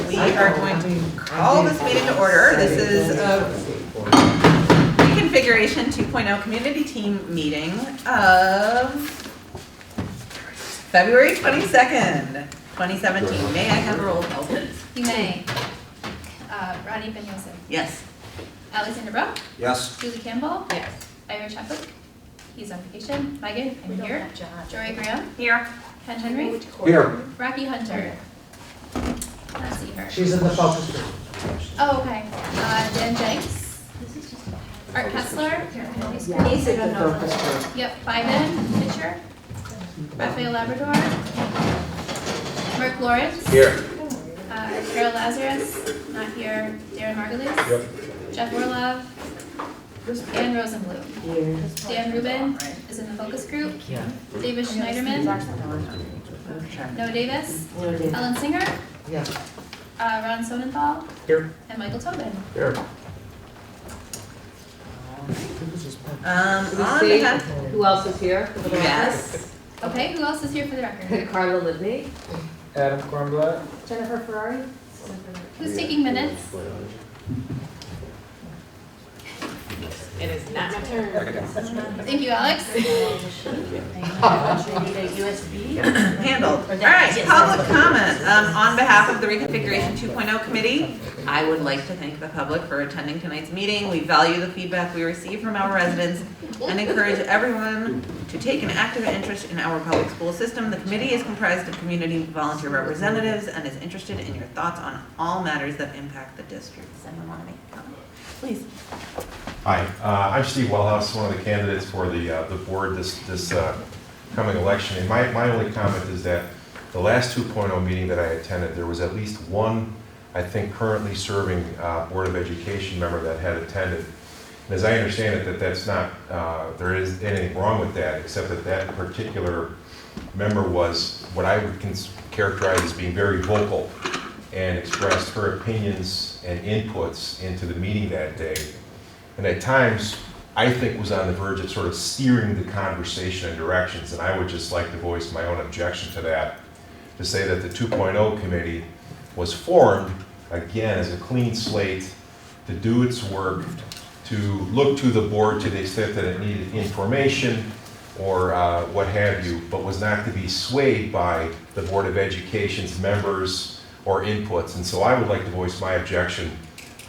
we are going to call this meeting to order. This is a Reconfiguration 2.0 community team meeting of February 22nd, 2017. May I have a roll call, please? You may. Ronnie Ben-Yosef. Yes. Alexander Brock. Yes. Julie Campbell. Yes. Ira Chapwick. He's on vacation. Megan, I'm here. Jory Graham. Here. Ken Henry. Here. Rocky Hunter. Let's see her. She's in the focus group. Oh, okay. Dan Jenks. Art Kessler. He's in the focus group. Yep. Biden, pitcher. Raphael Labrador. Mark Lawrence. Here. Carol Lazarus. Not here. Darren Margulies. Yep. Jeff Orlov. Ann Rosenblum. Here. Dan Rubin is in the focus group. David Schneiderman. Noah Davis. Ellen Singer. Yeah. Ron Sonnenthal. Here. And Michael Tobin. Here. On behalf, Who else is here for the record? yes. Okay, who else is here for the record? Carla Libney. Adam Kornblatt. Jennifer Ferrari. Who's taking minutes? It is not my turn. Thank you, Alex. Handled. All right, public comment. On behalf of the Reconfiguration 2.0 committee, I would like to thank the public for attending tonight's meeting. We value the feedback we receive from our residents and encourage everyone to take an active interest in our public school system. The committee is comprised of community volunteer representatives and is interested in your thoughts on all matters that impact the district. Does anyone want to make a comment? Please. Hi, I'm Steve Wellhouse, one of the candidates for the board this coming election. And my only comment is that the last 2.0 meeting that I attended, there was at least one, I think, currently serving Board of Education member that had attended. And as I understand it, that's not, there isn't anything wrong with that, except that that particular member was what I would characterize as being very vocal and expressed her opinions and inputs into the meeting that day. And at times, I think was on the verge of sort of steering the conversation in directions, and I would just like to voice my own objection to that, to say that the 2.0 committee was formed, again, as a clean slate to do its work, to look to the board to the extent that it needed information or what have you, but was not to be swayed by the Board of Education's members or inputs. And so I would like to voice my objection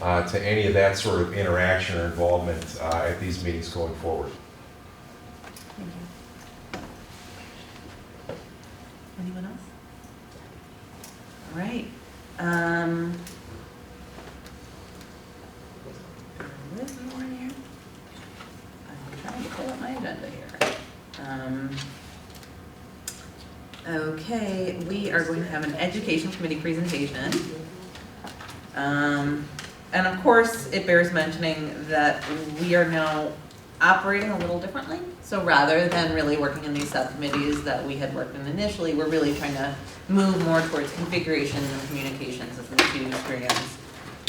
to any of that sort of interaction or involvement at these meetings going forward. Thank you. Anyone else? All right. This one here. I'm trying to pull up my agenda here. Okay, we are going to have an education committee presentation. And of course, it bears mentioning that we are now operating a little differently. So rather than really working in these subcommittees that we had worked in initially, we're really trying to move more towards configuration and communications as the two strands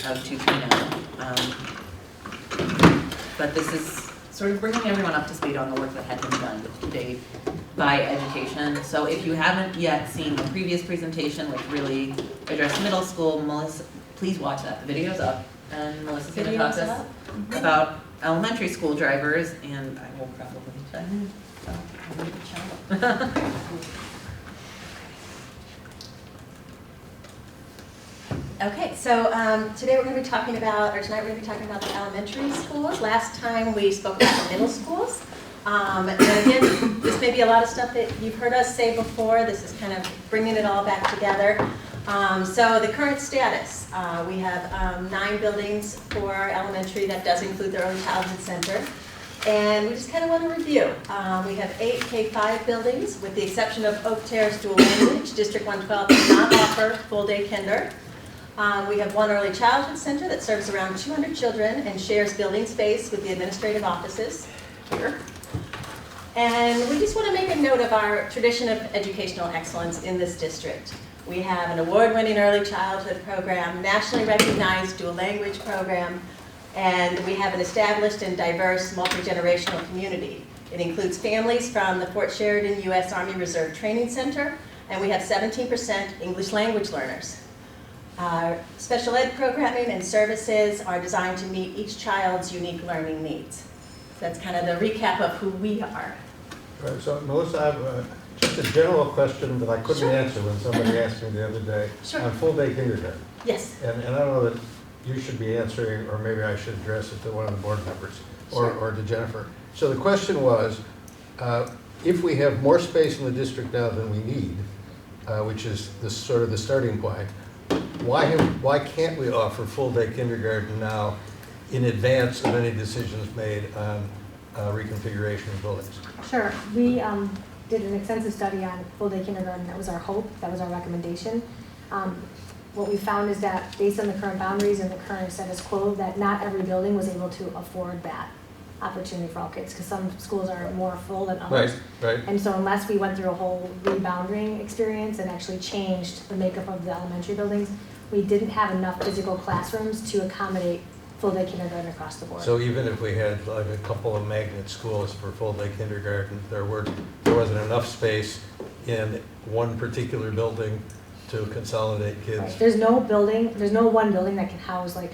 of 2.0. But this is sort of bringing everyone up to speed on the work that had been done to date by education. So if you haven't yet seen the previous presentation, which really addressed middle school, Melissa, please watch that. The video's up, and Melissa's going to talk to us about elementary school drivers, and I will probably chime in. So I'll leave the channel. Okay, so today we're going to be talking about, or tonight we're going to be talking about the elementary schools. Last time we spoke about the middle schools. And again, this may be a lot of stuff that you've heard us say before. This is kind of bringing it all back together. So the current status, we have 9 buildings for elementary. That does include the early childhood center. And we just kind of want to review. We have 8 K-5 buildings, with the exception of Oak Terrace Dual Language. District 112 does not offer full-day kinder. We have 1 early childhood center that serves around 200 children and shares building space with the administrative offices here. And we just want to make a note of our tradition of educational excellence in this district. We have an award-winning early childhood program, nationally recognized dual language program, and we have an established and diverse multi-generational community. It includes families from the Fort Sheridan U.S. Army Reserve Training Center, and we have 17% English language learners. Special ed programming and services are designed to meet each child's unique learning needs. So that's kind of the recap of who we are. Right, so Melissa, I have just a general question that I couldn't Sure. answer when somebody asked me the other day Sure. on full-day kindergarten. Yes. And I don't know that you should be answering, or maybe I should address it to one of the board members, or to Jennifer. So the question was, if we have more space in the district now than we need, which is sort of the starting point, why can't we offer full-day kindergarten now in advance of any decisions made on reconfiguration of buildings? Sure. We did an extensive study on full-day kindergarten. That was our hope. That was our recommendation. What we found is that based on the current boundaries and the current status quo, that not every building was able to afford that opportunity for all kids, because some schools are more full than others. Right. And so unless we went through a whole rebounding experience and actually changed the makeup of the elementary buildings, we didn't have enough physical classrooms to accommodate full-day kindergarten across the board. So even if we had like a couple of magnet schools for full-day kindergarten, there wasn't enough space in one particular building to consolidate kids. Right. There's no one building that can house like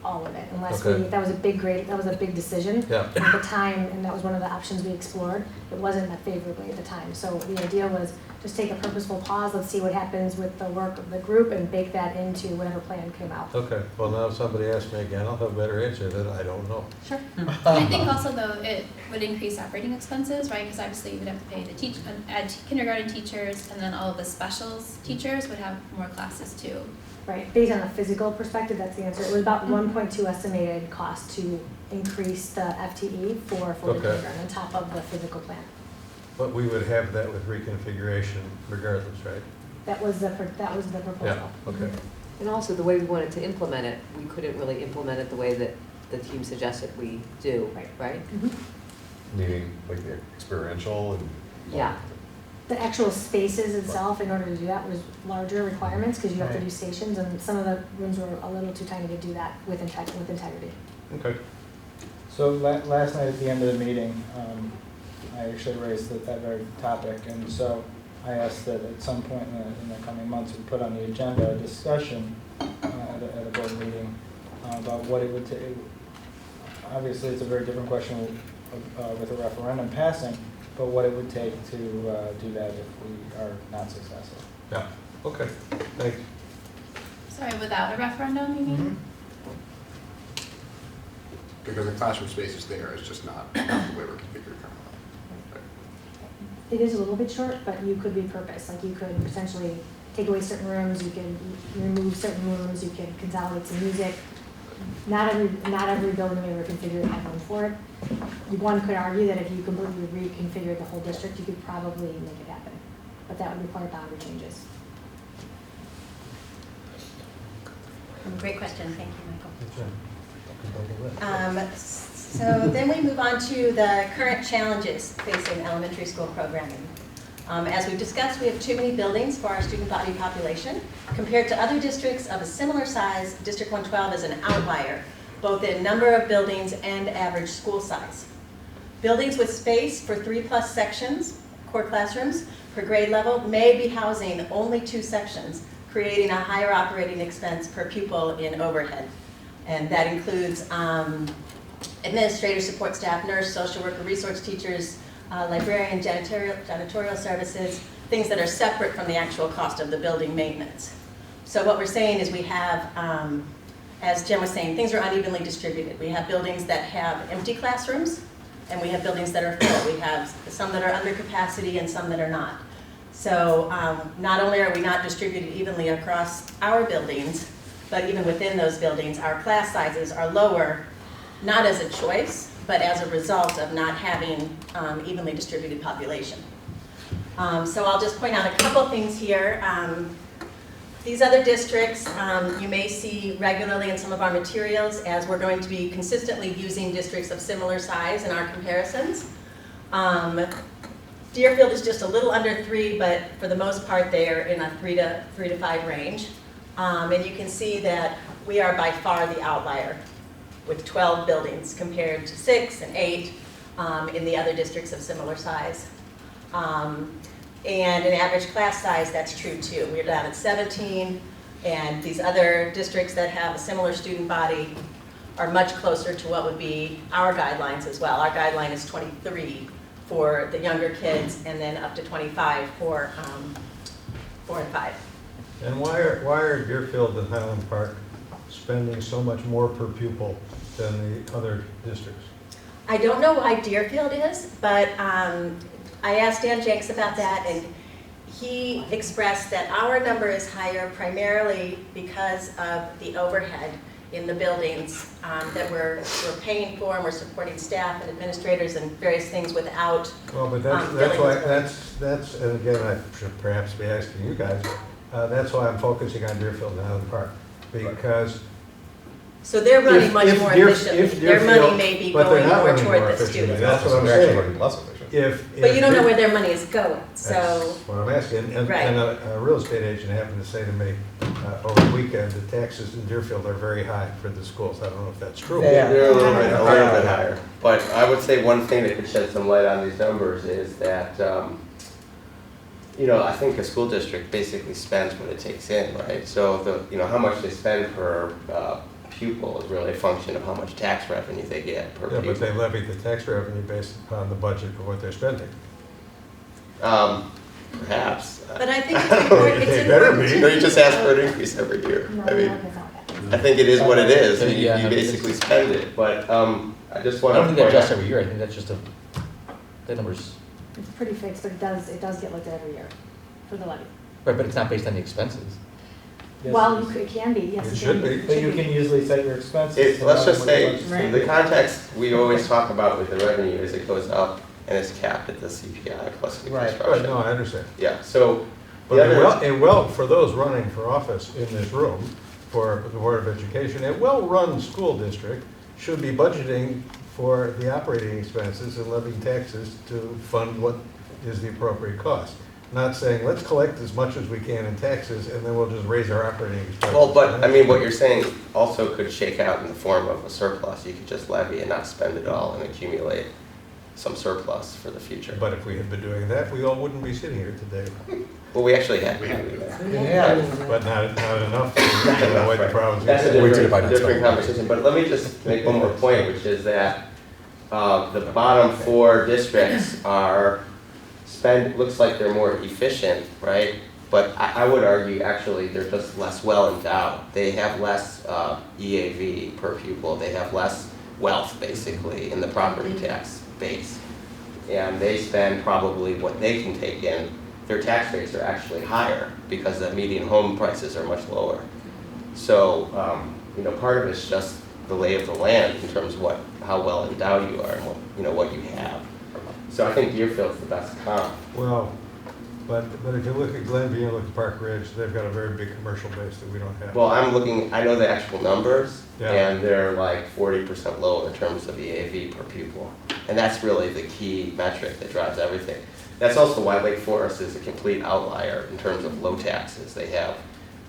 all of it, unless Okay. that was a big decision Yeah. at the time, and that was one of the options we explored. It wasn't that favorably at the time, so the idea was just take a purposeful pause, let's see what happens with the work of the group and bake that into whatever plan came out. Okay, well now if somebody asks me again, I'll have a better answer than I don't know. Sure. I think also though, it would increase operating expenses, right? Because obviously you would have to pay the kindergarten teachers, and then all of the specials teachers would have more classes too. Right, based on a physical perspective, that's the answer. It was about 1.2 estimated cost to increase the FTE for full-day Okay. kindergarten on top of the physical plan. But we would have that with reconfiguration regardless, right? That was the proposal. Okay. And also the way we wanted to implement it, we couldn't really implement it the way that the team suggested we do, Right. right? Mhm. Meaning like the experiential and. Yeah. The actual spaces itself, in order to do that, was larger requirements, because you have to Right. do stations, and some of the rooms were a little too tiny to do that with integrity. Okay. So last night at the end of the meeting, I actually raised that very topic, and so I asked that at some point in the coming months, we put on the agenda a discussion at a board meeting about what it would take. Obviously, it's a very different question with a referendum passing, but what it would take to do that if we are not successful. Yeah, okay, thanks. Sorry, without a referendum, you mean? Because the classroom space is there, it's just not the way we're configured currently. It is a little bit short, but you could repurpose, like you could potentially take away certain rooms, you can remove certain rooms, you can consolidate some music. Not every building we were configured had room for it. One could argue that if you completely reconfigured the whole district, you could probably make it happen, but that would require boundary changes. Great question, thank you, Michael. Good job. So then we move on to the current challenges facing elementary school programming. As we've discussed, we have too many buildings for our student body population. Compared to other districts of a similar size, District 112 is an outlier, both in number of buildings and average school size. Buildings with space for 3+ sections, core classrooms, per grade level may be housing only 2 sections, creating a higher operating expense per pupil in overhead. And that includes administrator, support staff, nurse, social worker, resource teachers, librarian, janitorial services, things that are separate from the actual cost of the building maintenance. So what we're saying is we have, as Jim was saying, things are unevenly distributed. We have buildings that have empty classrooms, and we have buildings that are full. We have some that are under capacity and some that are not. So not only are we not distributed evenly across our buildings, but even within those buildings, our class sizes are lower, not as a choice, but as a result of not having evenly distributed population. So I'll just point out a couple things here. These other districts you may see regularly in some of our materials, as we're going to be consistently using districts of similar size in our comparisons. Deerfield is just a little under 3, but for the most part they are in a 3 to 5 range. And you can see that we are by far the outlier, with 12 buildings compared to 6 and 8 in the other districts of similar size. And an average class size, that's true too. We're down at 17 And these other districts that have a similar student body are much closer to what would be our guidelines as well. Our guideline is 23 for the younger kids, and then up to 25 for 4 and 5. And why are Deerfield and Highland Park spending so much more per pupil than the other districts? I don't know why Deerfield is, but I asked Dan Jenks about that, and he expressed that our number is higher primarily because of the overhead in the buildings that we're paying for, and we're supporting staff and administrators and various things without. Well, but that's filling why, those that's, and again, I should perhaps be asking you guys, that's why I'm focusing on Deerfield and Highland Park, because So they're running If- much if more Deer- efficiently. if Their money Deerfield- may be but they're going not more running toward more the efficiently. students. That's what I'm They're actually saying. running less efficient. But you don't know where their money is going, so. That's what I'm asking. And Right. a real estate agent happened to say to me over the weekend, the taxes in Deerfield are very high for the schools. I don't know if that's true. They are. They're a little bit higher. But I would say one thing that could shed some light on these numbers is that, I think a school district basically spends what it takes in, right? So how much they spend per pupil is really a function of how much tax revenue they get per Yeah, pupil. but they levy the tax revenue based upon the budget of what they're spending. Perhaps. But I think it's important, They better be. No, you just ask for an increase every year. No, I mean, no, it's not. I think it is what it is. You Yeah, you no, it is. basically spend it. But I just I want to don't think that point adjusts out. every year, I think that's just the numbers, It's pretty fixed, but it does get looked at every year for the levy. right, but it's not based on the expenses. Yes, Well, it is. it can be, yes. It should be. But you can usually set your expenses. to Let's just what your say, budget's Right. gonna the be. context we always talk about with the revenue is it goes up and it's capped at the CPI plus the Right. construction. No, I understand. Yeah, so But the other, it will, for those running for office in this room, for the Board of Education, a well-run school district should be budgeting for the operating expenses and levying taxes to fund what is the appropriate cost. Not saying, let's collect as much as we can in taxes and then we'll just raise our operating expenses. well, but I mean, what you're saying also could shake out in the form of a surplus. You could just levy and not spend it all and accumulate some surplus for the future. But if we had been doing that, we all wouldn't be sitting here today. Well, we actually have to do that. Yeah. But not enough to avoid the problems. That's a Wait till you different, buy that different stuff. conversation, but let me just make one more point, which is that the bottom 4 districts looks like they're more efficient, right? But I would argue, actually, they're just less well endowed. They have less EAV per pupil, they have less wealth, basically, in the property tax base. And they spend probably what they can take in. Their tax rates are actually higher because the median home prices are much lower. So, part of it's just the lay of the land in terms of how well endowed you are and what you have. So I think Deerfield's the best comp. Well, but if you look at Glenview and look at Park Ridge, they've got a very big commercial base that we don't have. Well, I know the actual numbers, Yeah. and they're like 40% lower in terms of EAV per pupil. And that's really the key metric that drives everything. That's also why Lake Forest is a complete outlier in terms of low taxes. They have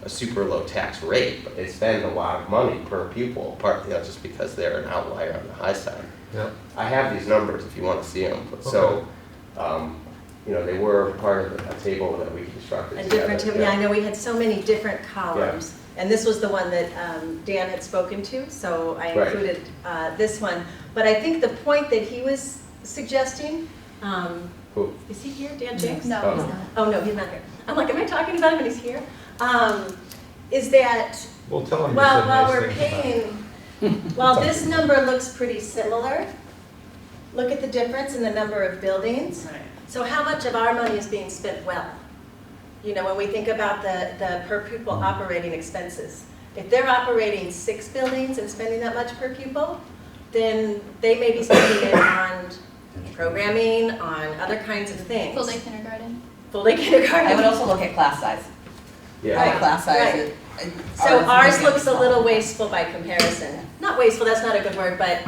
a super low tax rate, but they spend a lot of money per pupil, just because they're an outlier on the high side. Yeah. I have these numbers if you want to see them. So, they were part of a table that we constructed A together. different table, yeah, I know we had so many different columns. And this was the one that Dan had spoken to, so I Right. included this one. But I think the point that he was suggesting, Who? is he here, Dan Jenks? No, Oh. he's not. Oh, no, he's not here. I'm like, am I talking about him and he's here? Is that We'll tell them you while said nice we're things about paying, while this number looks pretty similar, look at the difference in the number of buildings. So how much of our money is being spent well? When we think about the per pupil operating expenses. If they're operating 6 buildings and spending that much per pupil, then they may be spending it on programming, on other kinds of things. Full day kindergarten. Full day kindergarten. I would also look at class size. Yeah. Right, class size. Right. So ours looks a little wasteful by comparison. Not wasteful, that's not a good word, but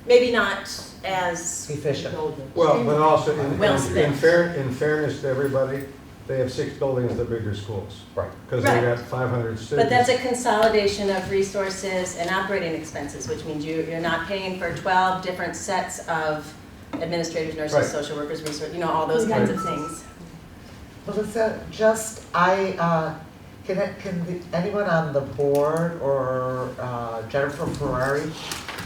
maybe not as, Efficient. Well, but also, in Well spent. fairness to everybody, they have 6 buildings, the bigger schools. Right. Because they Right. got 500 students. but that's a consolidation of resources and operating expenses, which means you're not paying for 12 different sets of administrators, nurses, Right. social workers, research, all those kinds of things. Melissa, I anyone on the board or Jennifer Ferrari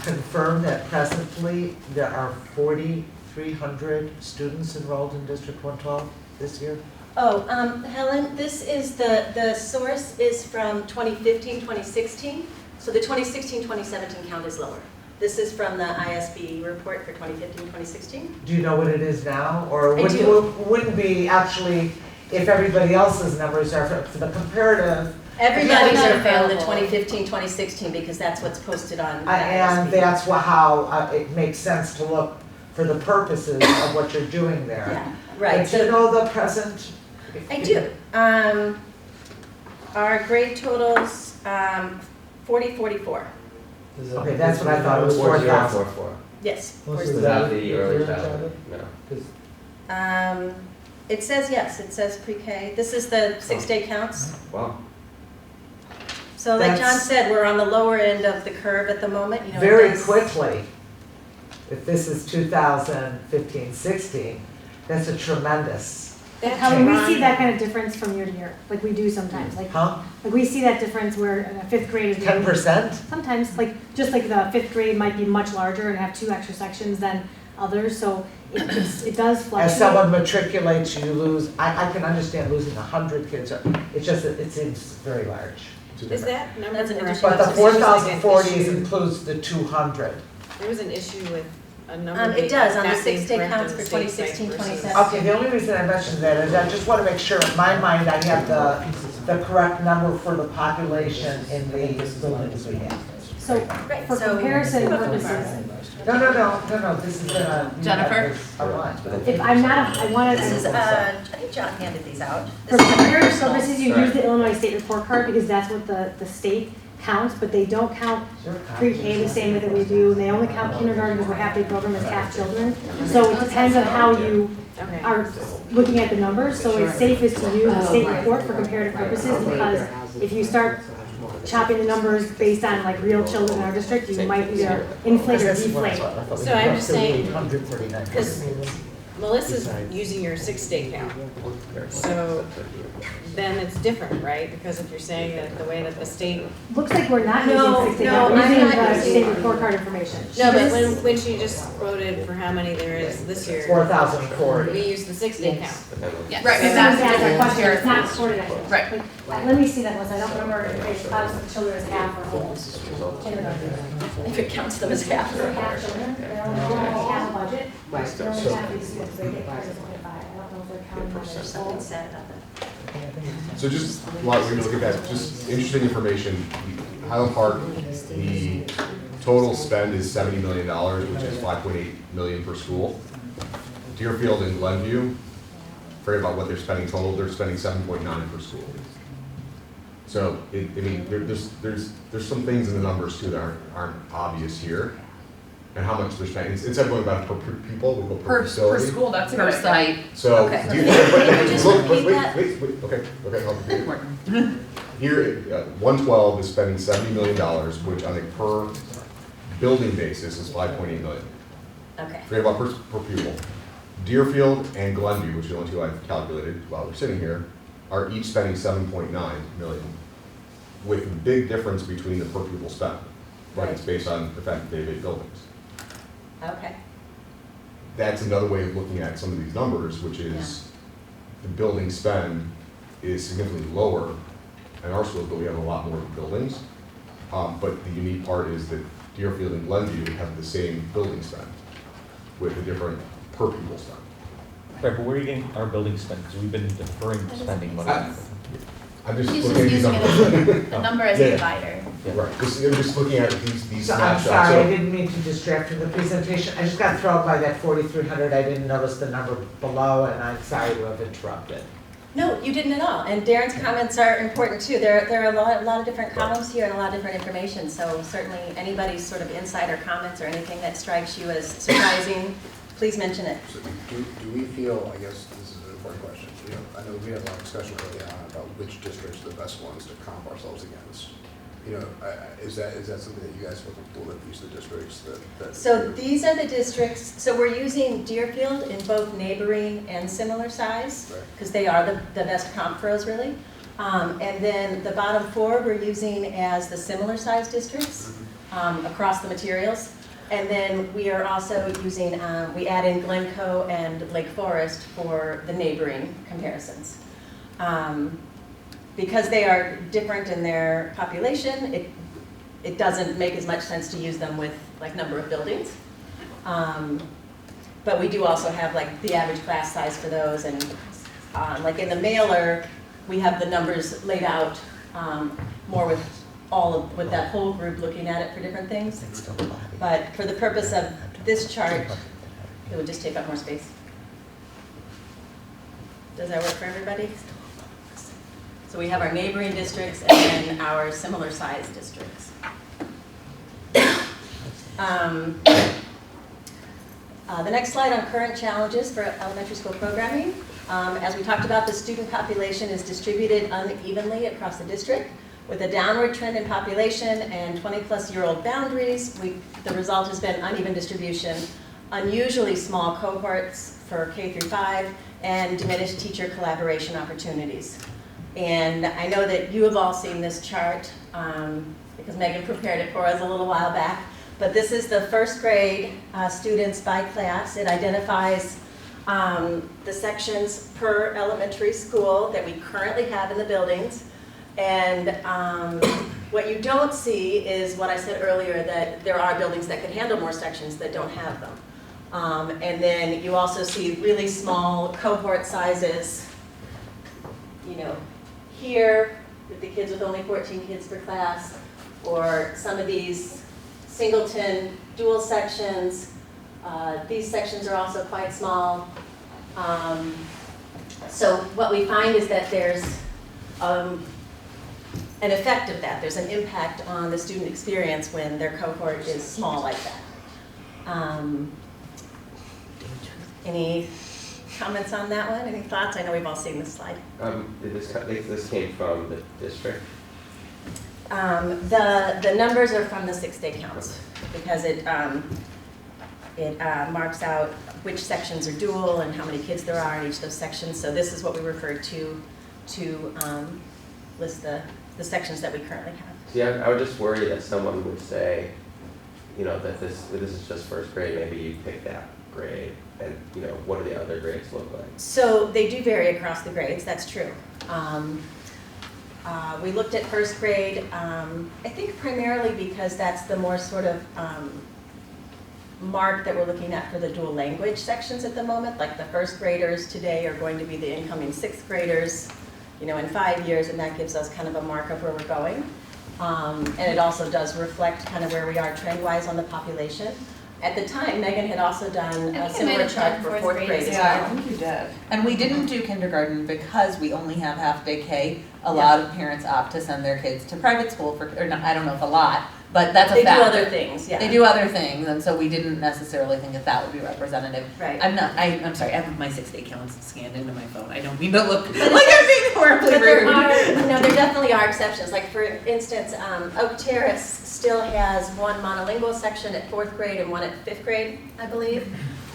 confirm that presently there are 4,300 students enrolled in District 112 this year? Oh, Helen, this is the source is from 2015, 2016. So the 2016, 2017 count is lower. This is from the ISB report for 2015, 2016. Do you know what it is now? Or I do. wouldn't be actually, if everybody else's numbers are for the comparative? Everybody's not are found the available. 2015, 2016 because that's what's posted on the And ISB. that's how it makes sense to look for the purposes of what you're doing there. Yeah, right. But you know the present? I do. Our grade totals, 4044. Okay, that's what I thought, it was 4,000. 4044. Yes. Most Is of that that the early childhood? No. It says yes, it says pre-K. This is the 6-day counts. Wow. So like John That's- said, we're on the lower end of the curve at the moment. You know, it Very does- quickly, if this is 2015, 16, that's a tremendous, Helen, we see that kind of difference from year to year, like we do sometimes, like huh? we see that difference where in a 5th grade is. 10%? Sometimes, like, just like the 5th grade might be much larger and have 2 extra sections than others, so it does fluctuate. As someone matriculates, you lose, I can understand losing 100 kids, it's just that it seems very large. Is that number That's an correct? interesting But the observation. 4,040 includes the 200. There was an issue with a number. It does, on the not being 6-day correct counts on for the state 2016, site versus- 2017. Okay, the only reason I mentioned that is I just want to make sure in my mind I have the correct number for the population in the buildings we have. So, Right, for so- comparison purposes, No, this is the. Jennifer? if I'm not, I wanted. This is, I think John handed these out. For This is a comparative personal- purposes, you use the Illinois State Report Card because that's what the state counts, but they don't count pre-K the same way that we do. And they only count kindergarten because we're half-day program as half children. So it depends on how you Okay. are looking at the numbers. So it's safest to use the state report for comparative purposes because if you start chopping the numbers based on like real children in our district, you might either inflate or deflate. So I'm just saying, 139. because Melissa's using your 6-day count. So then it's different, right? Because if you're saying that the way that the state. Looks like we're not No, using 6-day no, count, we're I'm using not the using- state report card information. No, but This- when she just quoted for how many there is this year, 4,040. we use the 6-day count. Yes. Right, So and that's that's the different question, it's not comparisons. sorted out. Right. Like, let me see that list, I don't remember if it counts the children as half or whole. Kindergarten. If it counts them as half. They're half children, they're only half a budget, Right. they're only half these students, they get classes 25, I don't know if they're counting on their Something full. sad about that. So just while we're looking at that, just interesting information, Highland Park, the total spend is $70 million, which is 5.8 million per school. Deerfield and Glenview, forget about what they're spending total, they're spending 7.9 per school. So, I mean, there's some things in the numbers too that aren't obvious here. And how much they're spending, instead of going about per pupil, we go per Per facility. school, that's per site. So, Okay. do you, Can you just look, repeat wait, that? okay, I'll repeat it. Here, 112 is spending $70 million, which on a per building basis is 5.8 million. Okay. Forget about per pupil. Deerfield and Glenview, which are the only two I've calculated while we're sitting here, are each spending 7.9 million, with a big difference between the per pupil spend. Right, it's based on the fact that they have 8 buildings. Okay. That's another way of looking at some of these numbers, which is the building spend is significantly lower in our schools, but we have a lot more buildings. But the unique part is that Deerfield and Glenview have the same building spend with a different per pupil spend. Right, but where are you getting our building spend? Because we've been deferring spending money. I'm just He's looking at just these using numbers. it as a number as a divider. Right, I'm just looking at these So I'm snapshots. sorry, I So- didn't mean to distract from the presentation. I just got thrown by that 4,300. I didn't notice the number below, and I'm sorry to have interrupted. No, you didn't at all. And Darren's comments are important too. There are a lot of different columns here and a lot of different information. So certainly anybody's sort of insider comments or anything that strikes you as surprising, please mention it. So do we feel, I guess this is an important question, I know we had a lot of discussion early on about which districts are the best ones to comp ourselves against. Is that something that you guys feel comfortable with, these are the districts that? So these are the districts, so we're using Deerfield in both neighboring and similar size, Right. because they are the best comp for us really. And then the bottom 4 we're using as the similar size districts across the materials. And then we are also using, we add in Glencoe and Lake Forest for the neighboring comparisons. Because they are different in their population, it doesn't make as much sense to use them with like number of buildings. But we do also have like the average class size for those, and like in the mailer, we have the numbers laid out more with that whole group looking at it for different things. But for the purpose of this chart, it would just take up more space. Does that work for everybody? So we have our neighboring districts and then our similar size districts. The next slide on current challenges for elementary school programming. As we talked about, the student population is distributed unevenly across the district. With a downward trend in population and 20-plus-year-old boundaries, the result has been uneven distribution, unusually small cohorts for K through 5, and diminished teacher collaboration opportunities. And I know that you have all seen this chart because Megan prepared it for us a little while back. But this is the first grade students by class. It identifies the sections per elementary school that we currently have in the buildings. And what you don't see is what I said earlier, that there are buildings that could handle more sections that don't have them. And then you also see really small cohort sizes, you know, here with the kids with only 14 kids per class, or some of these singleton dual sections. These sections are also quite small. So what we find is that there's an effect of that. There's an impact on the student experience when their cohort is small like that. Any comments on that one? Any thoughts? I know we've all seen this slide. This came from the district? The numbers are from the 6-day counts because it marks out which sections are dual and how many kids there are in each of those sections. So this is what we refer to list the sections that we currently have. See, I would just worry that someone would say, you know, that this is just first grade, maybe you pick that grade, and you know, what do the other grades look like? So they do vary across the grades, that's true. We looked at first grade, I think primarily because that's the more sort of mark that we're looking at for the dual language sections at the moment. Like the first graders today are going to be the incoming 6th graders, you know, in 5 years, and that gives us kind of a mark of where we're going. And it also does reflect kind of where we are trend-wise on the population. At the time, Megan had also done a similar chart for 4th grade as well. Yeah, I think you did. And we didn't do kindergarten because we only have half-day K. A lot of parents opt to send their kids to private school for, or not, I don't know if a lot, but that's a fact. They do other things, yeah. They do other things, and so we didn't necessarily think that would be representative. Right. I'm sorry, I have my 6-day counts scanned into my phone. I don't mean to look like I'm being horribly But rude. there definitely are exceptions. Like for instance, Oak Terrace still has one monolingual section at 4th grade and one at 5th grade, I believe.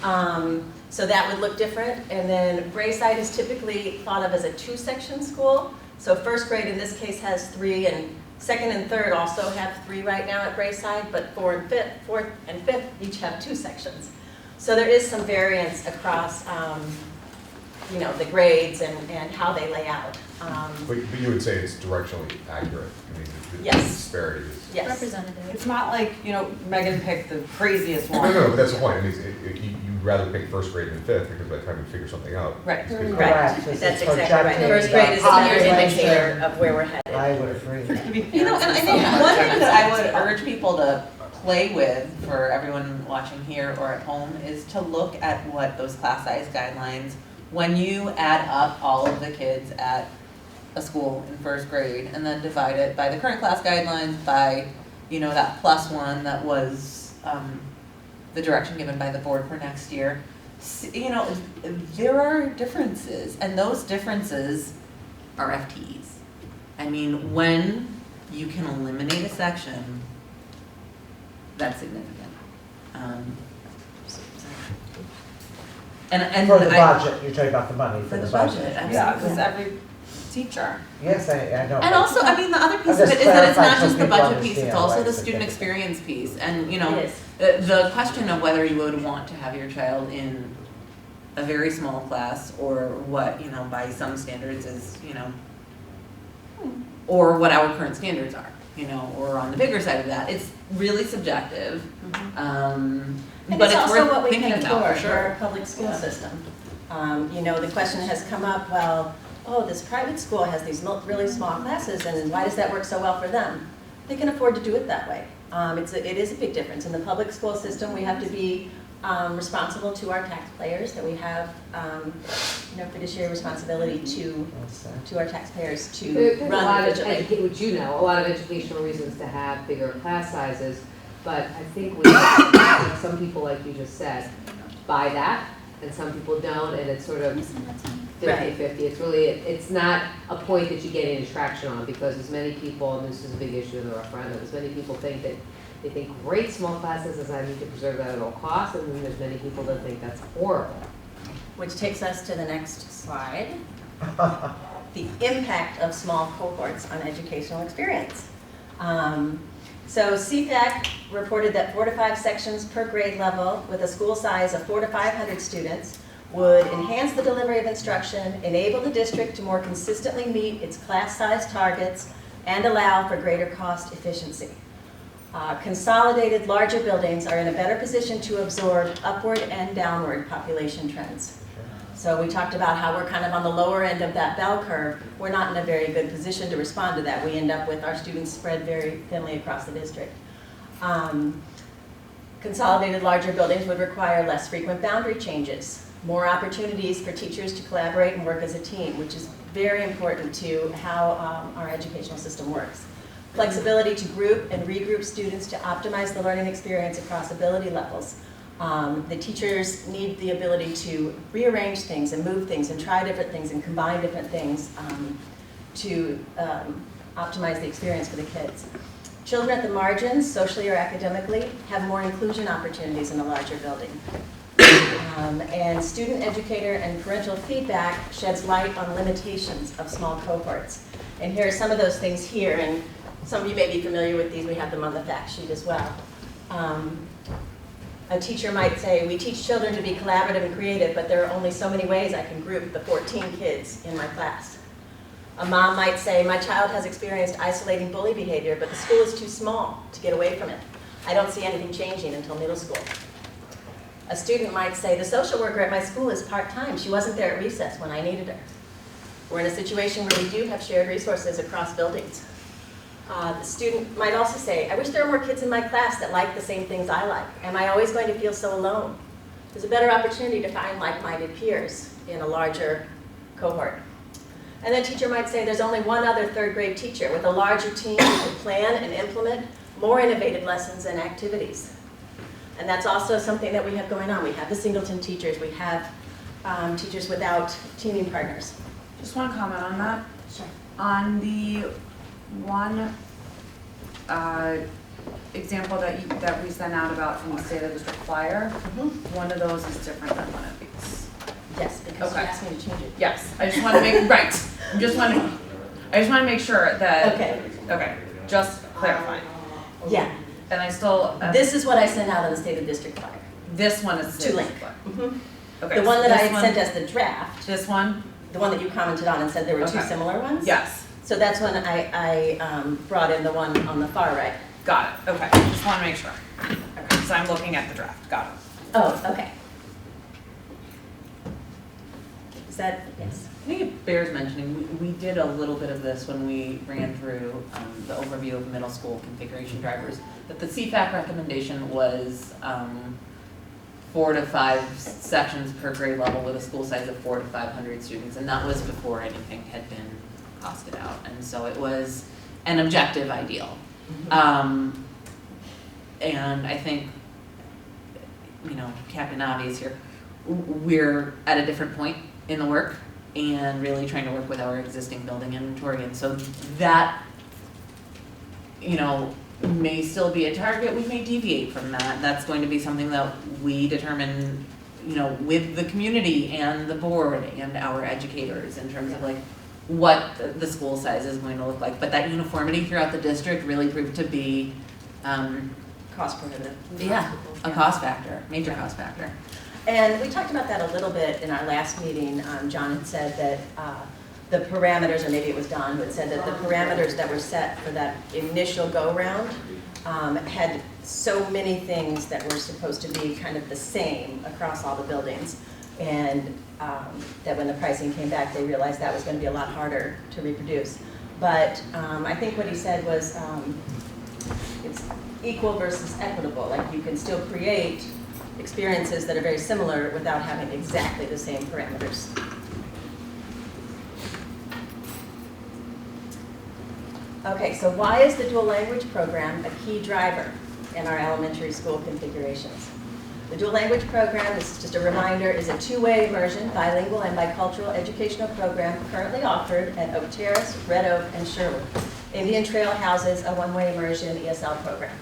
So that would look different. And then Brayside is typically thought of as a 2-section school. So first grade in this case has 3, and 2nd and 3rd also have 3 right now at Brayside, but 4th and 5th each have 2 sections. So there is some variance across, you know, the grades and how they lay out. But you would say it's directionally accurate? I mean, the Yes. disparity is... Yes. Representative. It's not like, you know, Megan picked the craziest No, one. but that's the point. I mean, you'd rather pick first grade than 5th because by the time you figure something out. Right. it's good. Correct. This That's is exactly right. projecting First grade is a better population. indicator of where we're headed. I would agree. You know, and I think one thing that I would urge people to play with, for everyone watching here or at home, is to look at what those class size guidelines, when you add up all of the kids at a school in first grade and then divide it by the current class guidelines, by, you know, that +1 that was the direction given by the board for next year, you know, there are differences, and those differences are FTEs. I mean, when you can eliminate a section, that's significant. And For the I- budget, you're talking about the money For the budget, Yeah, absolutely. because teacher. Yes, I know. And also, I mean, the other piece I'm of just it is that it's not clarifying so just the people budget piece, it's understand also why the it's student significant. experience piece. And, you know, It is. the question of whether you would want to have your child in a very small class or what, you know, by some standards is, you know, or what our current standards are, you know, or on the bigger side of that. It's really subjective. And But it's it's also worth what we thinking can about afford for for sure. our public school system. You know, the question has come up, well, oh, this private school has these really small classes, and why does that work so well for them? They can afford to do it that way. It is a big difference. In the public school system, we have to be responsible to our taxpayers, that we have, you know, fiduciary responsibility to our taxpayers to There's a run lot of, efficiently. which you know, a lot of educational reasons to have bigger class sizes, but I think we, like some people, like you just said, buy that, and some people don't, and it's sort of 50-50. It's really, it's not a point that you get any traction on, because as many people, and this is a big issue in the referendum, as many people think that they think great small classes as I need to preserve that at all costs, and then there's many people that think that's horrible. Which takes us to the next slide. The impact of small cohorts on educational experience. So CFAC reported that 4 to 5 sections per grade level with a school size of 400 to 500 students would enhance the delivery of instruction, enable the district to more consistently meet its class size targets, and allow for greater cost efficiency. Consolidated larger buildings are in a better position to absorb upward and downward population trends. So we talked about how we're kind of on the lower end of that bell curve. We're not in a very good position to respond to that. We end up with our students spread very thinly across the district. Consolidated larger buildings would require less frequent boundary changes, more opportunities for teachers to collaborate and work as a team, which is very important to how our educational system works. Flexibility to group and regroup students to optimize the learning experience across ability levels. The teachers need the ability to rearrange things and move things and try different things and combine different things to optimize the experience for the kids. Children at the margins, socially or academically, have more inclusion opportunities in a larger building. And student, educator, and parental feedback sheds light on limitations of small cohorts. And here are some of those things here, and some of you may be familiar with these. We have them on the fact sheet as well. A teacher might say, we teach children to be collaborative and creative, but there are only so many ways I can group the 14 kids in my class. A mom might say, my child has experienced isolating bully behavior, but the school is too small to get away from it. I don't see anything changing until middle school. A student might say, the social worker at my school is part-time. She wasn't there at recess when I needed her. We're in a situation where we do have shared resources across buildings. The student might also say, I wish there were more kids in my class that like the same things I like. Am I always going to feel so alone? There's a better opportunity to find like-minded peers in a larger cohort. And the teacher might say, there's only one other third grade teacher with a larger team who can plan and implement more innovative lessons and activities. And that's also something that we have going on. We have the singleton teachers. We have teachers without teaming partners. Just want to comment on that. Sure. On the one example that we sent out about from the State of District flyer, one of those is different than one of these. Yes, because Okay. you asked me to change it. Yes, I just want to make, right, I just want to make sure that, Okay. just clarifying. Yeah. And I still. This is what I sent out on the State of District flyer. This one is. To link. Okay. The so one that I this had one- sent as the draft. This one? The one that you commented on and said there were two Okay. similar ones? Yes. So that's when I brought in the one on the far right. Got it, okay, just want to make sure. Okay, so I'm looking at the draft, got it. Oh, okay. Is that, yes. I think it bears mentioning, we did a little bit of this when we ran through the overview of middle school configuration drivers, that the CFAC recommendation was 4 to 5 sections per grade level with a school size of 400 to 500 students, and that was before anything had been costed out, and so it was an objective ideal. And I think, you know, Captain Obvious here, we're at a different point in the work and really trying to work with our existing building inventory, and so that, you know, may still be a target. We may deviate from that. That's going to be something that we determine, you know, with the community and the board and our educators in terms of like, what the school size is going to look like. But that uniformity throughout the district really proved to be, Cost prohibitive. yeah, a cost factor, major cost factor. And we talked about that a little bit in our last meeting. John had said that the parameters, or maybe it was Don who had said that the parameters that were set for that initial go-round had so many things that were supposed to be kind of the same across all the buildings. And that when the pricing came back, they realized that was going to be a lot harder to reproduce. But I think what he said was it's equal versus equitable. Like, you can still create experiences that are very similar without having exactly the same parameters. Okay, so why is the dual language program a key driver in our elementary school configurations? The dual language program, this is just a reminder, is a two-way immersion, bilingual and bicultural educational program currently offered at Oak Terrace, Red Oak, and Sherwood. Indian Trail houses a one-way immersion ESL program.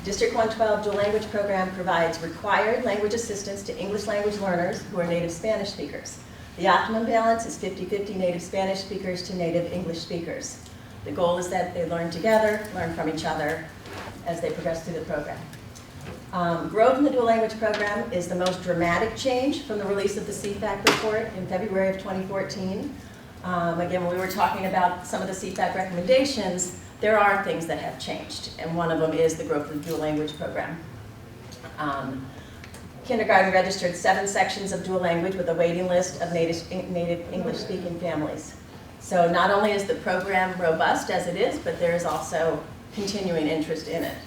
District 112 dual language program provides required language assistance to English language learners who are native Spanish speakers. The optimum balance is 50-50 native Spanish speakers to native English speakers. The goal is that they learn together, learn from each other as they progress through the program. Growth in the dual language program is the most dramatic change from the release of the CFAC report in February of 2014. Again, when we were talking about some of the CFAC recommendations, there are things that have changed, and one of them is the growth of the dual language program. Kindergarten registered 7 sections of dual language with a waiting list of native English-speaking families. So not only is the program robust as it is, but there is also continuing interest in it.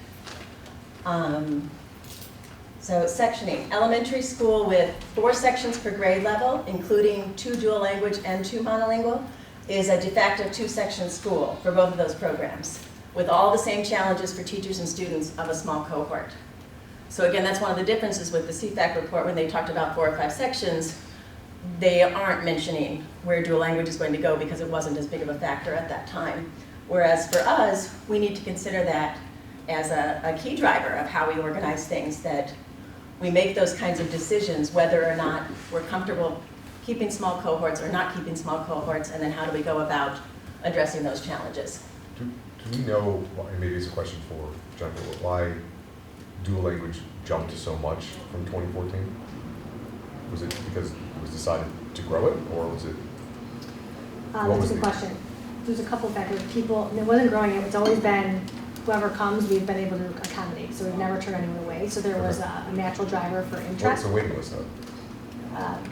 So sectioning, elementary school with 4 sections per grade level, including 2 dual language and 2 monolingual, is a de facto 2-section school for both of those programs, with all the same challenges for teachers and students of a small cohort. So again, that's one of the differences with the CFAC report. When they talked about 4 or 5 sections, they aren't mentioning where dual language is going to go because it wasn't as big of a factor at that time. Whereas for us, we need to consider that as a key driver of how we organize things, that we make those kinds of decisions whether or not we're comfortable keeping small cohorts or not keeping small cohorts, and then how do we go about addressing those challenges. Do we know, and maybe it's a question for Jennifer, why dual language jumped so much from 2014? Was it because it was decided to grow it, or was it? That's a good question. There's a couple of factors. People, it wasn't growing it, it's always been whoever comes, we've been able to accommodate, so we've never turned anyone away. So there was a natural driver for interest. What's the waiting list though?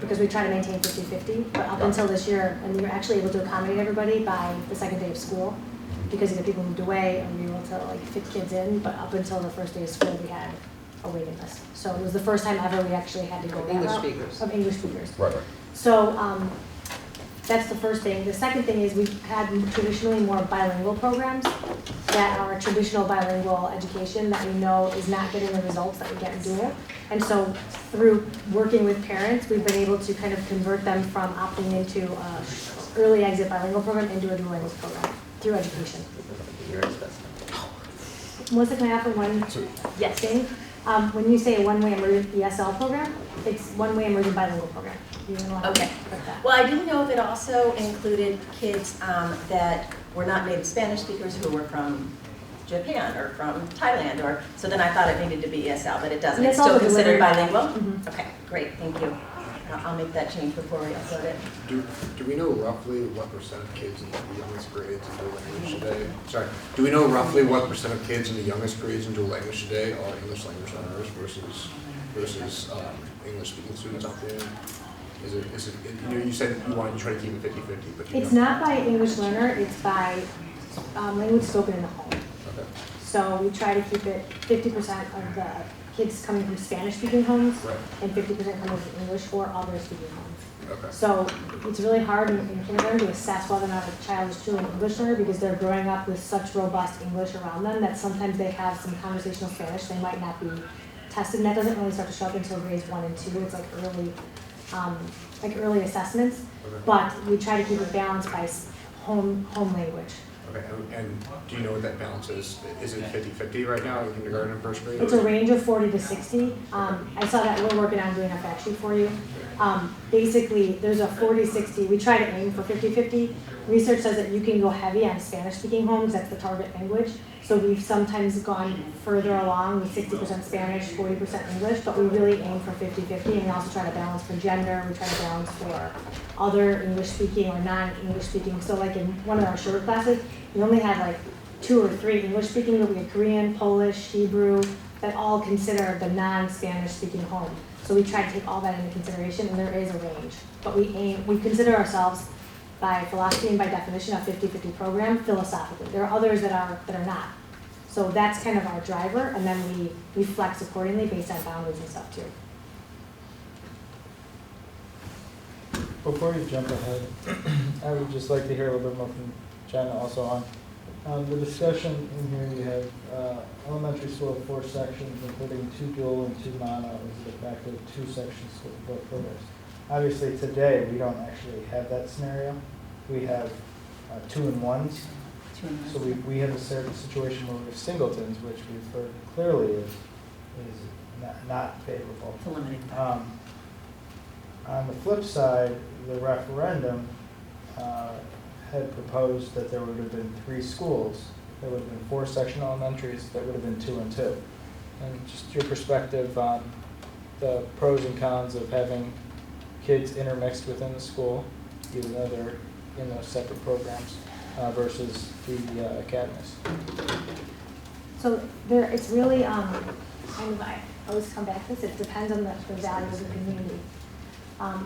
Because we try to maintain 50-50, but up until this year, and we were actually able to accommodate everybody by the second day of school, because either people moved away and we were able to like fit kids in, but up until the first day of school, we had a waiting list. So it was the first time ever we actually had to go that route. Of English speakers. Right. So that's the first thing. The second thing is we've had traditionally more bilingual programs that are traditional bilingual education that we know is not getting the results that we get in dual. And so through working with parents, we've been able to kind of convert them from opting into early exit bilingual program into a dual language program through education. Melissa, can I offer one thing? When you say a one-way emergent ESL program, it's one-way emergent bilingual program. Okay. Well, I didn't know if it also included kids that were not native Spanish speakers who were from Japan or from Thailand, or so then I thought it needed to be ESL, but it doesn't. It's still considered bilingual? Mm-hmm. Okay, great, thank you. I'll make that change before we upload it. Do we know roughly what % of kids in the youngest grades in dual language today? Sorry, do we know roughly what % of kids in the youngest grades in dual language today are English language learners versus English speaking students out there? Is it you said you try to keep it 50-50, but it's not by English learner, it's by language spoken in the home. Okay. So we try to keep it 50% of the kids coming from Spanish speaking homes, right, and 50% coming from English or other speaking homes. Okay. So it's really hard in kindergarten to assess whether or not a child is truly an English learner because they're growing up with such robust English around them that sometimes they have some conversational Spanish. They might not be tested, and that doesn't really start to show up until grades 1 and 2. It's like early assessments, okay, but we try to keep it balanced by home language. Okay, and do you know what that balance is? Is it 50-50 right now in kindergarten and first grade? It's a range of 40 to 60. I saw that we're working on doing a fact sheet for you. Basically, there's a 40-60. We try to aim for 50-50. Research says that you can go heavy on Spanish-speaking homes. That's the target language. So we've sometimes gone further along with 60% Spanish, 40% English, but we really aim for 50-50. And we also try to balance for gender. We try to balance for other English-speaking or non-English speaking. So like in one of our shorter classes, we only had like 2 or 3 English-speaking, but we had Korean, Polish, Hebrew, that all consider the non-Spanish-speaking home. So we try to take all that into consideration, and there is a range. But we consider ourselves, by philosophy and by definition, a 50-50 program philosophically. There are others that are not. So that's kind of our driver, and then we flex accordingly based on boundaries and stuff too. Before you jump ahead, I would just like to hear a little bit more from Jenna also on the discussion in here. You have elementary school of 4 sections, including 2 dual and 2 mono, is the fact of 2 sections of both programs. Obviously today we don't actually have that scenario. We have 2-in-1s. So we have a certain situation where we have singletons, which we've heard clearly is not favorable. It's a limiting On the flip side, the referendum had proposed that there would have been 3 schools. There would have been 4 section elementaries that would have been 2 and 2. And just your perspective on the pros and cons of having kids intermixed within the school, even though they're in those separate programs, versus the academies. So it's really kind of, I always come back to this, it depends on the values of the community.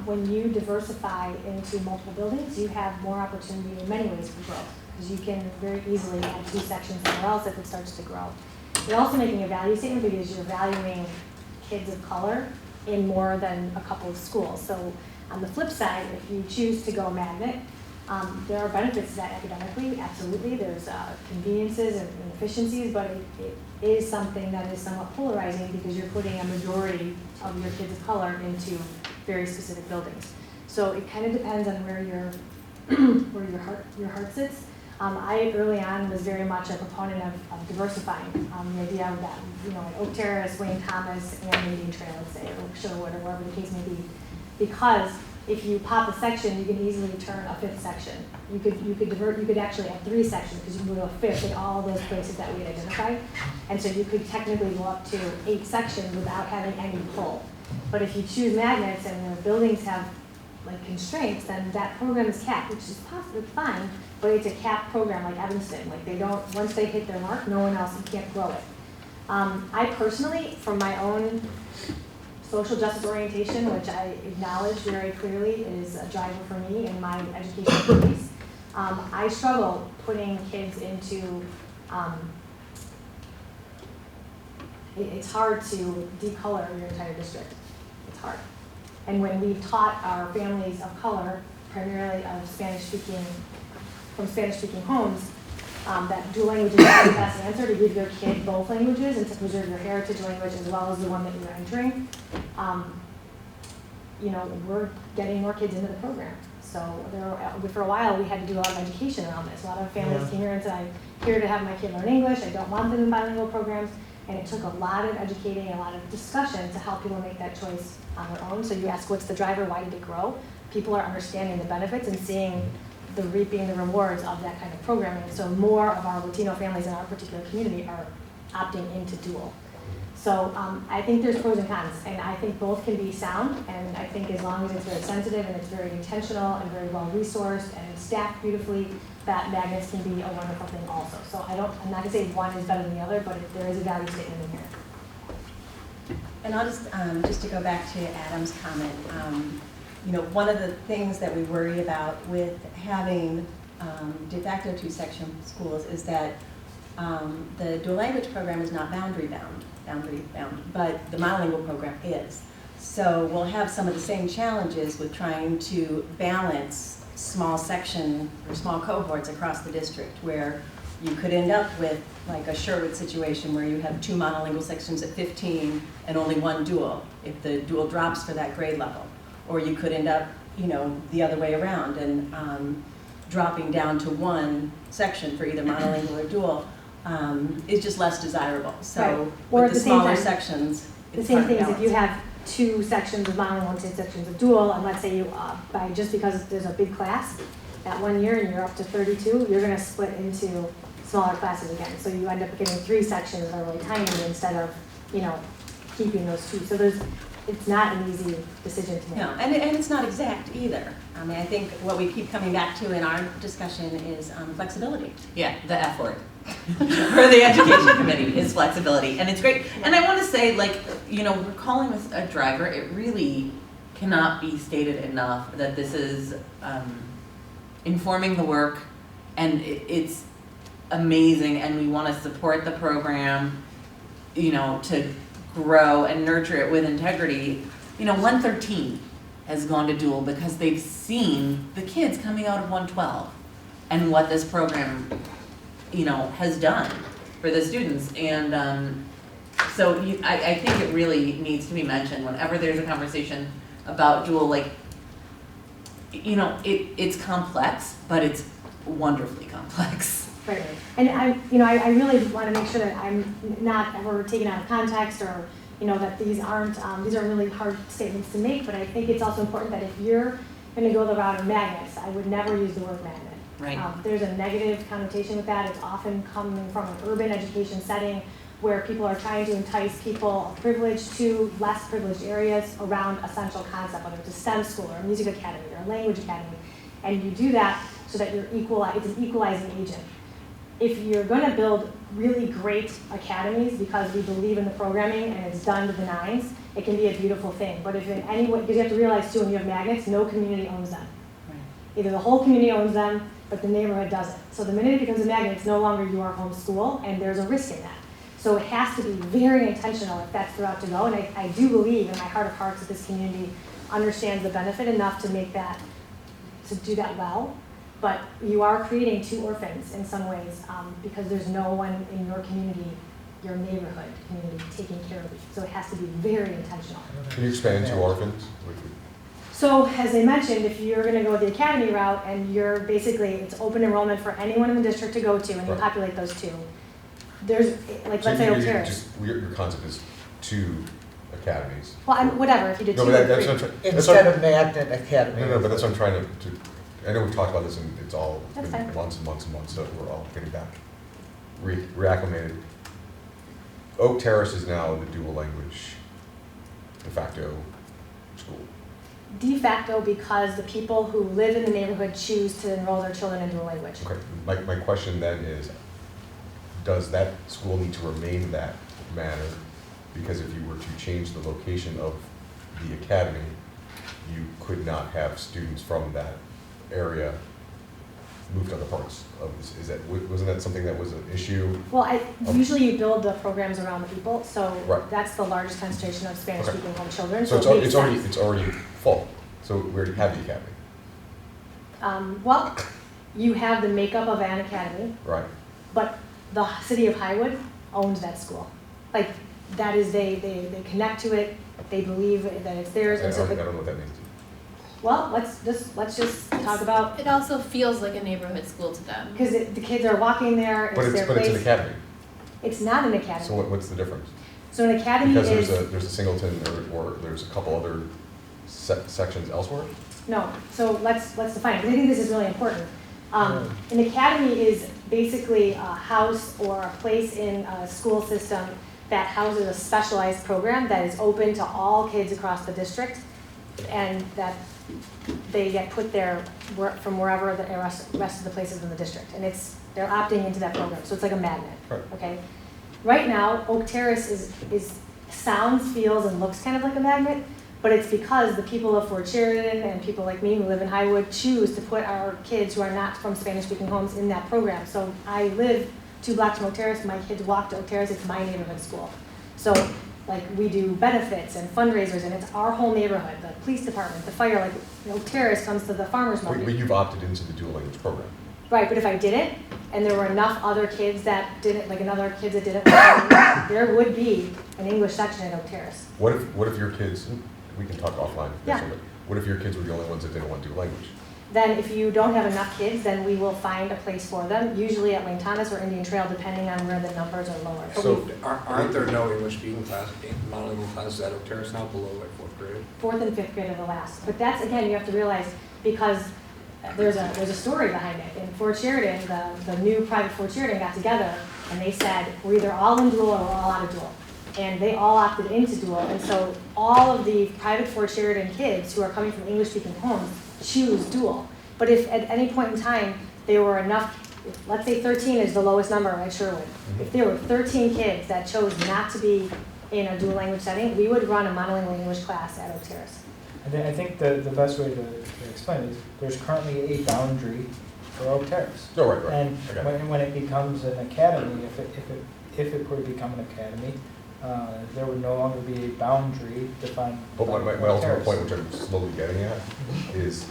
When you diversify into multiple buildings, you have more opportunity in many ways for growth, because you can very easily add 2 sections somewhere else if it starts to grow. You're also making a value statement because you're valuing kids of color in more than a couple of schools. So on the flip side, if you choose to go magnet, there are benefits to that academically, absolutely. There's conveniences and efficiencies, but it is something that is somewhat polarizing because you're putting a majority of your kids of color into very specific buildings. So it kind of depends on where your heart sits. I early on was very much a proponent of diversifying. The idea of that, at Oak Terrace, Wayne Thomas, and Indian Trail, let's say, or Sherwood, or wherever the case may be, because if you pop a section, you can easily turn a 5th section. You could actually have 3 sections because you can go to a 5th in all those places that we had identified. And so you could technically go up to 8 sections without having any pull. But if you choose magnets and the buildings have like constraints, then that program is capped, which is possibly fine, but it's a capped program like Evanston. Like they don't, once they hit their mark, no one else, you can't grow it. I personally, from my own social justice orientation, which I acknowledge very clearly is a driver for me in my educational piece, I struggle putting kids into, it's hard to decolor your entire district. It's hard. And when we've taught our families of color, primarily of Spanish-speaking homes, that dual language is the best answer to give your kid both languages and to preserve your heritage language as well as the one that you're entering. We're getting more kids into the program. So for a while, we had to do a lot of education around this. A lot of families came here and said, I'm here to have my kid learn English. I don't want them in bilingual programs. And it took a lot of educating, a lot of discussion to help people make that choice on their own. So you ask, what's the driver? Why did it grow? People are understanding the benefits and seeing reaping the rewards of that kind of programming. So more of our Latino families in our particular community are opting into dual. So I think there's pros and cons, and I think both can be sound, and I think as long as it's very sensitive and it's very intentional and very well resourced and it's staffed beautifully, that magnets can be a wonderful thing also. So I'm not gonna say one is better than the other, but there is a value statement in here. And I'll just to go back to Adam's comment, one of the things that we worry about with having de facto 2-section schools is that the dual language program is not boundary bound, but the monolingual program is. So we'll have some of the same challenges with trying to balance small section or small cohorts across the district, where you could end up with like a Sherwood situation where you have 2 monolingual sections at 15 and only 1 dual if the dual drops for that grade level. Or you could end up, the other way around. And dropping down to one section for either monolingual or dual is just less desirable. So Right. Or with at the the same smaller time, sections, The it's same hard to thing is if you balance. have 2 sections of monolingual and 2 sections of dual, and let's say you, just because there's a big class, that 1 year and you're up to 32, you're gonna split into smaller classes again. So you end up getting 3 sections that are really tiny instead of, keeping those 2. So it's not an easy decision to make. No, and it's not exact either. I mean, I think what we keep coming back to in our discussion is flexibility. Yeah, the F word. For the education committee is flexibility, and it's great. And I want to say, we're calling this a driver. It really cannot be stated enough that this is informing the work, and it's amazing, and we want to support the program, to grow and nurture it with integrity. 113 has gone to dual because they've seen the kids coming out of 112 and what this program has done for the students. And so I think it really needs to be mentioned whenever there's a conversation about dual, it's complex, but it's wonderfully complex. Right, and I really want to make sure that I'm not ever taken out of context or, that these are really hard statements to make, but I think it's also important that if you're going to go the route of magnets, I would never use the word magnet. Right. There's a negative connotation with that. It's often coming from an urban education setting where people are trying to entice people of privilege to less privileged areas around a central concept, whether it's a STEM school or a music academy or a language academy, and you do that so that it's an equalizing agent. If you're going to build really great academies because we believe in the programming and it's done to the nines, it can be a beautiful thing. But if in any way, because you have to realize too, when you have magnets, no community owns them. Right. Either the whole community owns them, but the neighborhood doesn't. So the minute it becomes a magnet, it's no longer your home school, and there's a risk in that. So it has to be very intentional if that's the route to go. And I do believe in my heart of hearts that this community understands the benefit enough to do that well. But you are creating 2 orphans in some ways because there's no one in your community, your neighborhood community, taking care of you. So it has to be very intentional. Can you expand to orphans? So as I mentioned, if you're going to go the academy route and you're it's open enrollment for anyone in the district to go to, and you Right. populate those 2. There's, let's say Oak Terrace. Your concept is 2 academies. Well, whatever, if you did 2 No, or but that's 3. what I'm trying. Instead of magnet academy. No, but that's what I'm trying to, I know we've talked about this and it's That's been fine. months and months and months, so we're all getting back reacclimated. Oak Terrace is now the dual language de facto school. De facto because the people who live in the neighborhood choose to enroll their children into a language. Okay, my question then is, does that school need to remain that manner? Because if you were to change the location of the academy, you could not have students from that area moved to other parts of this. Wasn't that something that was an issue? Well, usually you build the programs around the people, so Right. that's the largest concentration of Spanish-speaking home children. So it makes sense. it's already full, so we already have the academy, Well, you have the makeup of an academy, right? but the city of Highwood owns that school. Like, that is, they connect to it, they believe that it's theirs, I and so, don't know what that means. well, let's just talk about, It also feels like a neighborhood school to them. because the kids are walking there, But it's their it's an place. academy, It's not an so academy. what's the difference? So an academy Because is, there's a Singleton or there's a couple other sections elsewhere? no, so let's define it, because I think this is really important. An academy is basically a house or a place in a school system that houses a specialized program that is open to all kids across the district, and that they get put there from wherever the rest of the places in the district. And they're opting into that program, so it's like a magnet, Right. okay? Right now, Oak Terrace sounds, feels, and looks kind of like a magnet, but it's because the people of Fort Sheridan and people like me who live in Highwood choose to put our kids who are not from Spanish-speaking homes in that program. So I live 2 blocks from Oak Terrace, my kids walk to Oak Terrace, it's my neighborhood school. So, we do benefits and fundraisers, and it's our whole neighborhood, the police department, the fire, Oak Terrace comes to the farmer's market. But you've opted into the dual language program. Right, but if I didn't, and there were enough other kids that didn't, other kids that didn't, want to, there would be an English section at Oak Terrace. What if your kids, we can talk offline, Yeah. but what if your kids were the only ones that didn't want to do language? then if you don't have enough kids, then we will find a place for them, usually at Wayne Thomas or Indian Trail, depending on where the numbers are lower. But So aren't there no English speaking classes, monolingual classes at Oak Terrace now below like 4th grade? 4th and 5th grade are the last. But that's, again, you have to realize, because there's a story behind it. In Fort Sheridan, the new private Fort Sheridan got together and they said, we're either all in dual or we're all out of dual. And they all opted into dual. And so all of the private Fort Sheridan kids who are coming from English-speaking homes choose dual. But if at any point in time there were enough, let's say 13 is the lowest number at Sherwood. If there were 13 kids that chose not to be in a dual language setting, we would run a monolingual English class at Oak Terrace. I think the best way to explain it is there's currently a boundary for Oak Terrace. Oh, right. And Okay. when it becomes an academy, if it were to become an academy, there would no longer be a boundary defined. But my by ultimate Terrace. point, which I'm slowly getting at, is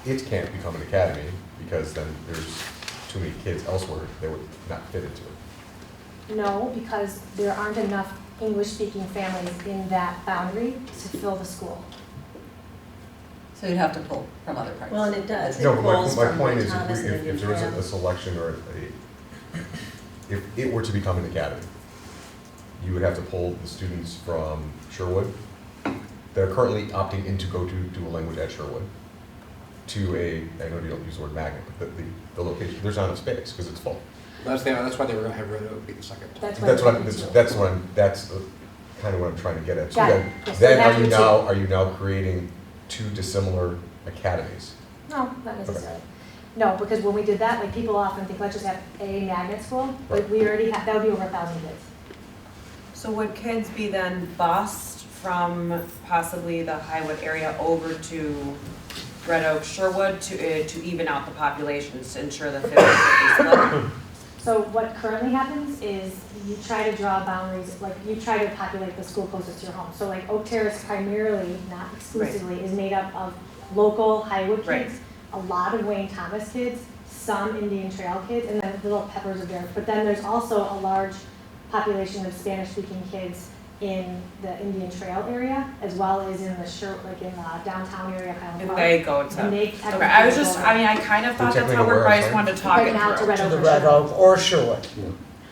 it can't become an academy because then there's too many kids elsewhere that would not fit into it. No, because there aren't enough English-speaking families in that boundary to fill the school. So you'd have to pull from other parts. Well, and it does. No, It but pulls my from point Wayne is Thomas and if Indian there was Trail. a selection or if it were to become an academy, you would have to pull the students from Sherwood that are currently opting in to go to dual language at Sherwood to I know you don't use the word magnet, but the location, there's not enough space because it's full. That's why they were gonna have Red Oak be the second. That's That's kind of what I'm trying to get at. So Got it. Yes, then so that are you now creating two dissimilar academies? No, not necessarily. No, because when we did that, like people often think, let's just have a magnet school, but we already have, that would be over 1,000 kids. So would kids be then bused from possibly the Highwood area over to Red Oak, Sherwood to even out the populations to ensure the 50-50 split? So what currently happens is you try to draw boundaries, like you try to populate the school closest to your home. So like Oak Terrace primarily, not exclusively, is made up of local Highwood kids, a lot of Wayne Thomas kids, some Indian Trail kids, and then little peppers of there. But then there's also a large population of Spanish-speaking kids in the Indian Trail area, as well as in the downtown area, kind of. And they go to, And they okay, technically I was go just, to- I mean, I kind of thought that's technically how where, we're, but I I'm just sorry? wanted to talk Right it now to through. Red To Oak the or Red Sherwood. Oak or Sherwood.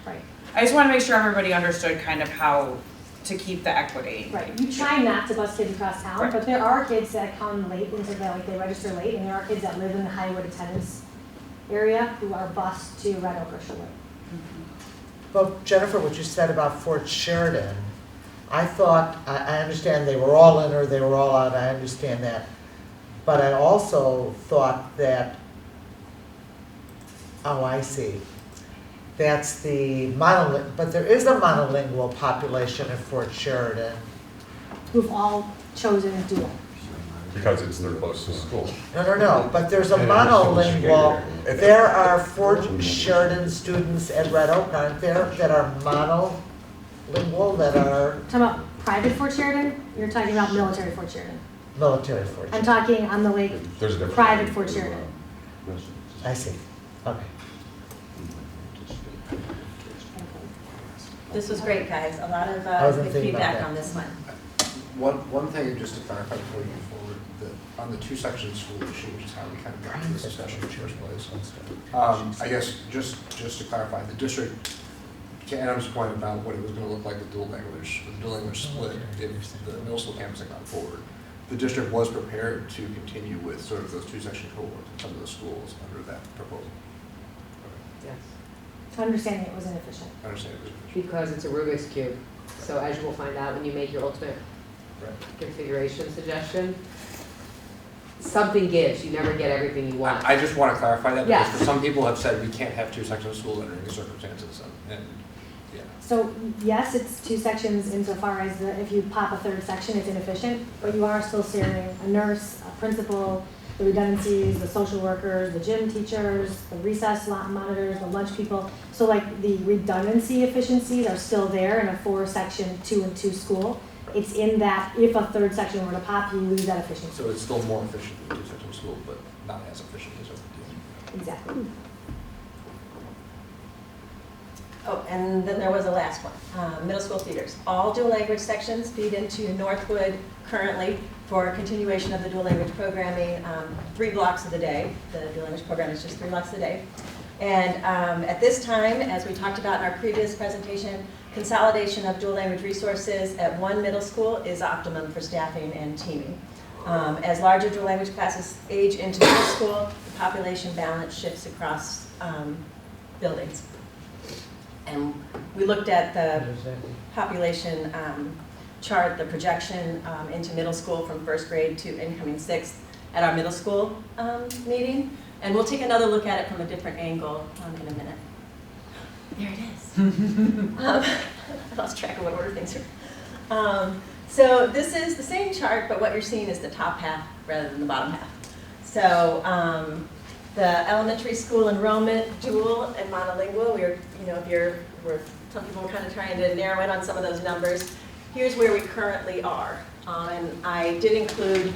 Right. I just want to make sure everybody understood kind of how to keep the equity. Right, you try not to bus kids across town, Right. but there are kids that come late into the, like they register late, and there are kids that live in the Highwood attendance area who are bused to Red Oak or Sherwood. But Jennifer, what you said about Fort Sheridan, I thought, I understand they were all in or they were all out, I understand that. But I also thought that, oh, I see. That's the but there is a monolingual population at Fort Sheridan. Who've all chosen dual. Because it's their closest school. No, but there's a monolingual, there are Fort Sheridan students at Red Oak, aren't there, that are monolingual, that are Talking about private Fort Sheridan, you're talking about military Fort Sheridan. military Fort I'm Sheridan? talking on the lake, There's a difference. private Fort Sheridan. I see, okay. This was great, guys. A lot of I wasn't good thinking about feedback that. on this one. One thing, just to clarify before you move forward, that on the two-section school issue, which is how we kind of got to this discussion in the first place. I guess, just to clarify, the district, to Adam's point about what it was gonna look like with dual language split, if the middle school campus had gone forward, the district was prepared to continue with sort of those two-section cohorts in some of the schools under that proposal. Yes, Understanding it was inefficient. I understand it was. because it's a Rubik's Cube. So as you will find out when you make your ultimate Right. configuration suggestion, something gives, you never get everything you want. I just want to clarify that, because Yes. for some people have said we can't have two sections of school under any circumstances, and, yeah. So yes, it's two sections insofar as if you pop a third section, it's inefficient, but you are still serving a nurse, a principal, the redundancies, the social workers, the gym teachers, the recess monitors, the lunch people. So like the redundancy efficiencies are still there in a 4-section 2-and-2 school. It's in that if a third section were to pop, you lose that efficiency. So it's still more efficient than two-section school, but not as efficient as over the Exactly. Oh, and then there was a last one, middle school feeders. All dual language sections feed into Northwood currently for continuation of the dual language programming, 3 blocks of the day. The dual language program is just 3 blocks a day. And at this time, as we talked about in our previous presentation, consolidation of dual language resources at one middle school is optimum for staffing and teaming. As larger dual language classes age into middle school, the population balance shifts across buildings. And we looked at the population chart, the projection into middle school from first grade to incoming 6th at our middle school meeting. And we'll take another look at it from a different angle in a minute. There it is. I lost track of what order things are. So this is the same chart, but what you're seeing is the top half rather than the bottom half. So the elementary school enrollment, dual and monolingual, some people were kind of trying to narrow in on some of those numbers. Here's where we currently are. And I did include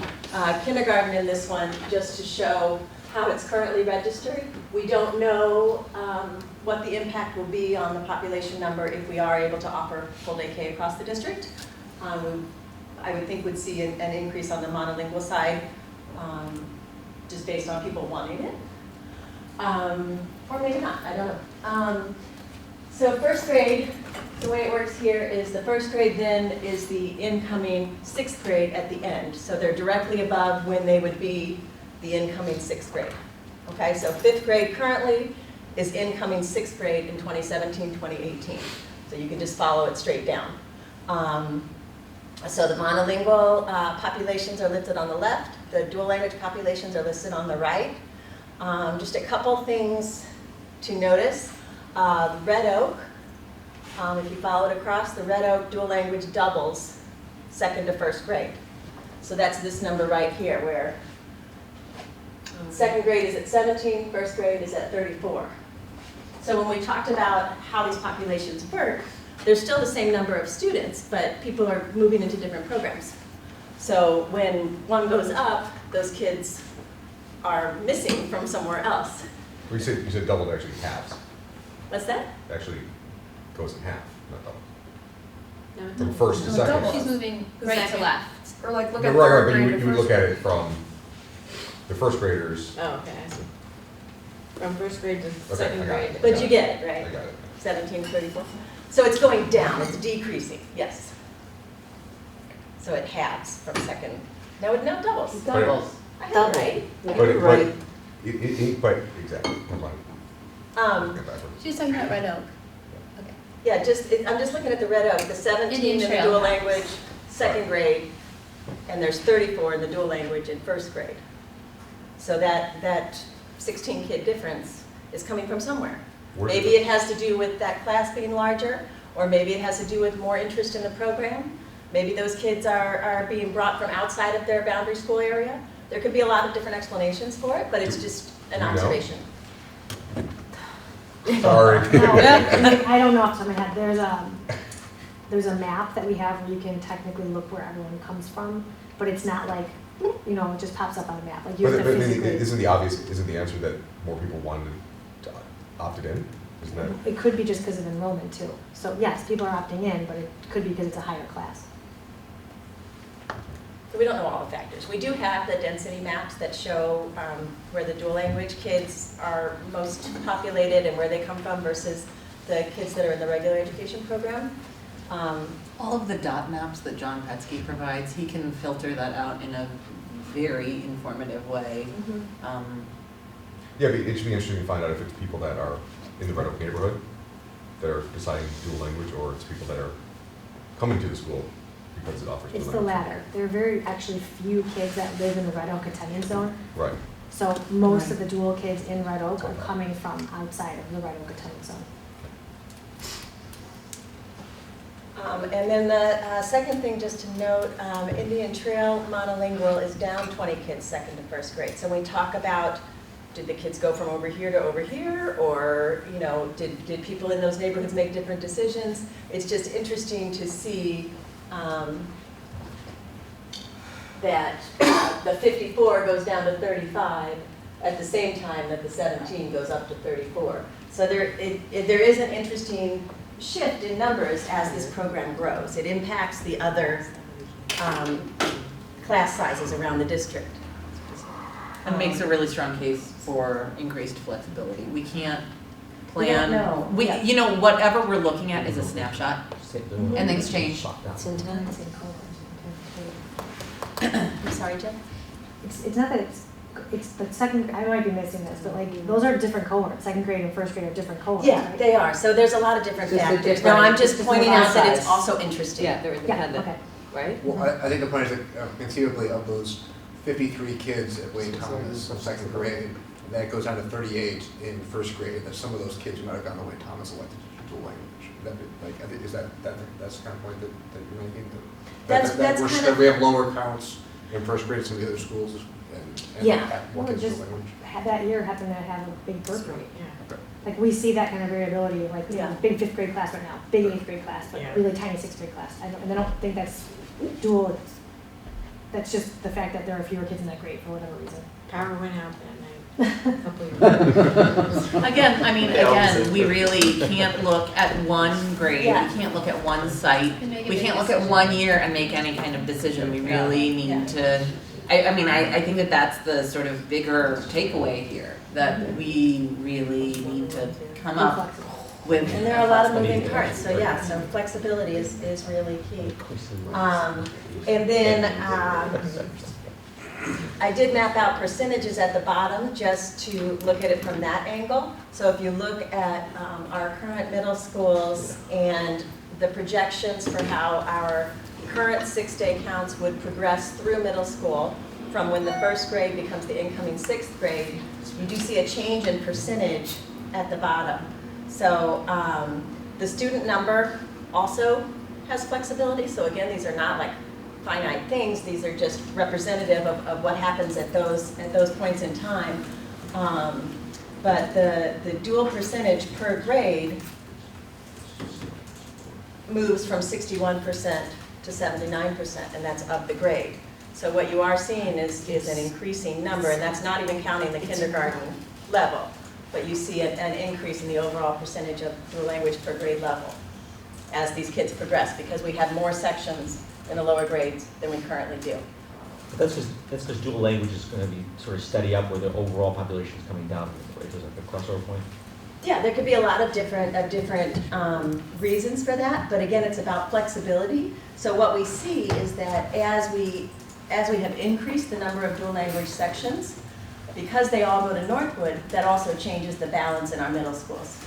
kindergarten in this one just to show how it's currently registered. We don't know what the impact will be on the population number if we are able to offer full day K across the district. I would think we'd see an increase on the monolingual side, just based on people wanting it. Or maybe not, I don't know. So first grade, the way it works here is the first grade then is the incoming 6th grade at the end. So they're directly above when they would be the incoming 6th grade. Okay, so 5th grade currently is incoming 6th grade in 2017, 2018. So you can just follow it straight down. So the monolingual populations are listed on the left. The dual language populations are listed on the right. Just a couple things to notice. Red Oak, if you follow it across, the Red Oak dual language doubles 2nd to 1st grade. So that's this number right here where 2nd grade is at 17, 1st grade is at 34. So when we talked about how these populations work, there's still the same number of students, but people are moving into different programs. So when one goes up, those kids are missing from somewhere else. Well, you said double, it actually halves. What's that? It actually goes in half, not double. No, it From doesn't. first to No, second. double. She's moving right to left. Or like look No, at right, third but grade to you would first look at grade. it from the first graders. Oh, okay, I see. From first grade to Okay, second I got it. grade. But you get it, right? I got it. 17, 34. So it's going down, it's decreasing, yes. So it halves from second. No, it doubles. Doubles. I had it right. But exactly, never mind. Go backwards. She's talking about Red Oak. Okay. Yeah, I'm just looking at the Red Oak, the 17 Indian in the Trail dual House. language, 2nd grade, and there's 34 in the dual language in 1st grade. So that 16 kid difference is coming from somewhere. Maybe it has to do with that class being larger, or maybe it has to do with more interest in the program. Maybe those kids are being brought from outside of their boundary school area. There could be a lot of different explanations for it, but it's just an Do we know? observation. Sorry. I don't know off the top of my head. There's a map that we have where you can technically look where everyone comes from, but it's not like, it just pops up on a map. Like you have to But I mean, physically. isn't the answer that more people wanted to opt it in? Isn't that? It could be just because of enrollment too. So yes, people are opting in, but it could be because it's a higher class. So we don't know all the factors. We do have the density maps that show where the dual language kids are most populated and where they come from versus the kids that are in the regular education program. All of the dot maps that John Petsky provides, he can filter that out in a very informative way. Yeah, but it should be interesting to find out if it's people that are in the Red Oak neighborhood that are deciding dual language, or it's people that are coming to the school because it offers dual It's the language. latter. There are very actually few kids that live in the Red Oak attendance zone. Right. So most of the dual kids in Red Oak are coming from outside of the Red Oak attendance zone. And then the second thing just to note, Indian Trail monolingual is down 20 kids 2nd to 1st grade. So when we talk about, did the kids go from over here to over here, or did people in those neighborhoods make different decisions? It's just interesting to see that the 54 goes down to 35, at the same time that the 17 goes up to 34. So there is an interesting shift in numbers as this program grows. It impacts the other class sizes around the district. And makes a really strong case for increased flexibility. We can't We don't plan. know. We, Yeah. you know, whatever we're looking at is a snapshot, and things change. It's intense. I'm sorry, Jen? It's not that it's the second, I might be missing this, but like, those are different cohorts, second grade and first grade are different cohorts, Yeah, right? they are. So there's a lot of different Just a factors. different- No, I'm just Just pointing different out that it's size. also interesting. Yeah, they're Yeah, independent, okay. right? Well, I think the point is that conceivably of those 53 kids at Wayne Thomas of second grade, that goes down to 38 in first grade, that some of those kids who might have gone to Wayne Thomas elected to dual language. That be, like, I think, is that's the kind of point that you're making? That's we're, kind that of- we have lower counts in first grade at some of the other schools and Yeah. have more Well, kids just dual language. had that year happen to have a big birth rate. Okay. Like, we see that kind of variability, like, you know, Yeah. big fifth grade class right now, big eighth grade class, but Yeah. really tiny sixth grade class. And I don't think that's dual, that's just the fact that there are fewer kids in that grade for whatever reason. Power went out that night. Couple years ago. Again, I mean, again, we really can't look at one grade, Yeah. we can't look at one site, And make a we big can't look at decision. one year and make any kind of decision, we really need to, I mean, I think that that's the sort of bigger takeaway here, that we really need to come up with. And there are a lot of moving parts, so yeah, so flexibility is really key. And then I did map out percentages at the bottom just to look at it from that angle. So if you look at our current middle schools and the projections for how our current six-day counts would progress through middle school from when the first grade becomes the incoming sixth grade, you do see a change in percentage at the bottom. So the student number also has flexibility. So again, these are not like finite things. These are just representative of what happens at those points in time. But the dual percentage per grade moves from 61% to 79%, and that's of the grade. So what you are seeing is an increasing number, and that's not even counting the kindergarten level. But you see an increase in the overall percentage of dual language per grade level as these kids progress, because we have more sections in the lower grades than we currently do. But that's because dual language is going to be sort of steady up where the overall population is coming down, right? There's like a crossover point. Yeah, there could be a lot of different reasons for that, but again, it's about flexibility. So what we see is that as we have increased the number of dual language sections, because they all go to Northwood, that also changes the balance in our middle schools.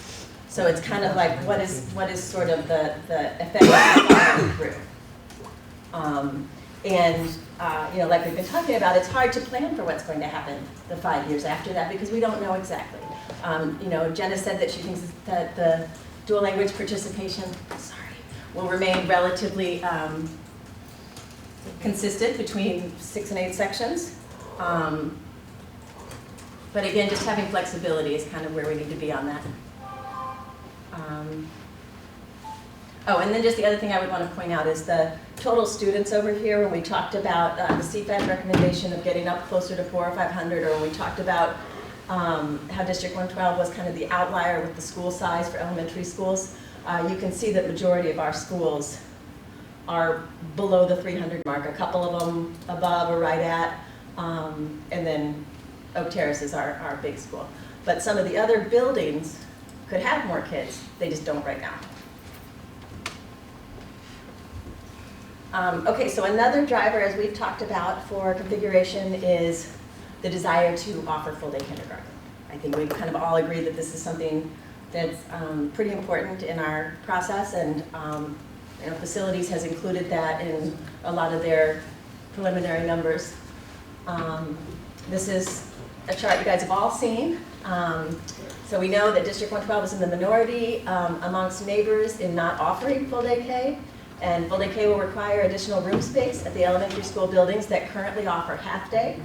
So it's kind of like what is sort of the effect of following through. You know, like we've been talking about, it's hard to plan for what's going to happen the 5 years after that because we don't know exactly. You know, Jenna said that she thinks that the dual language participation, will remain relatively consistent between 6 and 8 sections. But again, just having flexibility is kind of where we need to be on that. Oh, and then just the other thing I would want to point out is the total students over here. When we talked about the CFAD recommendation of getting up closer to 400 or 500, or when we talked about how District 112 was kind of the outlier with the school size for elementary schools, you can see that majority of our schools are below the 300 mark. A couple of them above or right at, and then Oak Terrace is our big school. But some of the other buildings could have more kids, they just don't right now. Okay, so another driver, as we've talked about for configuration, is the desire to offer full-day kindergarten. I think we kind of all agree that this is something that's pretty important in our process, and you know, Facilities has included that in a lot of their preliminary numbers. This is a chart you guys have all seen. So we know that District 112 is in the minority amongst neighbors in not offering full-day K. And full-day K will require additional room space at the elementary school buildings that currently offer half-day.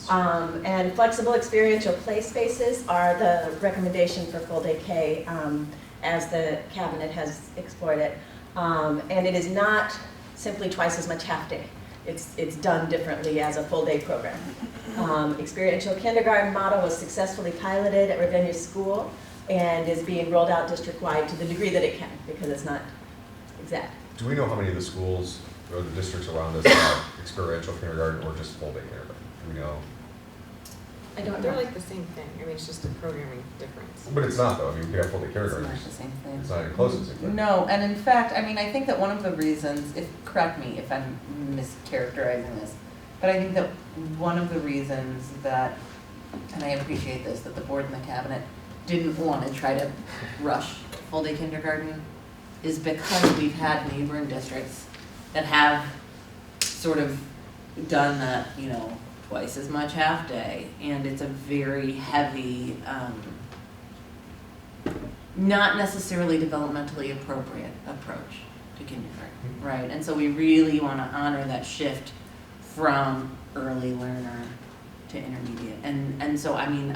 And flexible experiential play spaces are the recommendation for full-day K as the cabinet has explored it. And it is not simply twice as much half-day. it's done differently as a full-day program. Experiential kindergarten model was successfully piloted at Ravinia School and is being rolled out district-wide to the degree that it can, because it's not exact. Do we know how many of the schools or the districts around us have experiential kindergarten or just full-day kindergarten? Do we know? I don't They're know. like the same thing. I mean, it's just a programming difference. But it's not though. I mean, we have full-day It's kindergarten. not the same thing. It's not even close to the same thing. No, and in fact, I mean, I think that one of the reasons, correct me if I'm mischaracterizing this, but I think that one of the reasons that, and I appreciate this, that the board and the cabinet didn't want to try to rush full-day kindergarten is because we've had neighboring districts that have sort of done that, you know, twice as much half-day, and it's a very heavy, not necessarily developmentally appropriate approach to kindergarten, right? And so we really want to honor that shift from early learner to intermediate. And so, I mean,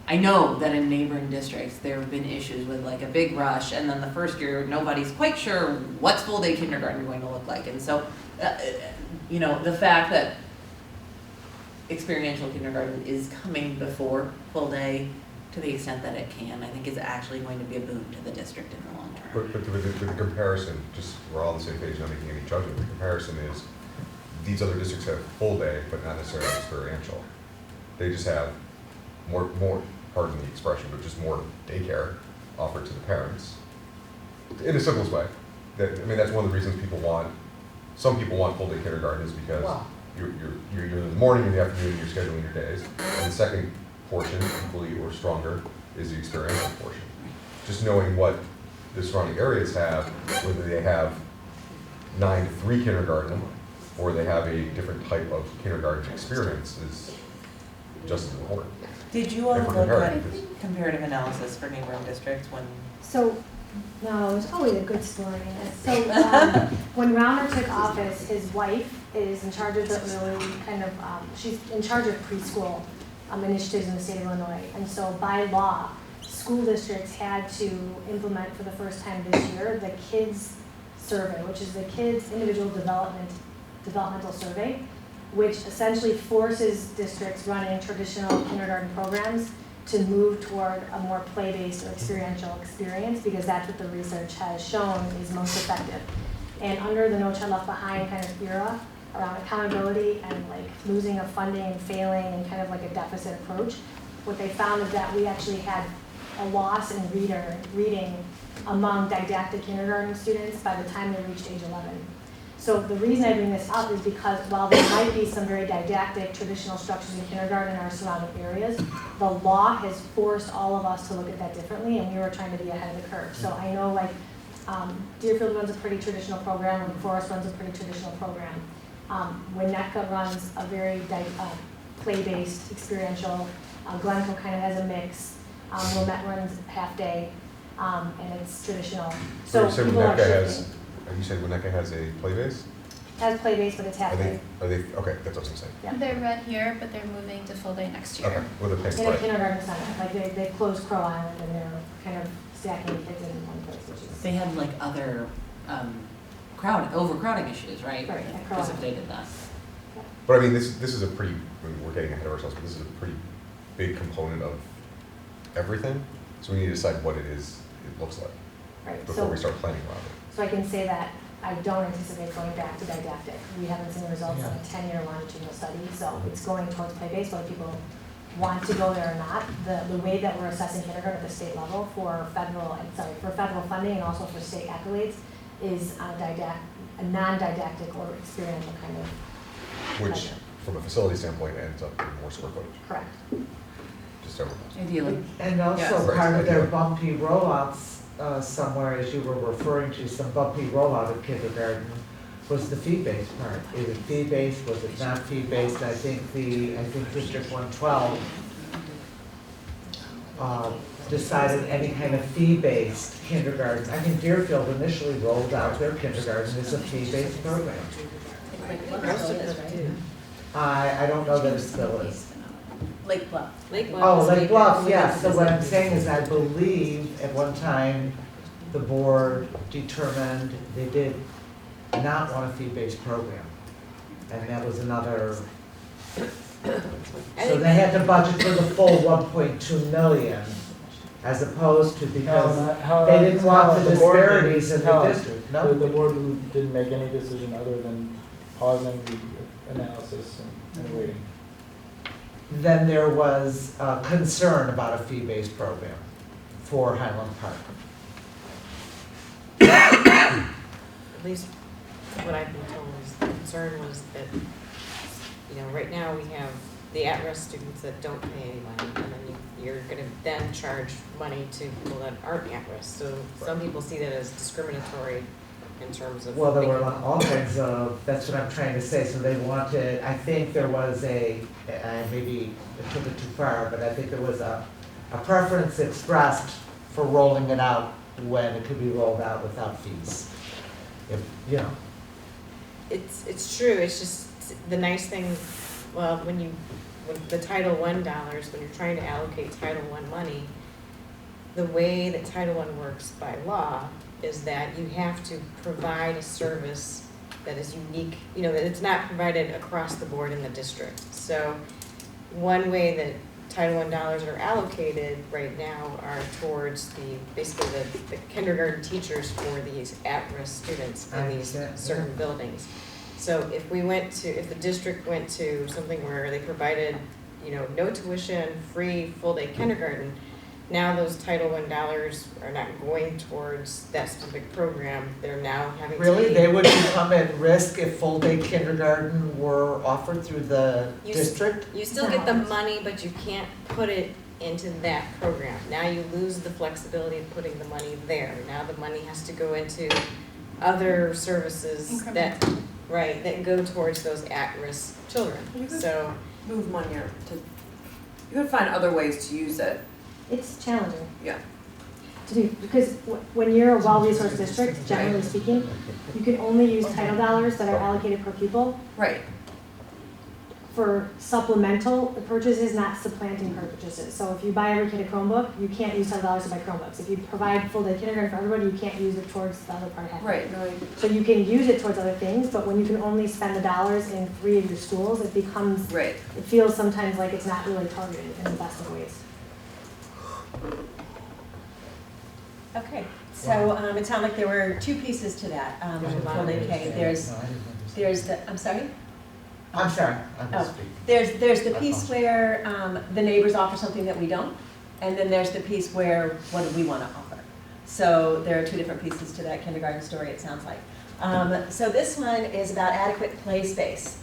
I know that in neighboring districts, there have been issues with like a big rush, and then the first year, nobody's quite sure what's full-day kindergarten going to look like. And so, you know, the fact that experiential kindergarten is coming before full day to the extent that it can, I think is actually going to be a boon to the district in the long term. But with the comparison, just we're all on the same page, not making any judgment. The comparison is these other districts have full day, but not necessarily experiential. They just have more, pardon the expression, but just more daycare offered to the parents. In the simplest way. I mean, that's one of the reasons some people want full day kindergarten is because you're in the morning and the afternoon, you're scheduling your days. And the second portion, equally or stronger, is the experiential portion. Just knowing what the surrounding areas have, whether they have 9 to 3 kindergarten or they have a different type of kindergarten experience is just as important. Did you all If we're look comparing, at because- comparative analysis for neighboring districts when? So, no, there's always a good story in it. So, when Rauner took office, his wife is in charge of the early kind of, she's in charge of preschool initiatives in the state of Illinois. And so by law, school districts had to implement for the first time this year the kids survey, which is the kids individual developmental survey, which essentially forces districts running traditional kindergarten programs to move toward a more play-based or experiential experience, because that's what the research has shown is most effective. And under the No Child Left Behind kind of era, around accountability and like losing of funding and failing and kind of like a deficit approach, what they found is that we actually had a loss in reading among didactic kindergarten students by the time they reached age 11. So the reason I bring this up is because while there might be some very didactic traditional structures in kindergarten in our surrounding areas, the law has forced all of us to look at that differently, and we were trying to be ahead of the curve. So I know like Deerfield runs a pretty traditional program, Lake Forest runs a pretty traditional program. Winnetka runs a very play-based, experiential. Glencoe kind of has a mix. Wilmette runs half day, and it's traditional. So you said people are Winnetka shifting. you said Winnetka has a play base? Has play-based, but it's half day. Okay, that's what I was gonna say. Yeah. They're red here, but they're moving to full day next year. Okay, with a pink In a play. kindergarten center, like they closed Crow Island and they're kind of stacking kids in one place, which is. They had like other overcrowding issues, right? Right, That at Crow Island. precipitated that. But I mean, this is a pretty, I mean, we're getting ahead of ourselves, but this is a pretty big component of everything. So we need to decide what it is it looks like Right, before so, we start planning around it. so I can say that I don't anticipate going back to didactic. We haven't seen the results of Yeah. a 10-year longitudinal study, so it's going towards play-based, whether people want to go there or not. The way that we're assessing kindergarten at the state level for federal funding and also for state accolades is a non-didactic or experiential kind of Which, measure. from a facility standpoint, ends up in more square footage, Correct. just so everyone knows. Ideally. And also Yes. part of their Right. bumpy rollouts, somewhere, as you were referring to, some bumpy rollout of kindergarten, was the fee-based part. Is it fee-based, was it not fee-based? I think District 112 decided any kind of fee-based kindergarten. I think Deerfield initially rolled out their kindergarten as a fee-based program. I don't know that it still is. Lake Bluff. Lake Bluff. Oh, is Lake Lake Bluff, yes. So what I'm saying is I believe at one time the board determined they did not want a fee-based program. And that was another, so they had to budget for the full 1.2 million as opposed to because they didn't want the disparities in the district, no? The board didn't make any decision other than pausing the analysis and waiting. Then there was concern about a fee-based program for Highland Park. At least what I've been told is the concern was that, you know, right now we have the at-risk students that don't pay any money, and then you're gonna then charge money to people that aren't at-risk. So some people see that as discriminatory in terms of. Well, there were thinking- all kinds of, that's what I'm trying to say, so they wanted, I think there was maybe it took it too far, but I think there was a preference expressed for rolling it out when it could be rolled out without fees. If, you know, It's true, it's just the nice thing, well, when the Title I dollars, when you're trying to allocate Title I money, the way that Title I works by law is that you have to provide a service that is unique, you know, that it's not provided across the board in the district. So one way that Title I dollars are allocated right now are towards basically the kindergarten teachers for these at-risk students in these certain buildings. So if the district went to something where they provided, you know, no tuition, free full-day kindergarten, now those Title I dollars are not going towards that specific program. They're now having to. really, they would become at risk if full-day kindergarten were offered through the district? You still get the money, but you can't put it into that program. Now you lose the flexibility of putting the money there. Now the money has to go into other services that go towards those at-risk children. So Move money to, you could find other ways to use it. It's challenging. Yeah. To do, because when you're a well-resourced district, generally speaking, you can only use title dollars that are allocated per pupil. Right. For supplemental purchases, not supplanting purchases. So if you buy every kid a Chromebook, you can't use title dollars to buy Chromebooks. If you provide full day kindergarten for everybody, you can't use it towards the other part half. Right, no, So you can use it towards other things, but when you can only spend the dollars in 3 of your schools, it becomes, right. it feels sometimes like it's not really targeted in the best of ways. Okay, so it sounded like there were two pieces to that, full day K. There's the, I'm sorry? I'm sorry, I'm Oh, just speaking. there's the piece where the neighbors offer something that we don't, and then there's the piece where what do we want to offer. So there are two different pieces to that kindergarten story, it sounds like. So this one is about adequate play space.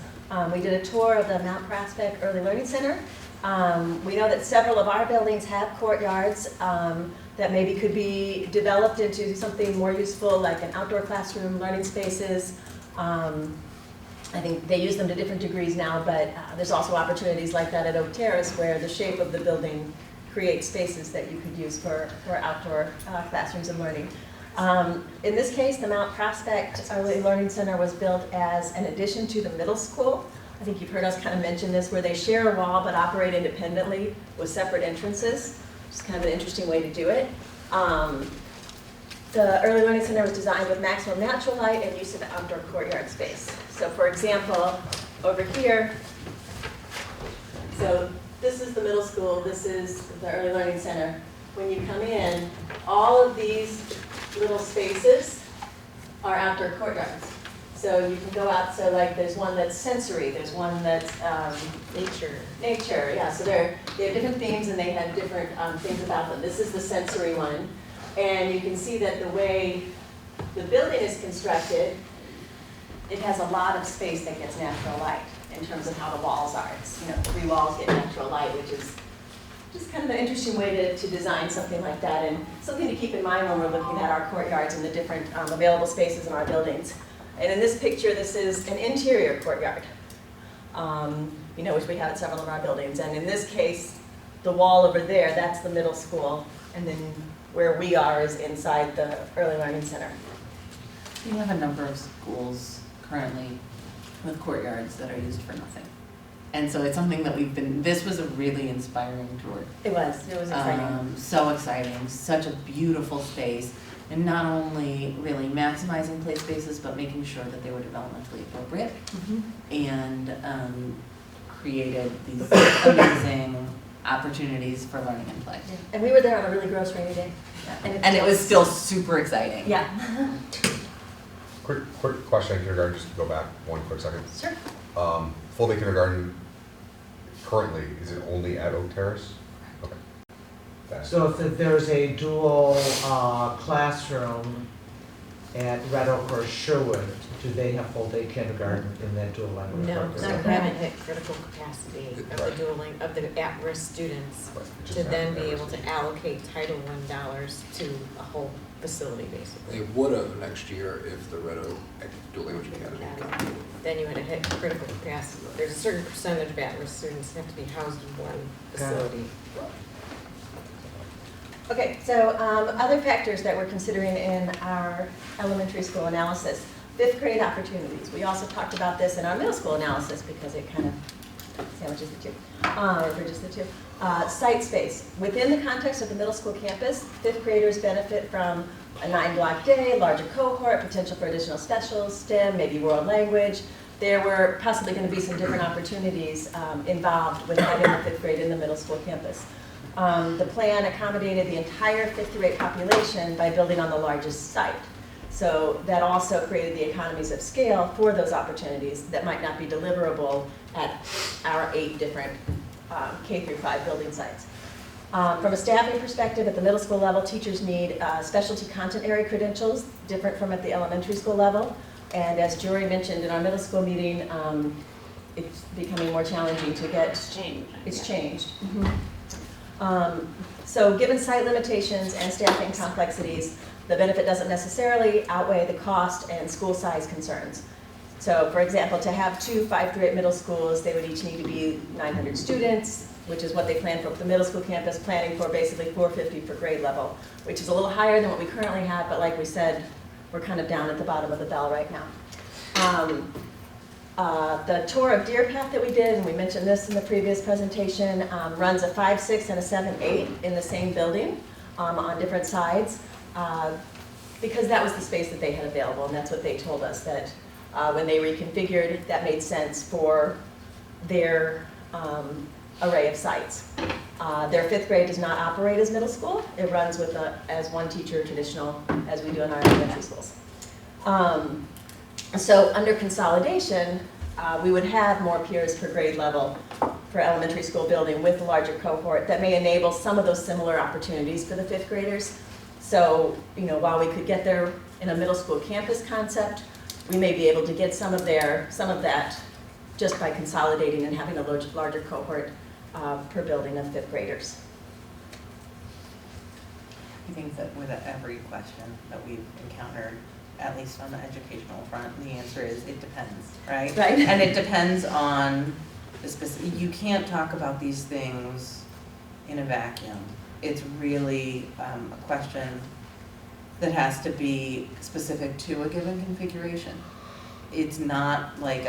We did a tour of the Mount Prospect Early Learning Center. We know that several of our buildings have courtyards that maybe could be developed into something more useful, like an outdoor classroom, learning spaces. I think they use them to different degrees now, but there's also opportunities like that at Oak Terrace where the shape of the building creates spaces that you could use for outdoor classrooms and learning. In this case, the Mount Prospect Early Learning Center was built as an addition to the middle school. I think you've heard us kind of mention this, where they share a wall but operate independently with separate entrances. It's kind of an interesting way to do it. The Early Learning Center was designed with maximum natural light and use of outdoor courtyard space. So for example, over here, so this is the middle school, this is the Early Learning Center. When you come in, all of these little spaces are outdoor courtyards. So you can go out, so like there's one that's sensory, there's one that's nature, yeah. So they have different themes and they have different things about them. This is the sensory one. And you can see that the way the building is constructed, it has a lot of space that gets natural light in terms of how the walls are. It's, 3 walls get natural light, which is just kind of an interesting way to design something like that, and something to keep in mind when we're looking at our courtyards and the different available spaces in our buildings. And in this picture, this is an interior courtyard, which we have at several of our buildings. And in this case, the wall over there, that's the middle school, and then where we are is inside the Early Learning Center. We have a number of schools currently with courtyards that are used for nothing. And so it's something that this was a really inspiring tour. It was exciting. So exciting, such a beautiful space. and not only really maximizing play spaces, but making sure that they were developmentally appropriate, and created these amazing opportunities for learning and play. Yeah. And we were there on a really gross rainy day. And it was still super exciting. Yeah. Quick question on kindergarten, just to go back one quick second. Sure. Full day kindergarten, currently, is it only at Oak Terrace? Okay. Thanks. So if there's a dual classroom at Red Oak or Sherwood, do they have full-day kindergarten in that dual language? No, program? so we haven't hit critical capacity of the Right. dualing, of the at-risk students Right, it just to then happened be there. able to allocate Title I dollars to a whole facility, basically. They would have next year if the Red Oak Dual Language Academy had come. Then you would have hit critical capacity. There's a certain percentage of at-risk students have to be housed in one facility. Okay, so other factors that we're considering in our elementary school analysis. 5th grade opportunities. We also talked about this in our middle school analysis because it kind of sandwiches the two, or bridges the two. Site space. Within the context of the middle school campus, 5th graders benefit from a 9-block day, larger cohort, potential for additional specials, STEM, maybe world language. There were possibly going to be some different opportunities involved with having the 5th grade in the middle school campus. The plan accommodated the entire 5th through 8 population by building on the largest site. So that also created the economies of scale for those opportunities that might not be deliverable at our 8 different K through 5 building sites. From a staffing perspective, at the middle school level, teachers need specialty content area credentials, different from at the elementary school level. And as Jory mentioned in our middle school meeting, it's becoming more challenging to get. It's changed. So given site limitations and staffing complexities, the benefit doesn't necessarily outweigh the cost and school size concerns. So for example, to have 2 5 through 8 middle schools, they would each need to be 900 students, which is what they plan for the middle school campus, planning for basically 450 per grade level, which is a little higher than what we currently have, but like we said, we're kind of down at the bottom of the bell right now. The tour of Deer Path that we did, and we mentioned this in the previous presentation, runs a 5, 6, and a 7, 8 in the same building on different sides, because that was the space that they had available, and that's what they told us, that when they reconfigured, that made sense for their array of sites. Their 5th grade does not operate as middle school. It runs with as one teacher traditional, as we do in our elementary schools. So under consolidation, we would have more peers per grade level for elementary school building with a larger cohort that may enable some of those similar opportunities for the 5th graders. So, while we could get there in a middle school campus concept, we may be able to get some of that just by consolidating and having a larger cohort per building of 5th graders. I think that with every question that we've encountered, at least on the educational front, the answer is it depends, right? Right. And it depends on the specific, you can't talk about these things in a vacuum. It's really a question that has to be specific to a given configuration. It's not like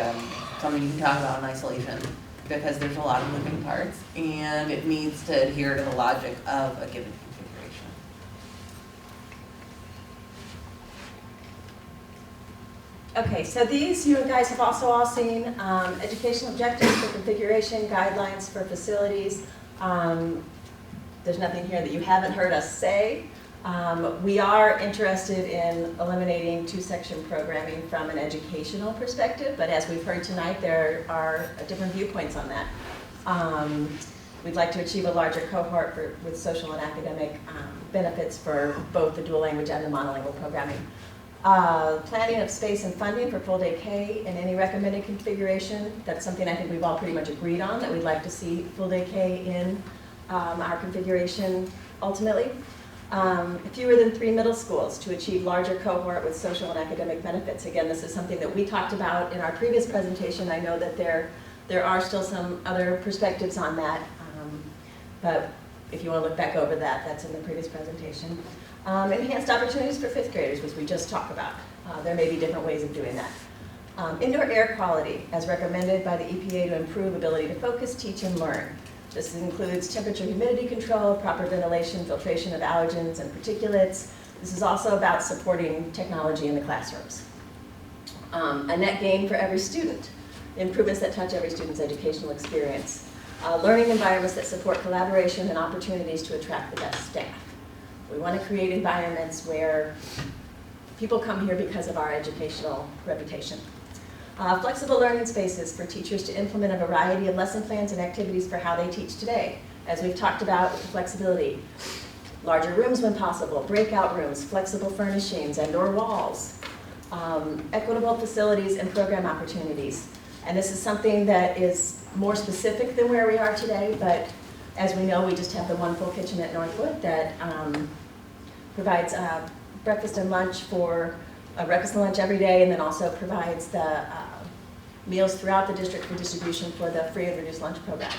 something you can talk about in isolation, because there's a lot of moving parts and it needs to adhere to the logic of a given configuration. Okay, so these you guys have also all seen, educational objectives for configuration, guidelines for facilities. There's nothing here that you haven't heard us say. We are interested in eliminating 2-section programming from an educational perspective, but as we've heard tonight, there are different viewpoints on that. We'd like to achieve a larger cohort with social and academic benefits for both the dual language and the monolingual programming. Planning of space and funding for full day K in any recommended configuration. That's something I think we've all pretty much agreed on, that we'd like to see full day K in our configuration ultimately. Fewer than 3 middle schools to achieve larger cohort with social and academic benefits. Again, this is something that we talked about in our previous presentation. I know that there are still some other perspectives on that, but if you want to look back over that, that's in the previous presentation. Enhanced opportunities for 5th graders, which we just talked about. There may be different ways of doing that. Indoor air quality, as recommended by the EPA to improve ability to focus, teach, and learn. This includes temperature humidity control, proper ventilation, filtration of allergens and particulates, This is also about supporting technology in the classrooms. A net gain for every student, improvements that touch every student's educational experience, learning environments that support collaboration and opportunities to attract the best staff. We want to create environments where people come here because of our educational reputation. Flexible learning spaces for teachers to implement a variety of lesson plans and activities for how they teach today. As we've talked about with the flexibility, larger rooms when possible, breakout rooms, flexible furnishings and/or walls, equitable facilities and program opportunities. And this is something that is more specific than where we are today, but as we know, we just have the one full kitchen at Northwood that provides breakfast and lunch every day, and then also provides the meals throughout the district for distribution for the free and reduced lunch program.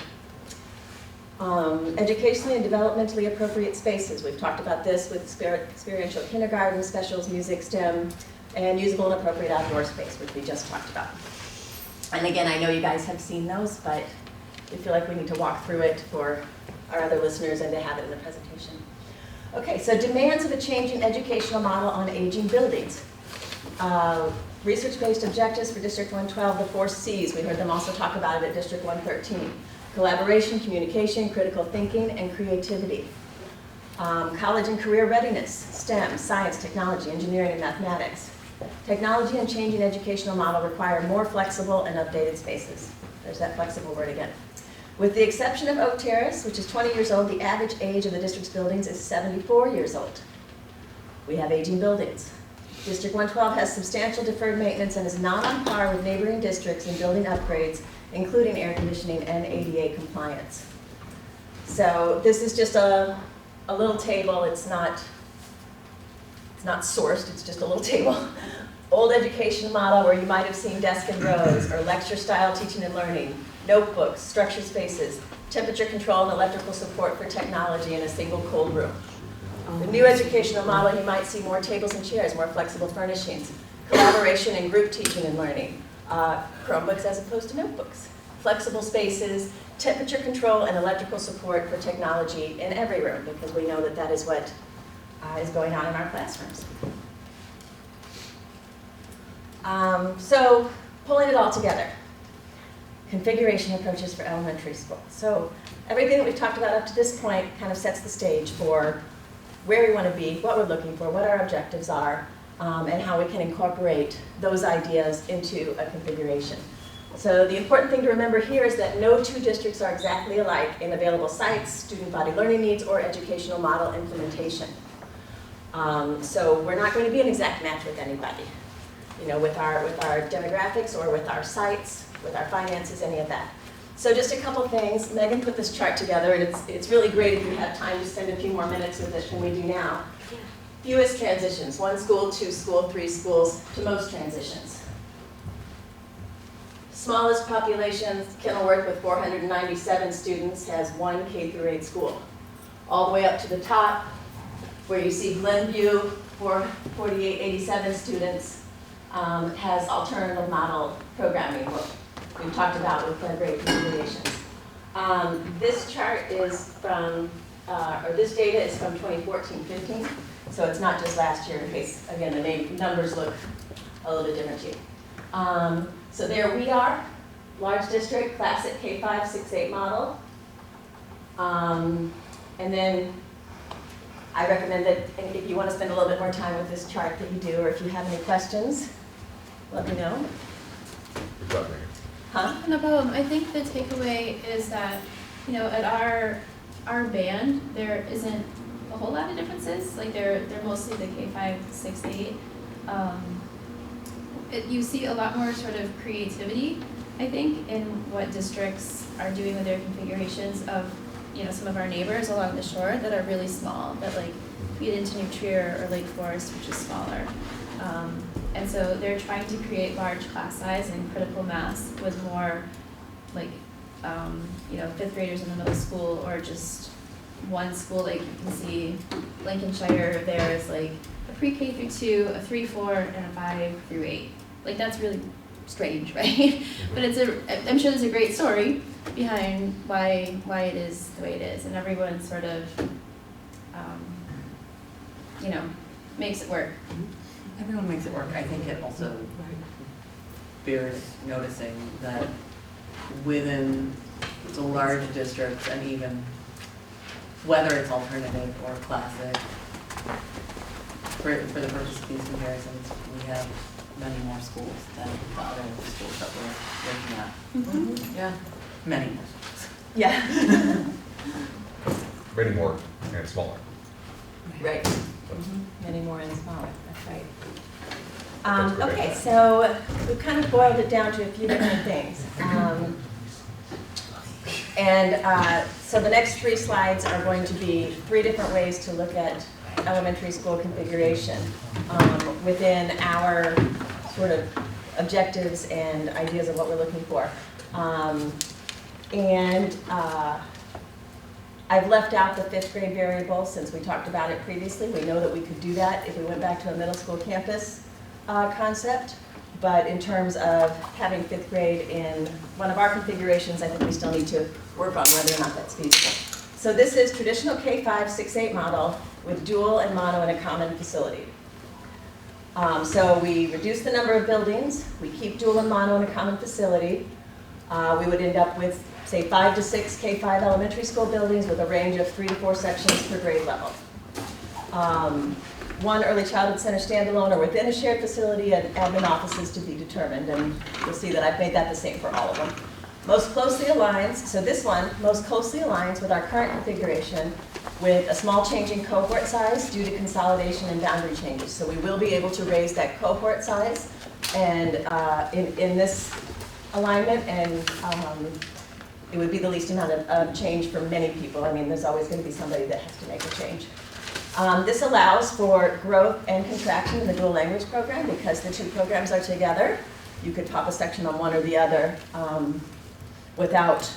Educationally and developmentally appropriate spaces. We've talked about this with experiential kindergarten, specials, music, STEM, and usable and appropriate outdoor space, which we just talked about. And again, I know you guys have seen those, but we feel like we need to walk through it for our other listeners and to have it in the presentation. Okay, so demands of a changing educational model on aging buildings. Research-based objectives for District 112, the 4 C's. We heard them also talk about it at District 113. Collaboration, communication, critical thinking, and creativity. College and career readiness, STEM, science, technology, engineering, and mathematics. Technology and changing educational model require more flexible and updated spaces. There's that flexible word again. With the exception of Oak Terrace, which is 20 years old, the average age of the district's buildings is 74 years old. We have aging buildings. District 112 has substantial deferred maintenance and is not on par with neighboring districts in building upgrades, including air conditioning and ADA compliance. So this is just a little table. It's not sourced, it's just a little table. Old education model where you might have seen desk and rows, or lecture style teaching and learning, notebooks, structured spaces, temperature control and electrical support for technology in a single cold room. The new educational model, you might see more tables and chairs, more flexible furnishings, collaboration and group teaching and learning, Chromebooks as opposed to notebooks, flexible spaces, temperature control and electrical support for technology in every room, because we know that that is what is going on in our classrooms. So pulling it all together, configuration approaches for elementary school. So everything that we've talked about up to this point kind of sets the stage for where we want to be, what we're looking for, what our objectives are, and how we can incorporate those ideas into a configuration. So the important thing to remember here is that no two districts are exactly alike in available sites, student body learning needs, or educational model implementation. So we're not going to be an exact match with anybody, you know, with our demographics or with our sites, with our finances, any of that. So just a couple things. Megan put this chart together, and it's really great if you have time to spend a few more minutes with it than we do now. Fewest transitions, 1 school, 2 school, 3 schools, to most transitions. Smallest populations, Kenilworth with 497 students has 1 K-8 school. All the way up to the top, where you see Glenview, 488 students, has alternative model programming, what we've talked about with the grade configurations. This chart is from, or this data is from 2014-15, so it's not just last year in case, again, the numbers look a little bit different to you. So there we are, large district, classic K-5, 6-8 model. And then I recommend that if you want to spend a little bit more time with this chart that you do, or if you have any questions, let me know. Good job, Megan. Huh? No problem. I think the takeaway is that, you know, at our band, there isn't a whole lot of differences. Like they're mostly the K-5, 6-8. You see a lot more sort of creativity, I think, in what districts are doing with their configurations of, you know, some of our neighbors along the shore that are really small, that like feed into New Trier or Lake Forest, which is smaller. And so they're trying to create large class size and critical mass with more like, you know, 5th graders in the middle school, or just one school. Like you can see Lincolnshire, there's like a pre-K through 2, a 3-4, and a 5 through 8. Like that's really strange, right? But I'm sure there's a great story behind why it is the way it is, and everyone sort of, you know, makes it work. Everyone makes it work. I think it also bears noticing that within the large districts and even whether it's alternative or classic, for the purpose of these comparisons, we have many more schools than the other schools that we're looking at. Yeah, many more schools. Yeah. Many more and smaller. Right. Many more and smaller, that's right. Okay, so we've kind of boiled it down to a few different things. So the next 3 slides are going to be 3 different ways to look at elementary school configuration within our sort of objectives and ideas of what we're looking for. I've left out the 5th grade variable since we talked about it previously. We know that we could do that if we went back to a middle school campus concept. But in terms of having 5th grade in one of our configurations, I think we still need to work on whether or not that's feasible. So this is traditional K-5, 6-8 model with dual and mono in a common facility. So we reduce the number of buildings, we keep dual and mono in a common facility. We would end up with, say, 5 to 6 K-5 elementary school buildings with a range of 3 to 4 sections per grade level. 1 early childhood center standalone or within a shared facility, and admin offices to be determined. And you'll see that I've made that the same for all of them. Most closely aligns, so this one most closely aligns with our current configuration with a small change in cohort size due to consolidation and boundary changes. So we will be able to raise that cohort size and in this alignment, and it would be the least amount of change for many people. I mean, there's always going to be somebody that has to make a change. This allows for growth and contraction in the dual language program because the 2 programs are together. You could pop a section on one or the other without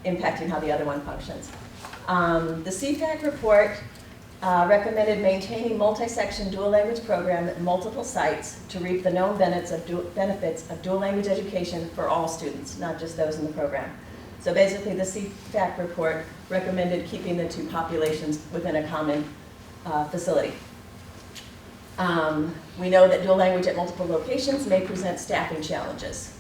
impacting how the other one functions. The CFAC report recommended maintaining multi-section dual language program at multiple sites to reap the known benefits of dual language education for all students, not just those in the program. So basically the CFAC report recommended keeping the 2 populations within a common facility. We know that dual language at multiple locations may present staffing challenges.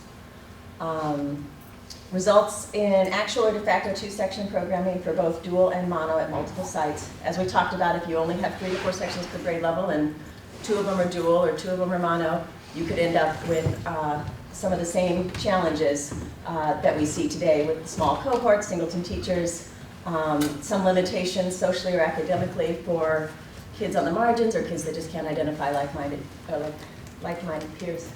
Results in actual or de facto 2-section programming for both dual and mono at multiple sites. As we talked about, if you only have 3 to 4 sections per grade level and 2 of them are dual or 2 of them are mono, you could end up with some of the same challenges that we see today with small cohorts, singleton teachers, some limitations socially or academically for kids on the margins or kids that just can't identify like-minded peers.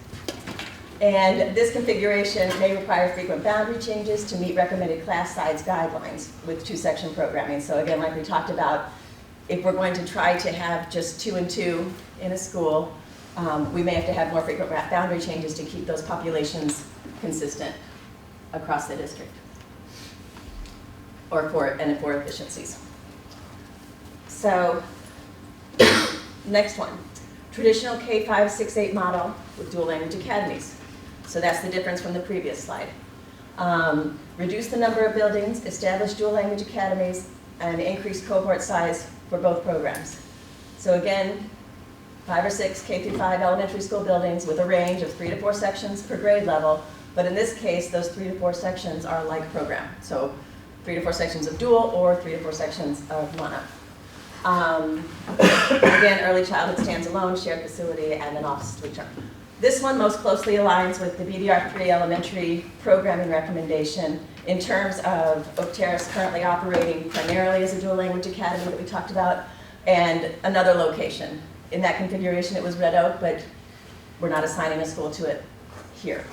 And this configuration may require frequent boundary changes to meet recommended class size guidelines with 2-section programming. So again, like we talked about, if we're going to try to have just 2 and 2 in a school, we may have to have more frequent boundary changes to keep those populations consistent across the district or for efficiencies. So next one, traditional K-5, 6-8 model with dual language academies. So that's the difference from the previous slide. Reduce the number of buildings, establish dual language academies, and increase cohort size for both programs. So again, 5 or 6 K-5 elementary school buildings with a range of 3 to 4 sections per grade level, but in this case, those 3 to 4 sections are like program. So 3 to 4 sections of dual or 3 to 4 sections of mono. Again, early childhood stands alone, shared facility, and an office to return. This one most closely aligns with the BDR3 elementary programming recommendation in terms of Oak Terrace currently operating primarily as a dual language academy that we talked about, and another location. In that configuration, it was Red Oak, but we're not assigning a school to it here.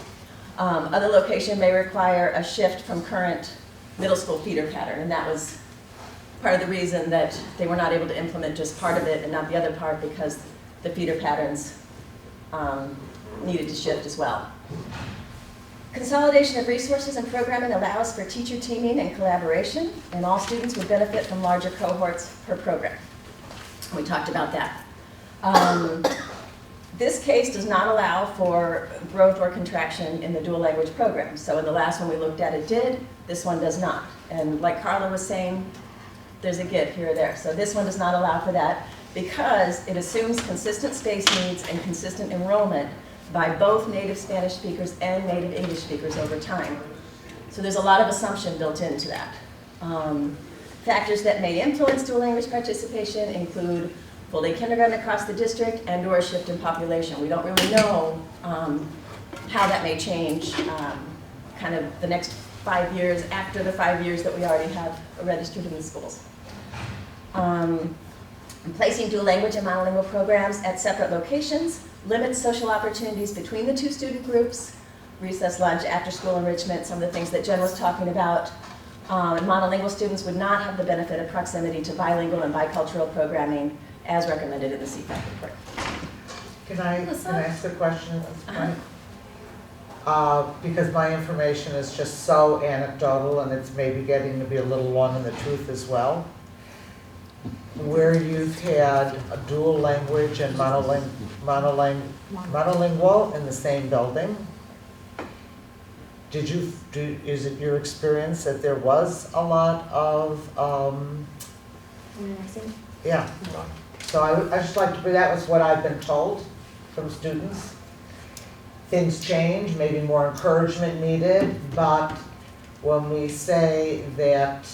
Other location may require a shift from current middle school feeder pattern, and that was part of the reason that they were not able to implement just part of it and not the other part, because the feeder patterns needed to shift as well. Consolidation of resources and programming allows for teacher teaming and collaboration, and all students would benefit from larger cohorts per program. We talked about that. This case does not allow for growth or contraction in the dual language program. So in the last one we looked at, it did. This one does not. And like Carla was saying, there's a give here or there. So this one does not allow for that. because it assumes consistent space needs and consistent enrollment by both native Spanish speakers and native English speakers over time. So there's a lot of assumption built into that. Factors that may influence dual language participation include full-day kindergarten across the district and/or a shift in population. We don't really know how that may change kind of the next 5 years after the 5 years that we already have registered in the schools. Placing dual language and monolingual programs at separate locations limits social opportunities between the two student groups, recess, lunch, after-school enrichment, some of the things that Jen was talking about. Monolingual students would not have the benefit of proximity to bilingual and bicultural programming as recommended in the CFAC report. Can I ask a question at this point? Because my information is just so anecdotal and it's maybe getting to be a little long in the tooth as well. Where you've had a dual language and monolingual in the same building, is it your experience that there was a lot of, yeah. So I just like to, that was what I've been told from students. Things change, maybe more encouragement needed, but when we say that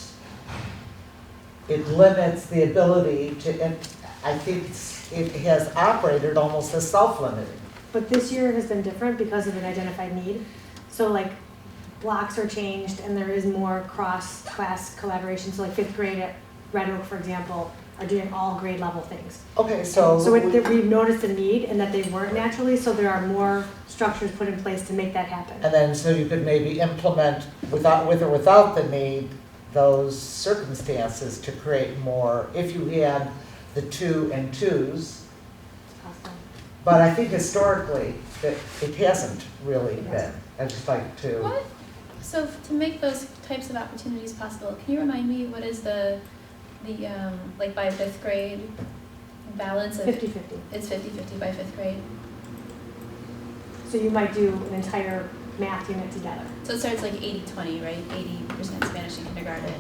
it limits the ability to, I think it has operated almost as self-limiting. But this year has been different because of an identified need. So like blocks are changed and there is more cross-class collaboration. So like 5th grade at Red Oak, for example, are doing all grade level things. Okay, so we've noticed a need and that they weren't naturally, so there are more structures put in place to make that happen. And then so you could maybe implement with or without the need those circumstances to create more, if you had the 2 and 2s. But I think historically that it hasn't really been. I'd just like to. What? So to make those types of opportunities possible, can you remind me what is the like by 5th grade balance of 50-50. It's 50-50 by 5th grade. So you might do an entire math unit together. So it starts like 80-20, right? 80% Spanish in kindergarten.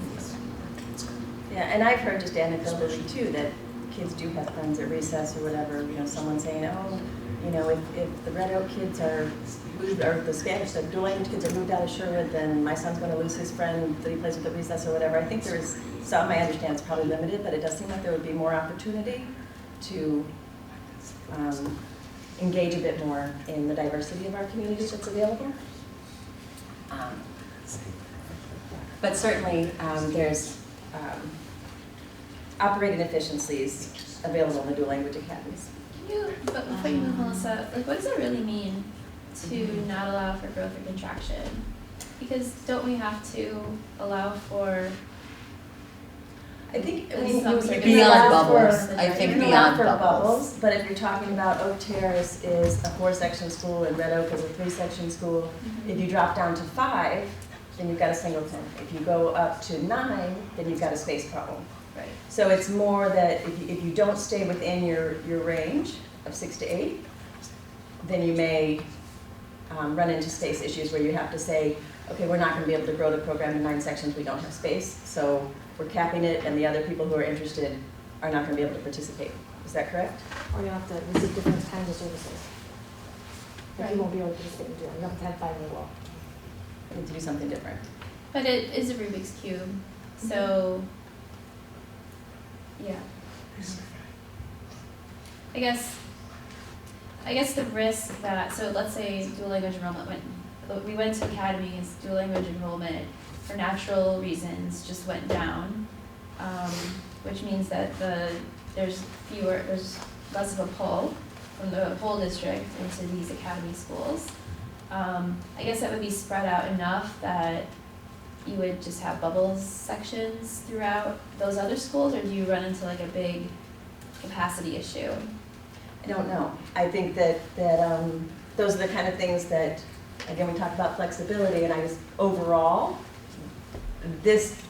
Yeah, and I've heard just anecdotally too that kids do have friends at recess or whatever, someone saying, oh, if the Red Oak kids are moved, or the Spanish, the dual language kids are moved out of Sherwood, then my son's going to lose his friend that he plays with at recess or whatever. I think there is some, I understand it's probably limited, but it does seem like there would be more opportunity to engage a bit more in the diversity of our community that's available. But certainly there's operating efficiencies available in the dual language academies. But before you move, Melissa, like what does it really mean to not allow for growth or contraction? Because don't we have to allow for? I think beyond bubbles. I think beyond bubbles. But if you're talking about Oak Terrace is a 4-section school and Red Oak is a 3-section school, Mm-hmm. if you drop down to 5, then you've got a singleton. If you go up to 9, then you've got a space problem. Right. So it's more that if you don't stay within your range of 6 to 8, then you may run into space issues where you have to say, okay, we're not going to be able to grow the program in 9 sections, we don't have space, so we're capping it, and the other people who are interested are not going to be able to participate. Is that correct? Or you'll have to receive different kinds of services. Like Right. you won't be able to participate in doing. You have to have bilingual. We need to do something different. But it is a Rubik's Cube, so yeah. I guess the risk that, so let's say dual language enrollment we went to academies, dual language enrollment for natural reasons just went down, which means that there's less of a pull from the whole district into these academy schools. I guess that would be spread out enough that you would just have bubbles sections throughout those other schools, or do you run into like a big capacity issue? I don't know. I think that those are the kind of things that, again, we talked about flexibility, and I just overall, this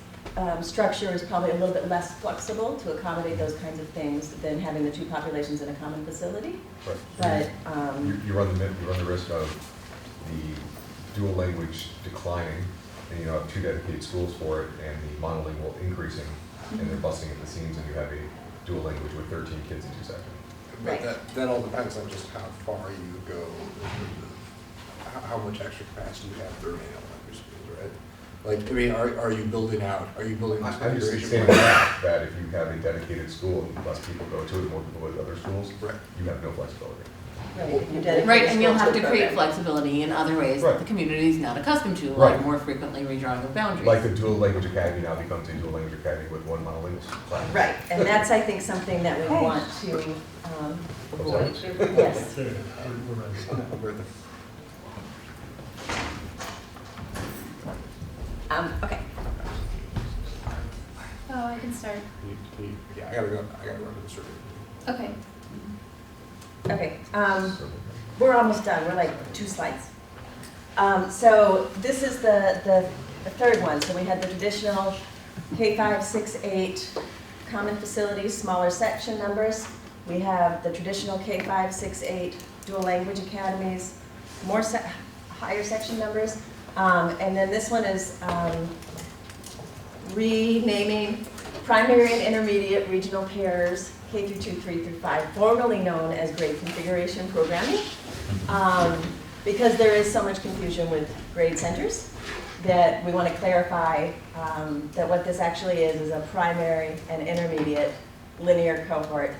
structure is probably a little bit less flexible to accommodate those kinds of things than having the 2 populations in a common facility. Right. But you run the risk of the dual language declining, and you have 2 dedicated schools for it, and the monolingual increasing, and they're busting at the seams, and you have a dual language with 13 kids in 2 sections. But that all depends on just how far you go, how much extra capacity you have for elementary schools, right? Like, I mean, are you building out, this I'm just configuration? saying that if you have a dedicated school and less people go to it, more people go to other schools, Right. you have no flexibility. Right, and you'll have to create flexibility in other ways that Right. the community is not accustomed to, Right. like more frequently redrawing of boundaries. Like the dual language academy now becomes a dual language academy with one monolingual class. Right, and that's, I think, something that we want to avoid. Yes. Okay. Oh, I can start. Yeah, I gotta run to the survey. Okay. Okay, we're almost done, we're like 2 slides. So this is the third one, so we had the traditional K-5, 6, 8 common facilities, smaller section numbers. We have the traditional K-5, 6, 8 dual language academies, more higher section numbers. And then this one is renaming primary and intermediate regional pairs, K through 2, 3 through 5, formerly known as grade configuration programming, because there is so much confusion with grade centers that we want to clarify that what this actually is a primary and intermediate linear cohort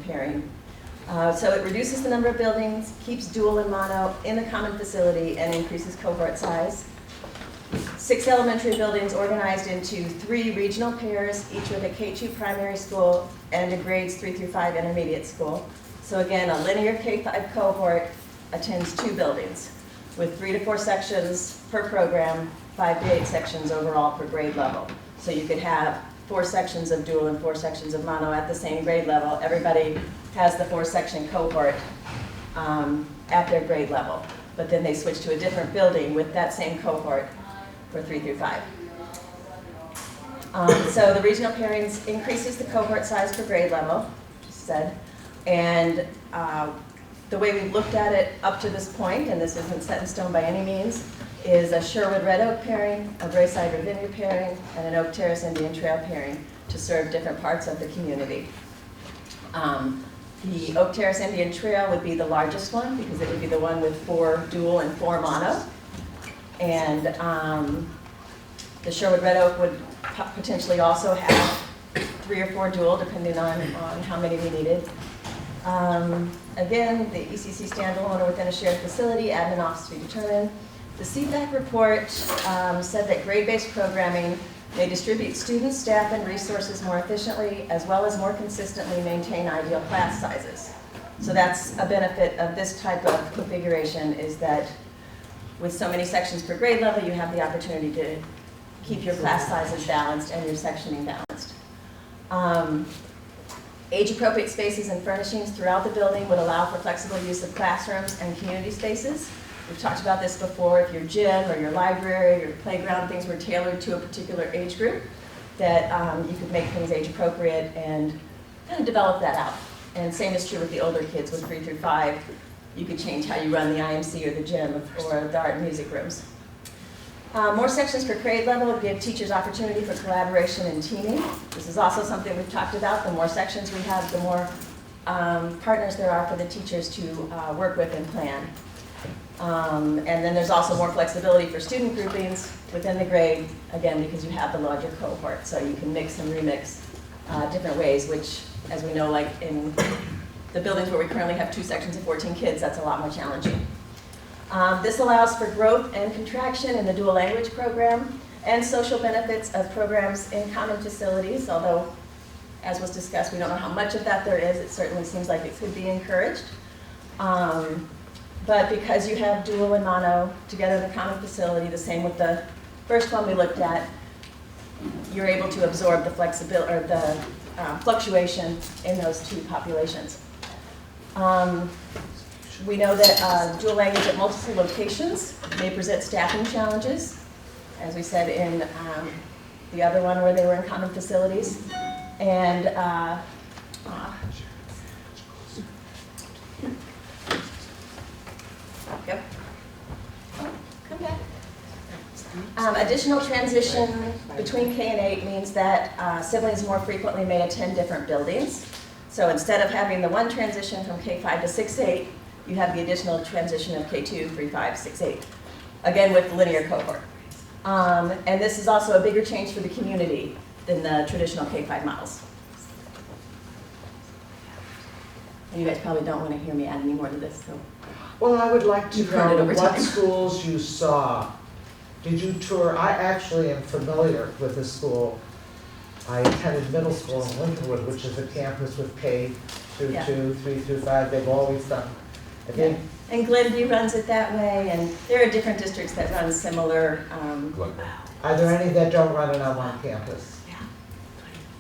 pairing. So it reduces the number of buildings, keeps dual and mono in the common facility, and increases cohort size. 6 elementary buildings organized into 3 regional pairs, each with a K-2 primary school and a grades 3 through 5 intermediate school. So again, a linear K-5 cohort attends 2 buildings with 3 to 4 sections per program, 5 to 8 sections overall per grade level. So you could have 4 sections of dual and 4 sections of mono at the same grade level. Everybody has the 4-section cohort at their grade level, but then they switch to a different building with that same cohort for 3 through 5. So the regional pairings increases the cohort size per grade level, just said, and the way we've looked at it up to this point, and this isn't set in stone by any means, is a Sherwood Red Oak pairing, a Braeside Ravinia pairing, and an Oak Terrace Indian Trail pairing to serve different parts of the community. The Oak Terrace Indian Trail would be the largest one because it would be the one with 4 dual and 4 mono. And the Sherwood Red Oak would potentially also have 3 or 4 dual, depending on how many we needed. Again, the ECC standalone or within a shared facility, admin office to be determined. The CFAC report said that grade-based programming may distribute students, staff, and resources more efficiently, as well as more consistently maintain ideal class sizes. So that's a benefit of this type of configuration, is that with so many sections per grade level, you have the opportunity to keep your class sizes balanced and your sectioning balanced. Age-appropriate spaces and furnishings throughout the building would allow for flexible use of classrooms and community spaces. We've talked about this before. If your gym or your library or your playground, things were tailored to a particular age group, that you could make things age-appropriate and kind of develop that out. And same is true with the older kids with 3 through 5. You could change how you run the IMC or the gym or the art and music rooms. More sections per grade level would give teachers opportunity for collaboration and teaming. This is also something we've talked about. The more sections we have, the more partners there are for the teachers to work with and plan. And then there's also more flexibility for student groupings within the grade, again, because you have the larger cohort, so you can mix and remix different ways, which, as we know, like in the buildings where we currently have 2 sections of 14 kids, that's a lot more challenging. This allows for growth and contraction in the dual language program and social benefits of programs in common facilities, although, as was discussed, we don't know how much of that there is. It certainly seems like it could be encouraged. But because you have dual and mono together in the common facility, the same with the first one we looked at, you're able to absorb the flexibility or the fluctuation in those 2 populations. We know that dual language at multiple locations may present staffing challenges, as we said in the other one where they were in common facilities. And yep. Oh, come back. Additional transition between K and 8 means that siblings more frequently may attend different buildings. So instead of having the one transition from K5 to 6-8, you have the additional transition of K2, 3-5, 6-8, again with linear cohort. And this is also a bigger change for the community than the traditional K5 models. And you guys probably don't want to hear me add any more to this, so. Well, I would like to You've heard it know over what time. schools you saw. Did you tour? I actually am familiar with this school. I attended middle school in Lincolnwood, which is a campus with K through Yeah. 2, 3 through 5. They've always done. I Yeah. think And Glenview runs it that way, and there are different districts that run similar. Are there any that don't run it on one campus?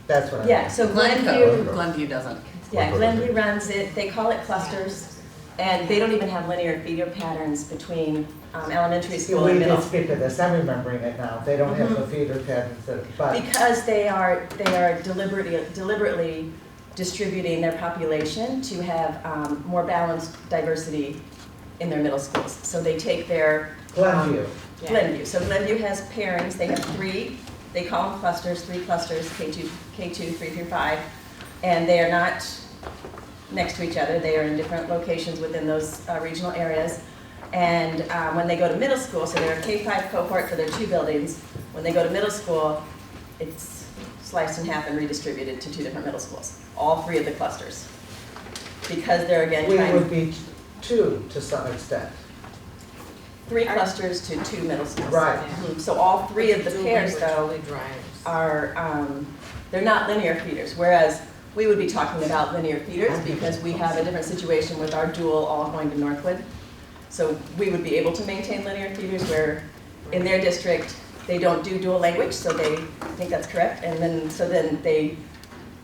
That's what I mean. Yeah, so Glenview, Glenview doesn't. yeah, Glenview runs it, they call it clusters, and they don't even have linear feeder patterns between elementary school We and did middle. speak of this, I'm remembering it now. They don't have the feeder patterns, but Because they are deliberately distributing their population to have more balanced diversity in their middle schools. So they take their Glenview. Glenview. So Glenview has pairings. They have 3. They call them clusters. 3 clusters. K2, 3 through 5, and they are not next to each other. They are in different locations within those regional areas. And when they go to middle school, so they're a K5 cohort for their 2 buildings. When they go to middle school, it's sliced in half and redistributed to 2 different middle schools. All 3 of the clusters, because they're again We trying would be 2 to some extent. 3 clusters to 2 middle schools. Right. Mhm. So all 3 of the Dual pairs, language though, really drives. are, they're not linear feeders, whereas we would be talking about linear feeders because we have a different situation with our dual all going to Northwood. So we would be able to maintain linear feeders where in their district, they don't do dual language, so they, I think that's correct, and then they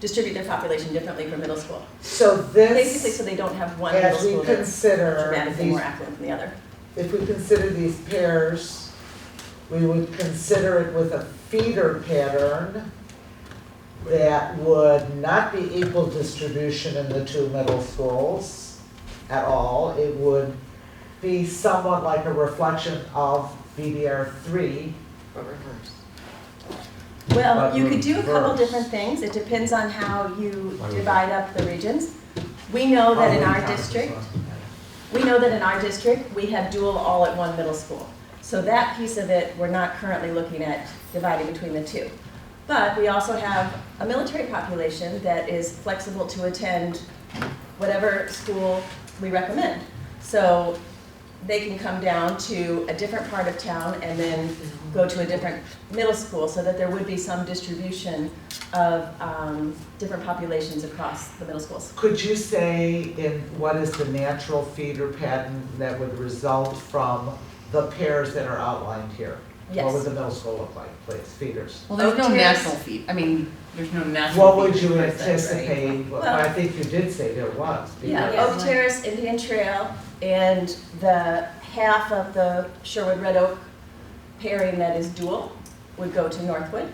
distribute their population differently for middle school. So Basically, this, so they don't have one middle as we school that's consider dramatically these, more affluent than the other. if we consider these pairs, we would consider it with a feeder pattern that would not be equal distribution in the 2 middle schools at all. It would be somewhat like a reflection of BDR3. But reverse. Well, But you could do a couple reverse. different things. It depends on how you divide up the regions. We know that in our district, we have dual all at one middle school. So that piece of it, we're not currently looking at dividing between the 2. But we also have a military population that is flexible to attend whatever school we recommend. So they can come down to a different part of town and then go to a different middle school so that there would be some distribution of different populations across the middle schools. Could you say in what is the natural feeder pattern that would result from the pairs that are outlined here? Yes. What would the middle school look like, please, feeders? Well, there's no Oak Terrace. natural feed, I mean, there's no natural. What would feed you per se, right? anticipate? Well, I think you did say there was. Yeah, because- Oak Terrace, Indian Trail, and the half of the Sherwood Red Oak pairing that is dual would go to Northwood.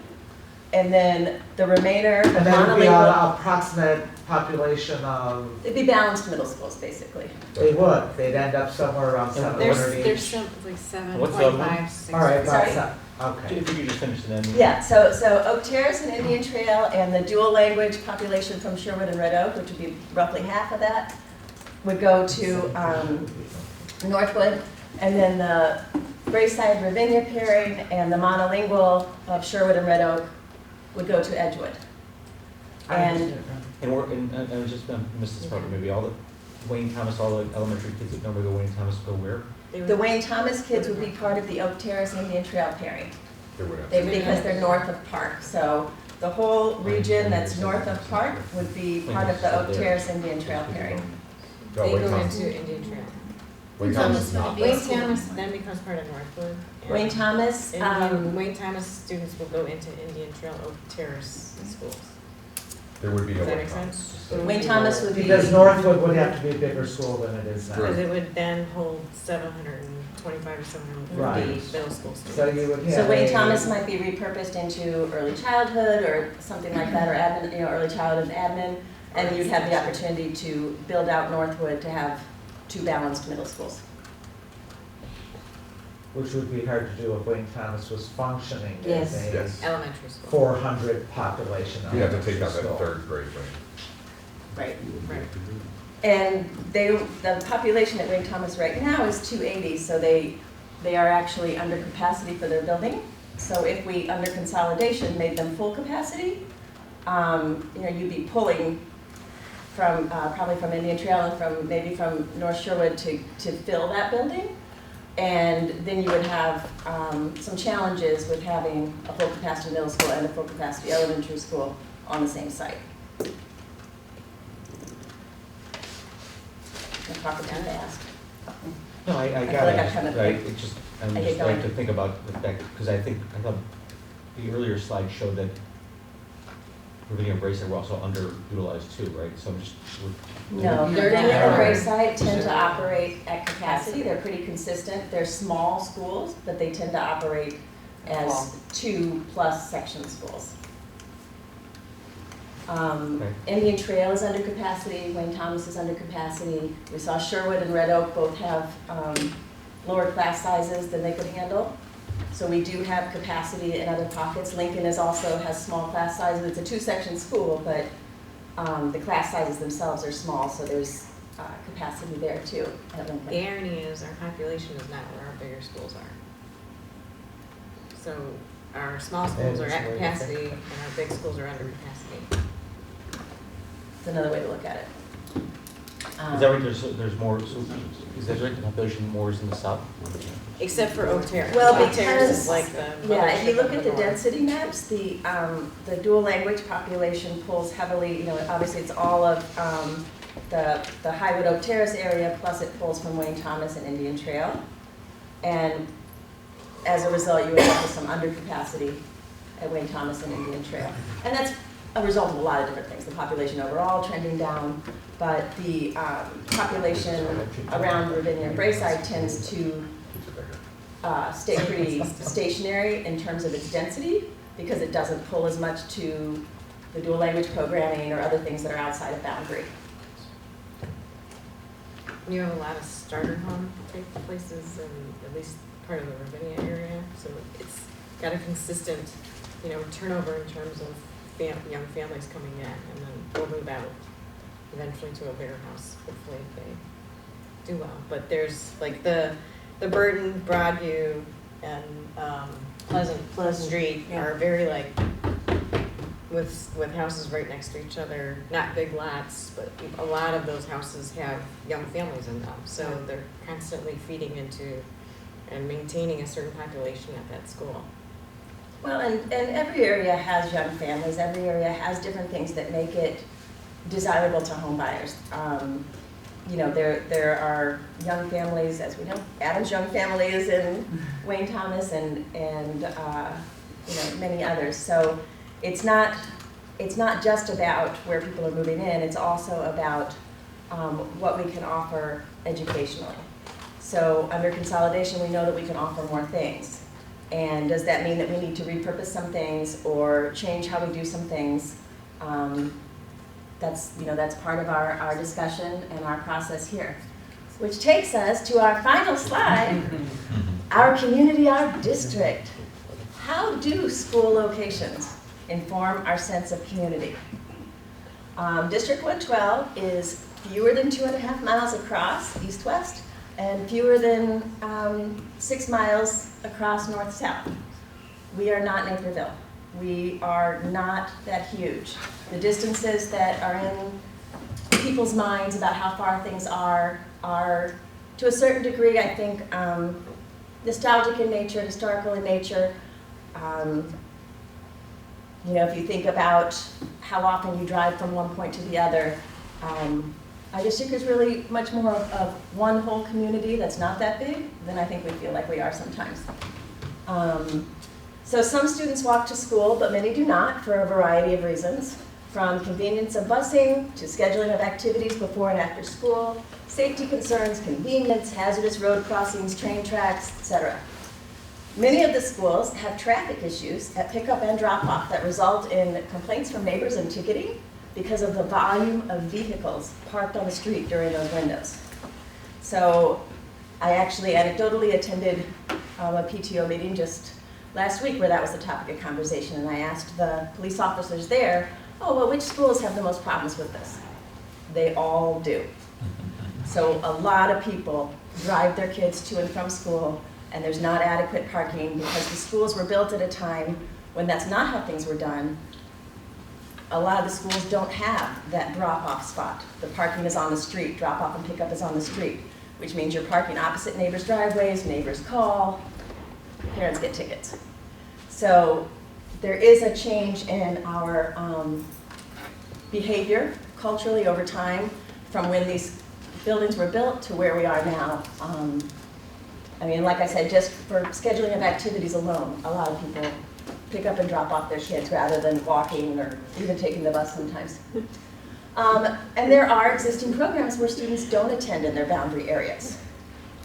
And then the remainder, the And that would be monolingual, an approximate population of, it'd be balanced middle schools, basically. they would, they'd end up somewhere around 700 There's each. some, like 7.5, What's the other one? 6. All right, Sorry? about okay. If you could just finish and then. Yeah, so Oak Terrace and Indian Trail and the dual language population from Sherwood and Red Oak, which would be roughly half of that, would go to Northwood. And then the Braeside Ravinia pairing and the monolingual of Sherwood and Red Oak would go to Edgewood. And And I was just gonna miss this part, maybe all the Wayne Thomas, all the elementary kids that normally go Wayne Thomas go where? the Wayne Thomas kids would be part of the Oak Terrace Indian Trail pairing. They would have. Because they're north of Park. So the whole region that's north of Park would be part of the Oak Terrace Indian Trail pairing. No, They Wayne go Thomas- into Indian Trail. Wayne Thomas is not. Wayne Thomas then becomes part of Northwood. and Wayne Thomas, Wayne Thomas students will go into Indian Trail Oak Terrace schools. There would be no Does that Wayne make Thomas. sense? Wayne Thomas would be. Because Northwood would have to be a bigger school than it is now. Because it would then hold 725 or 750 Right. middle school students. So you would have. So Wayne a- Thomas might be repurposed into early childhood or something like that, or admin, early childhood admin. And you'd have the opportunity to build out Northwood to have 2 balanced middle schools. which would be hard to do if Wayne Thomas was functioning Yes. as Yes. a Elementary school. 400 population You have to take elementary out that school. third grade, right? Right. And the population at Wayne Thomas right now is 280, so they are actually under capacity for their building. So if we, under consolidation, made them full capacity, you'd be pulling from, probably from Indian Trail and maybe from North Sherwood to fill that building. And then you would have some challenges with having a full capacity middle school and a full capacity elementary school on the same site. I'm talking too fast. No, I feel got like it, I'm kind of right, like- it just, I I'm get just like going. to think about the fact, because I thought the earlier slide showed that Ravinia and Braeside were also underutilized too, right? So I'm just, No, Durgan and Braeside tend to operate at capacity. They're pretty consistent. They're small schools, but they tend to operate as 2+ section schools. Indian Trail is under capacity, Wayne Thomas is under capacity. We saw Sherwood and Red Oak both have lower class sizes than they could handle. So we do have capacity in other pockets. Lincoln also has small class sizes. It's a 2-section school, but the class sizes themselves are small, so there's capacity there too at Lincoln. The irony is our population is not where our bigger schools are. So our small schools are at capacity and our big schools are under capacity. It's another way to look at it. is that right, there's more, so is that right, the population more is in the south? Except for Oak Terrace. Well, Oak Terrace because, is like the yeah, if you mothership look of at the north. density maps, the dual language population pulls heavily, obviously it's all of the Highwood Oak Terrace area, plus it pulls from Wayne Thomas and Indian Trail. And as a result, you would have some undercapacity at Wayne Thomas and Indian Trail. And that's a result of a lot of different things. The population overall trending down, but the population around Ravinia and Braeside tends to stay pretty stationary in terms of its density because it doesn't pull as much to the dual language programming or other things that are outside of boundary. You have a lot of starter home type places in at least part of the Ravinia area, so it's got a consistent, turnover in terms of young families coming in, and then they'll move out eventually to a bigger house, hopefully if they do well. But there's like the Burton, Broadview, and Pleasant Street are very like with houses right next to each other, not big lots, but a lot of those houses have young families in them, so they're constantly feeding into and maintaining a certain population at that school. Well, and every area has young families. Every area has different things that make it desirable to home buyers. There are young families, as we know. Adam's young family is in Wayne Thomas and many others. So it's not just about where people are moving in. It's also about what we can offer educationally. So under consolidation, we know that we can offer more things. And does that mean that we need to repurpose some things or change how we do some things? That's part of our discussion and our process here. Which takes us to our final slide, our community, our district. How do school locations inform our sense of community? District 112 is fewer than 2.5 miles across, east-west, and fewer than 6 miles across north-south. We are not Naperville. We are not that huge. The distances that are in people's minds about how far things are to a certain degree, I think, nostalgic in nature, historical in nature. If you think about how often you drive from one point to the other, our district is really much more of one whole community that's not that big than I think we feel like we are sometimes. So some students walk to school, but many do not for a variety of reasons, from convenience of busing to scheduling of activities before and after school, safety concerns, convenience, hazardous road crossings, train tracks, etc. Many of the schools have traffic issues at pickup and drop-off that result in complaints from neighbors and ticketing because of the volume of vehicles parked on the street during those windows. So I actually anecdotally attended a PTO meeting just last week where that was the topic of conversation, and I asked the police officers there, oh, well, which schools have the most problems with this? They all do. So a lot of people drive their kids to and from school, and there's not adequate parking because the schools were built at a time when that's not how things were done. A lot of the schools don't have that drop-off spot. The parking is on the street, drop-off and pickup is on the street, which means you're parking opposite neighbors' driveways, neighbors call, parents get tickets. So there is a change in our behavior culturally over time from when these buildings were built to where we are now. I mean, like I said, just for scheduling of activities alone, a lot of people pick up and drop off their kids rather than walking or even taking the bus sometimes. And there are existing programs where students don't attend in their boundary areas.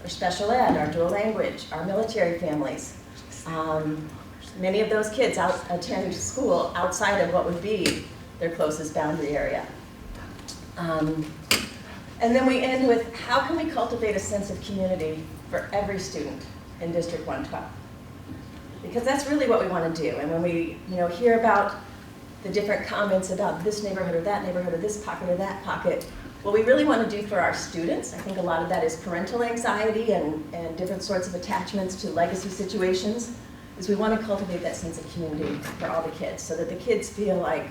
Our special ed, our dual language, our military families. Many of those kids attend school outside of what would be their closest boundary area. And then we end with, how can we cultivate a sense of community for every student in District 112? Because that's really what we want to do. And when we hear about the different comments about this neighborhood or that neighborhood or this pocket or that pocket, what we really want to do for our students, I think a lot of that is parental anxiety and different sorts of attachments to legacy situations, is we want to cultivate that sense of community for all the kids so that the kids feel like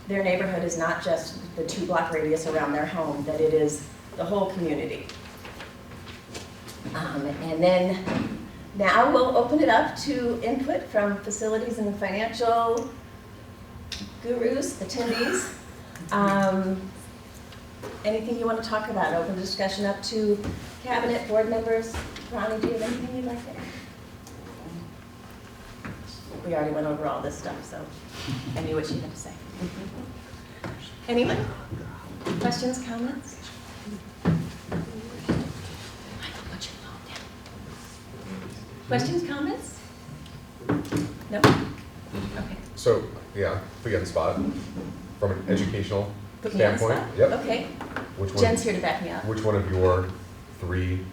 their neighborhood is not just the 2-block radius around their home, that it is the whole community. And then now we'll open it up to input from facilities and financial gurus, attendees. Anything you want to talk about? Open the discussion up to cabinet, board members. Ronnie, do you have anything you'd like to add? We already went over all this stuff, so I knew what you had to say. Anyone? Questions, comments? Questions, comments? No? Okay. So, yeah, put you on the spot, from an educational Put me on the standpoint. spot? Yep. Okay. Which one? Jen's here to back me up. Which one of your 3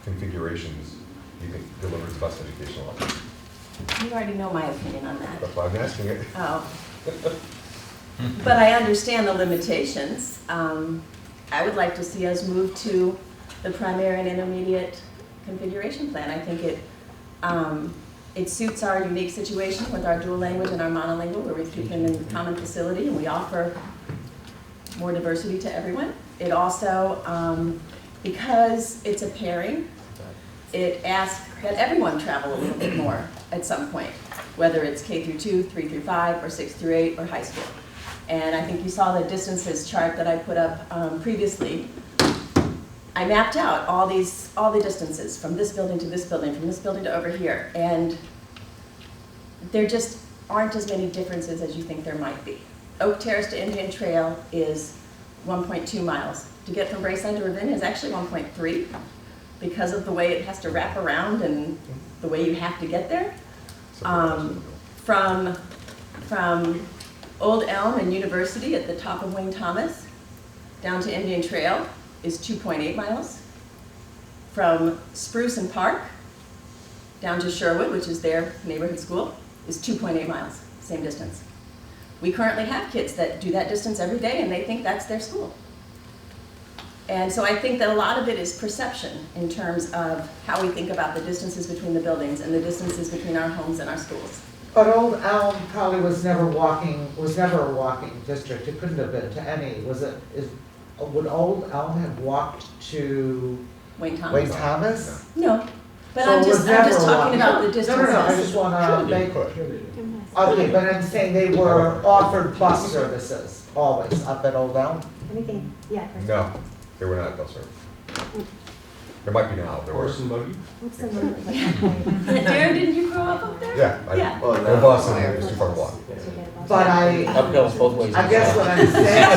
configurations do you think delivers the best educational outcome? You already know my opinion on that. That's why I'm asking it. Oh. But I understand the limitations. I would like to see us move to the primary and intermediate configuration plan. I think it suits our unique situation with our dual language and our monolingual, where we keep them in a common facility and we offer more diversity to everyone. It also, because it's a pairing, it asks that everyone travel a little bit more at some point, whether it's K through 2, 3 through 5, or 6 through 8, or high school. And I think you saw the distances chart that I put up previously. I mapped out all the distances from this building to this building, from this building to over here, and there just aren't as many differences as you think there might be. Oak Terrace to Indian Trail is 1.2 miles. To get from Braeside to Ravenna is actually 1.3 because of the way it has to wrap around and the way you have to get there. From Old Elm and University at the top of Wayne Thomas down to Indian Trail is 2.8 miles. From Spruce and Park down to Sherwood, which is their neighborhood school, is 2.8 miles, same distance. We currently have kids that do that distance every day and they think that's their school. And so I think that a lot of it is perception in terms of how we think about the distances between the buildings and the distances between our homes and our schools. But Old Elm probably was never a walking district. It couldn't have been to any. Would Old Elm have walked to Wayne Thomas? Wayne Thomas? No, but So I'm it was just never talking about the walking. distances. No, I just want to make. Okay, but I'm saying they were offered bus services always up at Old Elm. Anything, yeah. No, they were not bus service. There might be now, there were. Horse and buggy? What's the word? Like, Darren, didn't you grow up up there? Yeah, Yeah. no bus and it was too far to walk. But Uphills both ways. I guess what I'm saying.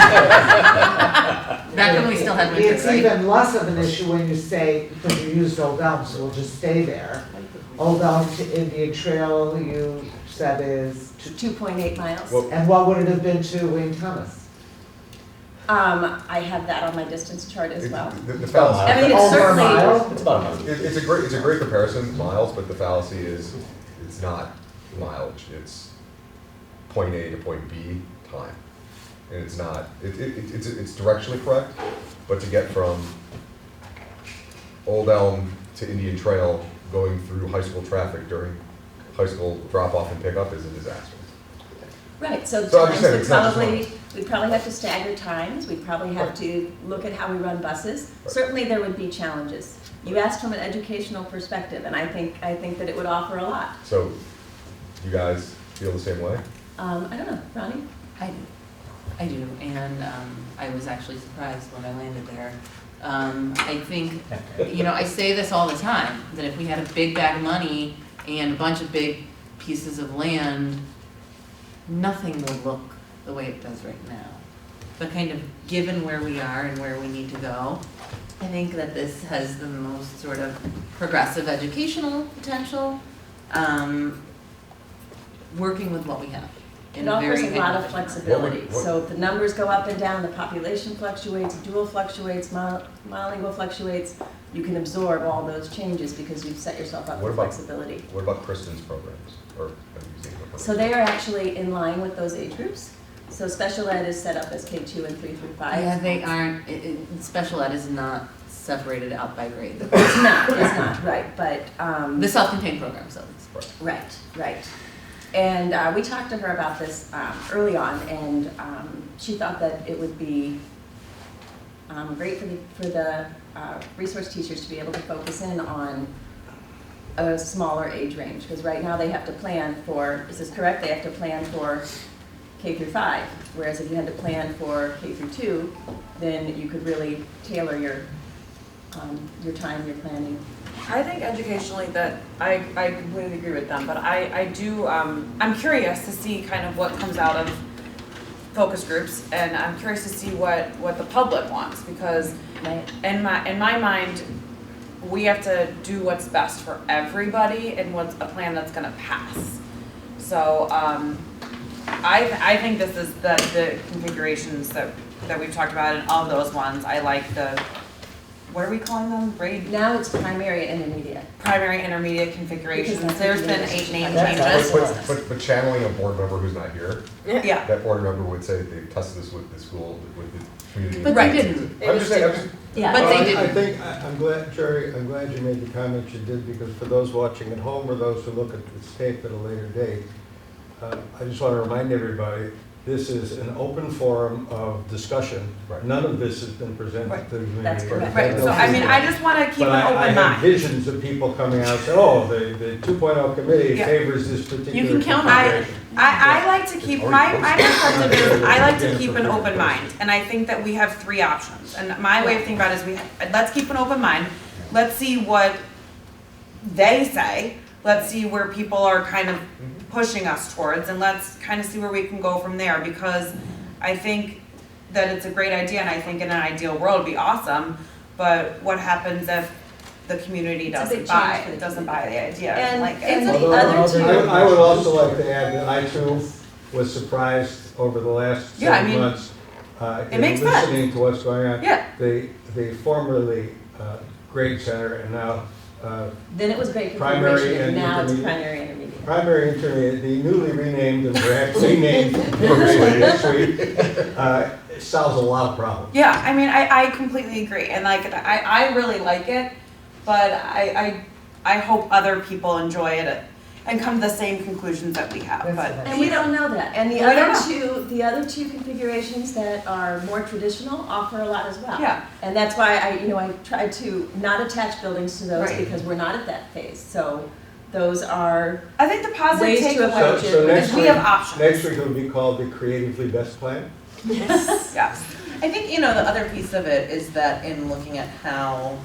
Back when we still had winter, It's right? even less of an issue when you say, because you used Old Elm, so we'll just stay there. Old Elm to Indian Trail, you said is, 2.8 miles. Well, and what would it have been to Wayne Thomas? I have that on my distance chart as well. The fallacy. I mean, it's certainly, It's about a mile. It's a great comparison, miles, but the fallacy is, it's not mileage, it's point A to point B time. And it's not, it's directionally correct, but to get from Old Elm to Indian Trail, going through high school traffic during high school drop-off and pickup is a disaster. right, so So I'm times just saying, would it's not just probably, we'd probably have to stagger times, we'd probably have to look at how we run buses. Right. Certainly there would be challenges. You asked from an educational perspective, and I think that it would offer a lot. So, you guys feel the same way? I don't know, Ronnie? I do, and I was actually surprised when I landed there. I think, I say this all the time, that if we had a big bag of money and a bunch of big pieces of land, nothing would look the way it does right now. But kind of given where we are and where we need to go, I think that this has the most sort of progressive educational potential, working with what we have. It in a offers very a lot of efficient way. flexibility. What- So if the numbers go up and down, the population fluctuates, dual fluctuates, monolingual fluctuates, you can absorb all those changes because you've set yourself up What for about- flexibility. What about Kristen's programs, or have you seen the programs? So they are actually in line with those age groups. So special ed is set up as K2 and 3 through 5. Yeah, they aren't, special ed is not separated out by grade. It's not, right, but, The self-contained programs, though. right. And we talked to her about this early on, and she thought that it would be great for the resource teachers to be able to focus in on a smaller age range, because right now they have to plan for, is this correct? They have to plan for K through 5, whereas if you had to plan for K through 2, then you could really tailor your time, your planning. I think educationally that I completely agree with them, but I do, I'm curious to see kind of what comes out of focus groups, and I'm curious to see what the public wants, because in my mind, we have to do what's best for everybody and what's a plan that's gonna pass. So, I think this is the configurations that we've talked about, and all those ones, I like the, what are we calling them, grade? Now it's primary and intermediate. Primary, intermediate configurations, Because there's been that's 8 name that's- changes. But channeling a board member who's not here, Yeah, that board member would say they've tested this with the school, with the community. But they didn't. I'm just saying, Yeah. But they I didn't. think, I'm glad, Jerry, I'm glad you made the comments you did, because for those watching at home or those who look at this tape at a later date, I just want to remind everybody, this is an open forum of discussion. Right. None of this has been presented Right. to the community. That's correct. right, so I mean, I just wanna keep an But I open have mind. visions of people coming out and saying, oh, the 2.0 committee Yeah. favors this particular You can count on configuration. I like to keep, my perspective is, I like to Yeah. keep an open mind, and I think that we have 3 options. And my way of thinking about it is let's keep an open mind, let's see what they say, let's see where people are kind of pushing us towards, and let's kind of see where we can go from there, because I think that it's a great idea, and I think in an ideal world it'd be awesome, but what happens if the community It's a big doesn't buy change for it, the doesn't buy the idea, And like, it's Although, the other two. I would also like to add that I too was surprised over the last Yeah, I 7 mean, months. it makes sense. Listening to what's going on. Yeah. The formerly grade center and now Then it was great Primary configuration, and and now it's intermediate. primary intermediate. primary intermediate, the newly renamed and perhaps renamed next week, solves a lot of problems. yeah, I mean, I completely agree, and like, I really like it, but I hope other people enjoy it and come to the same conclusions that we have, but. And we don't know that. And We don't the other two configurations that are more traditional offer a lot as well. Yeah. And that's why I tried to not attach buildings to those Right. because we're not at that phase. So those are I think the positive ways to takeaway approach So it. next is we week, have options. next week will be called the creatively best plan. Yes. I think, the other piece of it is that in looking at how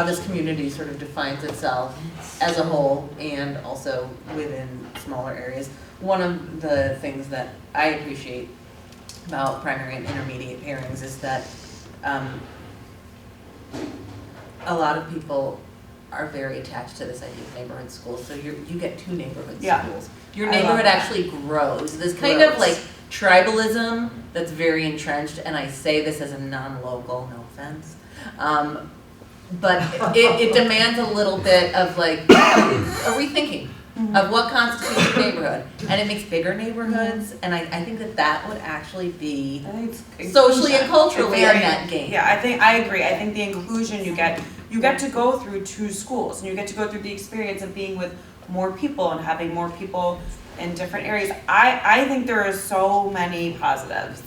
this community sort of defines itself as a whole and also within smaller areas, one of the things that I appreciate about primary and intermediate pairings is that a lot of people are very attached to this idea of neighborhood schools. So you get 2 neighborhood Yeah. schools. Your I love neighborhood that. actually grows. This kind of like tribalism that's very entrenched, and I say this as a non-local, no offense. But it demands a little bit of like a rethinking of what constitutes a neighborhood. And it makes bigger neighborhoods, and I think that would actually be socially and culturally a net gain. Yeah, I agree. I think the inclusion you get to go through 2 schools, and you get to go through the experience of being with more people and having more people in different areas. I think there are so many positives.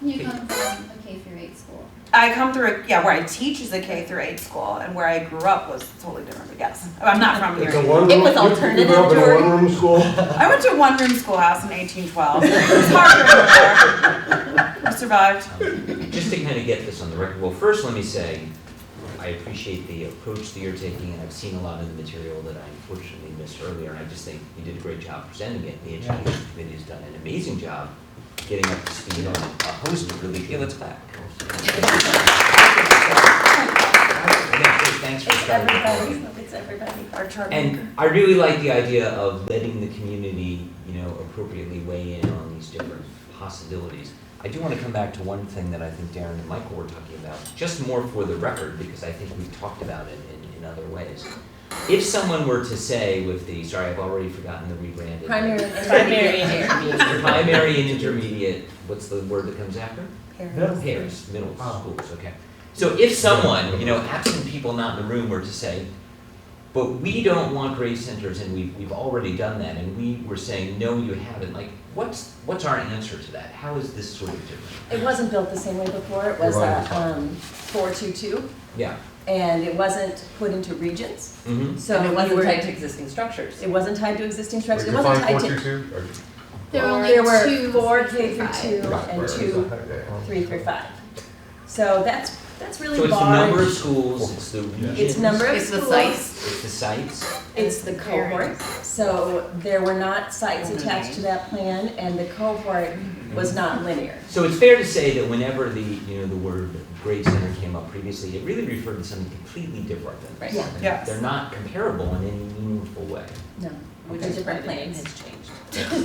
You come from a K through 8 school. I come through, where I teach is a K through 8 school, and where I grew up was totally different, but yes. I'm not from here. It's a one-room, It was you alternative grew up in a to- one-room school? I went to a one-room schoolhouse in 1812. It's hard to remember. I survived. Just to kind of get this on the record, well, first let me say, I appreciate the approach that you're taking, and I've seen a lot of the material that I unfortunately missed earlier, and I just think you did a great job presenting it. The Education Committee has done an amazing job getting up to speed on a host of really good. Let's clap. Thanks for starting. It's everybody. Our chart. And I really like the idea of letting the community, appropriately weigh in on these different possibilities. I do want to come back to one thing that I think Darren and Michael were talking about, just more for the record, because I think we've talked about it in other ways. If someone were to say with the, sorry, I've already forgotten the rebranded. Primary and intermediate. Primary and intermediate, what's the word that comes after? Pairs. Pairs, middle schools, okay. So if someone, absent people not in the room were to say, but we don't want grade centers and we've already done that, and we were saying, no, you haven't, like, what's our answer to that? How is this sort of different? It wasn't built the same way before. It was Right. 4-2-2, Yeah. and it wasn't put into regions. Mm-hmm. So And it we wasn't were- tied to existing structures. It wasn't tied to existing structures. It Like, wasn't define tied to. 422, or- There were only There were 2 4 through K through 5. 2 and Right, 2 right. 3 through 5. So that's really So it's the large. number of schools, it's the regions. It's number of It's schools. the sites. It's the sites. It's the cohort. So there were not sites attached to that plan, and the cohort was not linear. So it's fair to say that whenever the word grade center came up previously, it really referred to something completely different. Right. Yeah. Yes. They're not comparable in any meaningful way. No, Which they're is different why plans. has changed.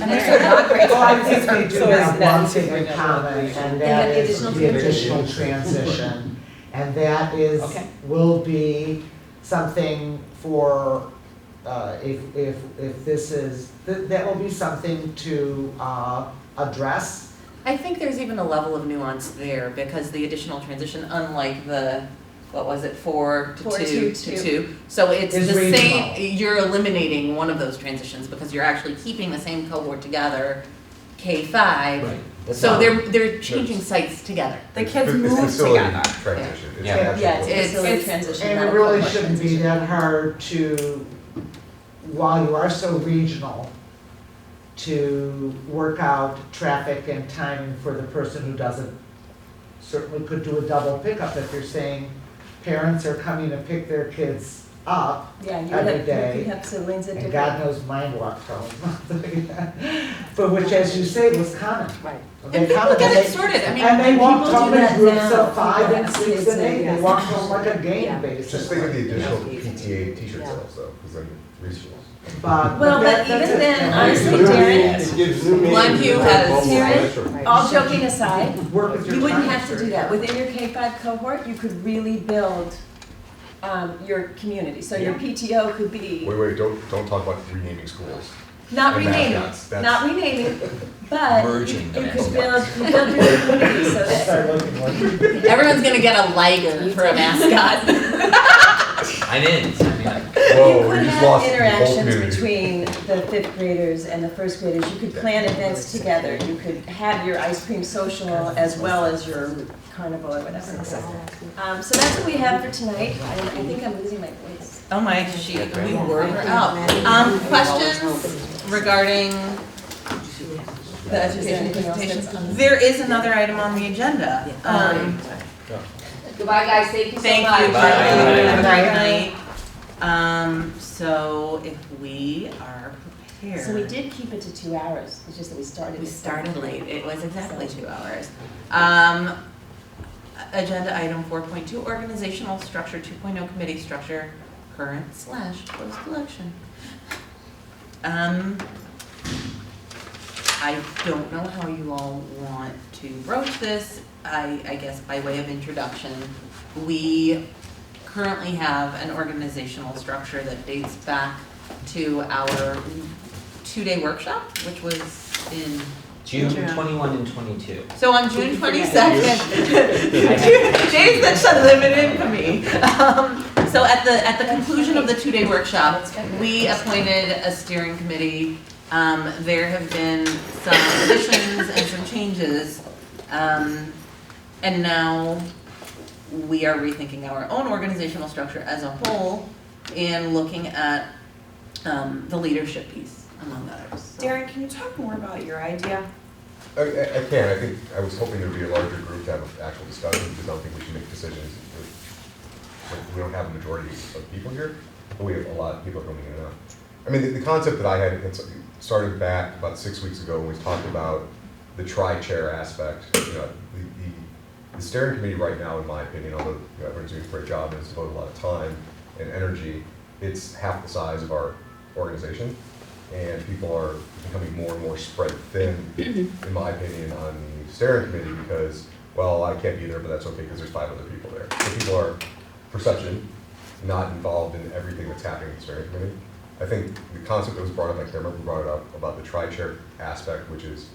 And they're not great. Well, I think they do So have is that one thing in bring up common, recreation? and And that the is additional the transition. additional transition. And that is, Okay. will be something for, if this is, that will be something to address. I think there's even a level of nuance there, because the additional transition, unlike the, what was it, 4 to 4 2 to to 2. So it's Is the regional. same, you're eliminating one of those transitions because you're actually keeping the same cohort together, K-5. Right. That's So not- they're changing sites together. The kids It's move facility together. transition. It's Yeah. actual- Yeah, it's It's- facility transition. And not it a really cohort shouldn't be transition. that hard to, while you are so regional, to work out traffic and timing for the person who doesn't, certainly could do a double pickup if you're saying parents are coming to pick their kids up, Yeah, you every have, day, you have siblings at and different. God knows mine walked home. But which, as you say, was common. Right. And people get it sorted, I mean, And they walked people do home in that groups now. of 5 and People 6 have and 8, they kids, walked home like a game, Yeah. basically. Just think of the additional PTA t-shirt sales though, because then reasonable. But Well, that- but even that's it. then, And honestly, we- Darren, It gives new meaning Glenview to the has- global Darren, measure. all joking aside, Work with your you wouldn't time have to do research. that. Within your K-5 cohort, you could really build your community. So your PTO could be, Wait, don't talk about renaming schools. not And renaming, that's- not renaming, but you Merging the could mascots. build your community so that Start looking like. Everyone's gonna get a liger for a mascot. I'm in, sign me up. Whoa, you we could just have lost the whole interactions community. between the 5th graders and the 1st graders. You could plan events together. You could have your ice cream social as well as your carnival or whatever. So that's what we have for tonight. I think I'm losing my voice. Oh my, we were out. Questions regarding the education presentation? There is another item on the agenda. Goodbye, guys, thank you so much. Thank you, Bye. have a Bye. great night. So if we are prepared. So we did keep it to 2 hours. It's just that we started. We at started 7:00. late, it was exactly 2 hours. Agenda item 4.2, organizational structure 2.0 committee structure, current/post election. I don't know how you all want to broach this. I guess by way of introduction, we currently have an organizational structure that dates back to our 2-day workshop, which was in June 21 and 22. So on June 22nd, days that shall live in infamy. So at the conclusion of the 2-day workshop, we appointed a steering committee. There have been some additions and some changes, and now we are rethinking our own organizational structure as a whole and looking at the leadership piece, among others. So. Darren, can you talk more about your idea? I can. I think I was hoping there would be a larger group to have an actual discussion because I don't think we should make decisions. We don't have a majority of people here, but we have a lot of people coming in and out. I mean, the concept that I had started back about 6 weeks ago when we talked about the tri-chair aspect. You know, the steering committee right now, in my opinion, although everyone's doing a great job and has devoted a lot of time and energy, it's half the size of our organization. And people are becoming more and more spread thin, in my opinion, on the steering committee because, well, I can't be there, but that's okay because there's 5 other people there. So people are, perception, not involved in everything that's happening in the steering committee. I think the concept that was brought up, I can't remember who brought it up, about the tri-chair aspect, which is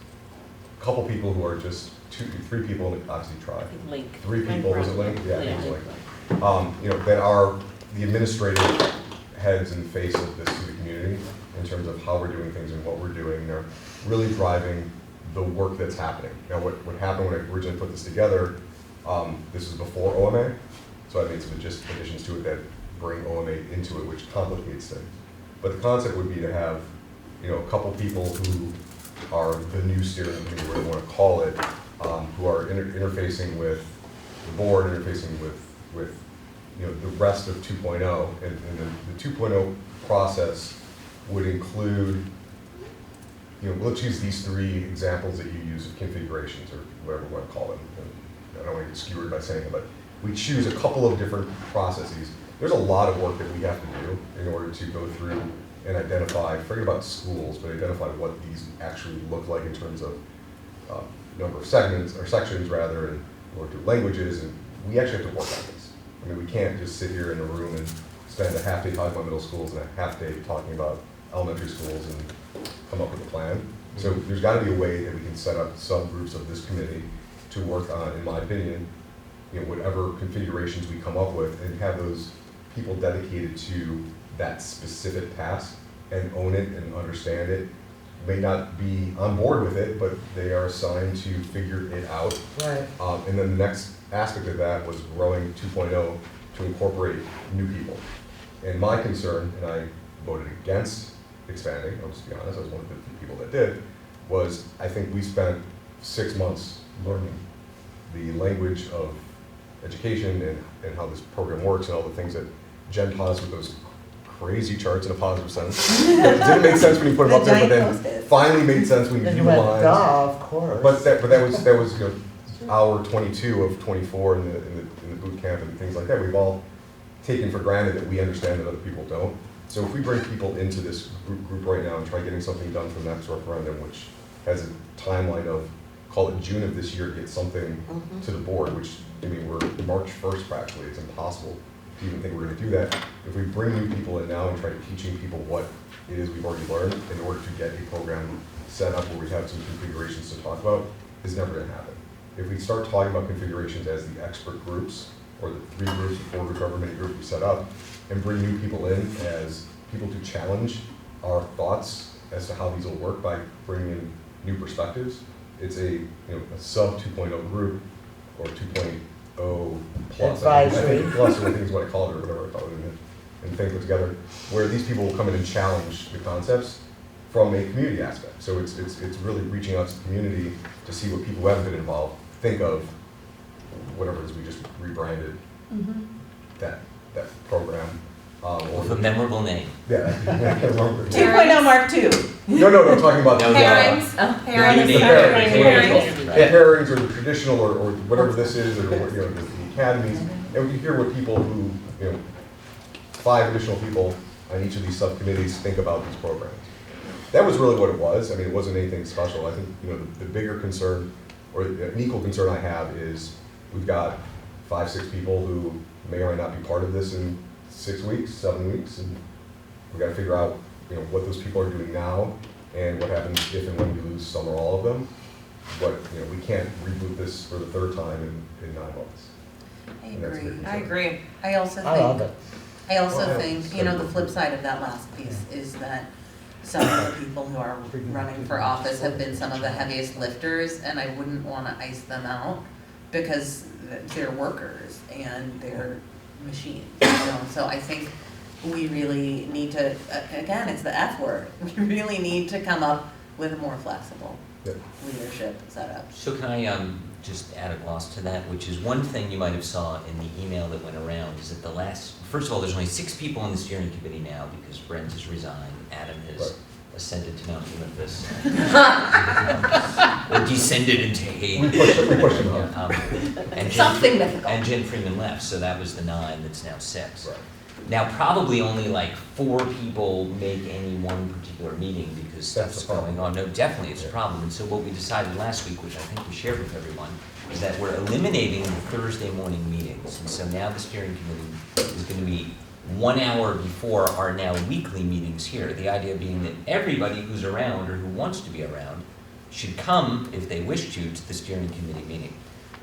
a couple people who are just 3 people, obviously tri. Link. 3 people, was it Link? Yeah, Link. it was Link. You know, that are the administrative heads and face of this to the community in terms of how we're doing things and what we're doing. They're really driving the work that's happening. Now, what happened when I originally put this together, this was before OMA, so I made some additions to it that bring OMA into it, which complicates things. But the concept would be to have, you know, a couple people who are the new steering committee, whatever you want to call it, who are interfacing with the board, interfacing with you know, the rest of 2.0, and the 2.0 process would include, you know, let's use these 3 examples that you use of configurations, or whatever you want to call them. And I don't want to get skewered by saying it, but we choose a couple of different processes. There's a lot of work that we have to do in order to go through and identify, forget about schools, but identify what these actually look like in terms of number of segments, or sections rather, and work through languages, and we actually have to work on this. I mean, we can't just sit here in a room and spend a half day talking about middle schools and a half day talking about elementary schools and come up with a plan. So there's got to be a way that we can set up subgroups of this committee to work on, in my opinion, you know, whatever configurations we come up with, and have those people dedicated to that specific task and own it and understand it. May not be on board with it, but they are assigned to figure it out. Right. And then the next aspect of that was growing 2.0 to incorporate new people. And my concern, and I voted against expanding, I'll just be honest, I was one of the few people that did, was I think we spent 6 months learning the language of education and how this program works and all the things that Jen taught us with those crazy charts in a positive sense. It didn't make sense when you put them up there, but then finally made sense when you view the lines. Of course. But that was you know, hour 22 of 24 in the boot camp and things like that. We've all taken for granted that we understand that other people don't. So if we bring people into this group right now and try getting something done for the next referendum, which has a timeline of, call it June of this year, to get something to the board, which, I mean, we're March 1st practically, it's impossible to even think we're gonna do that. If we bring new people in now and try teaching people what it is we've already learned in order to get a program set up where we have some configurations to talk about, is never gonna happen. If we start talking about configurations as the expert groups, or the 3 groups or 4 groups, however many groups we set up, and bring new people in as people to challenge our thoughts as to how these will work by bringing in new perspectives, it's a, you know, a sub 2.0 group, or 2.0 plus. I think plus, or I think is what I call it, or whatever I call it, and things put together, where these people will come in and challenge the concepts from a community aspect. So it's really reaching out to the community to see what people who haven't been involved think of whatever it is we just rebranded that program. With a memorable name. Yeah. 2.0 Mark II. No, I'm talking about Pairings. pairings, or the traditional, or whatever this is, or what, you know, the academies. And we hear what people who, you know, 5 additional people on each of these subcommittees think about these programs. that was really what it was. I mean, it wasn't anything special. I think, the bigger concern, or an equal concern I have is we've got 5, 6 people who may or may not be part of this in 6 weeks, 7 weeks, and we gotta figure out, what those people are doing now and what happens if and when we lose some or all of them. But, we can't reboot this for the 3rd time in 9 months. And that's a big I concern. agree. I also I love think, it. I also Well, think, the flip side of that last piece is that some of the people who are running for office have been some of the heaviest lifters, and I wouldn't wanna ice them out because they're workers and they're machines, So I think we really need to, again, it's the F word, we really need to come up with a more flexible Yep. leadership setup. So can I just add a gloss to that, which is one thing you might have saw in the email that went around is that first of all, there's only 6 people on the steering committee now because Brent has resigned, Adam has ascended to Mount Olympus. Or descended into Hades. We pushed him up. And Something mythical. And Jen Freeman left, so that was the 9, that's now 6. Right. Now, probably only like 4 people make any one particular meeting because stuff's going on. No, definitely it's a problem. And so what we decided last week, which I think we shared with everyone, is that we're eliminating the Thursday morning meetings. And so now the steering committee is going to be 1 hour before our now weekly meetings here. The idea being that everybody who's around or who wants to be around should come, if they wish to the steering committee meeting.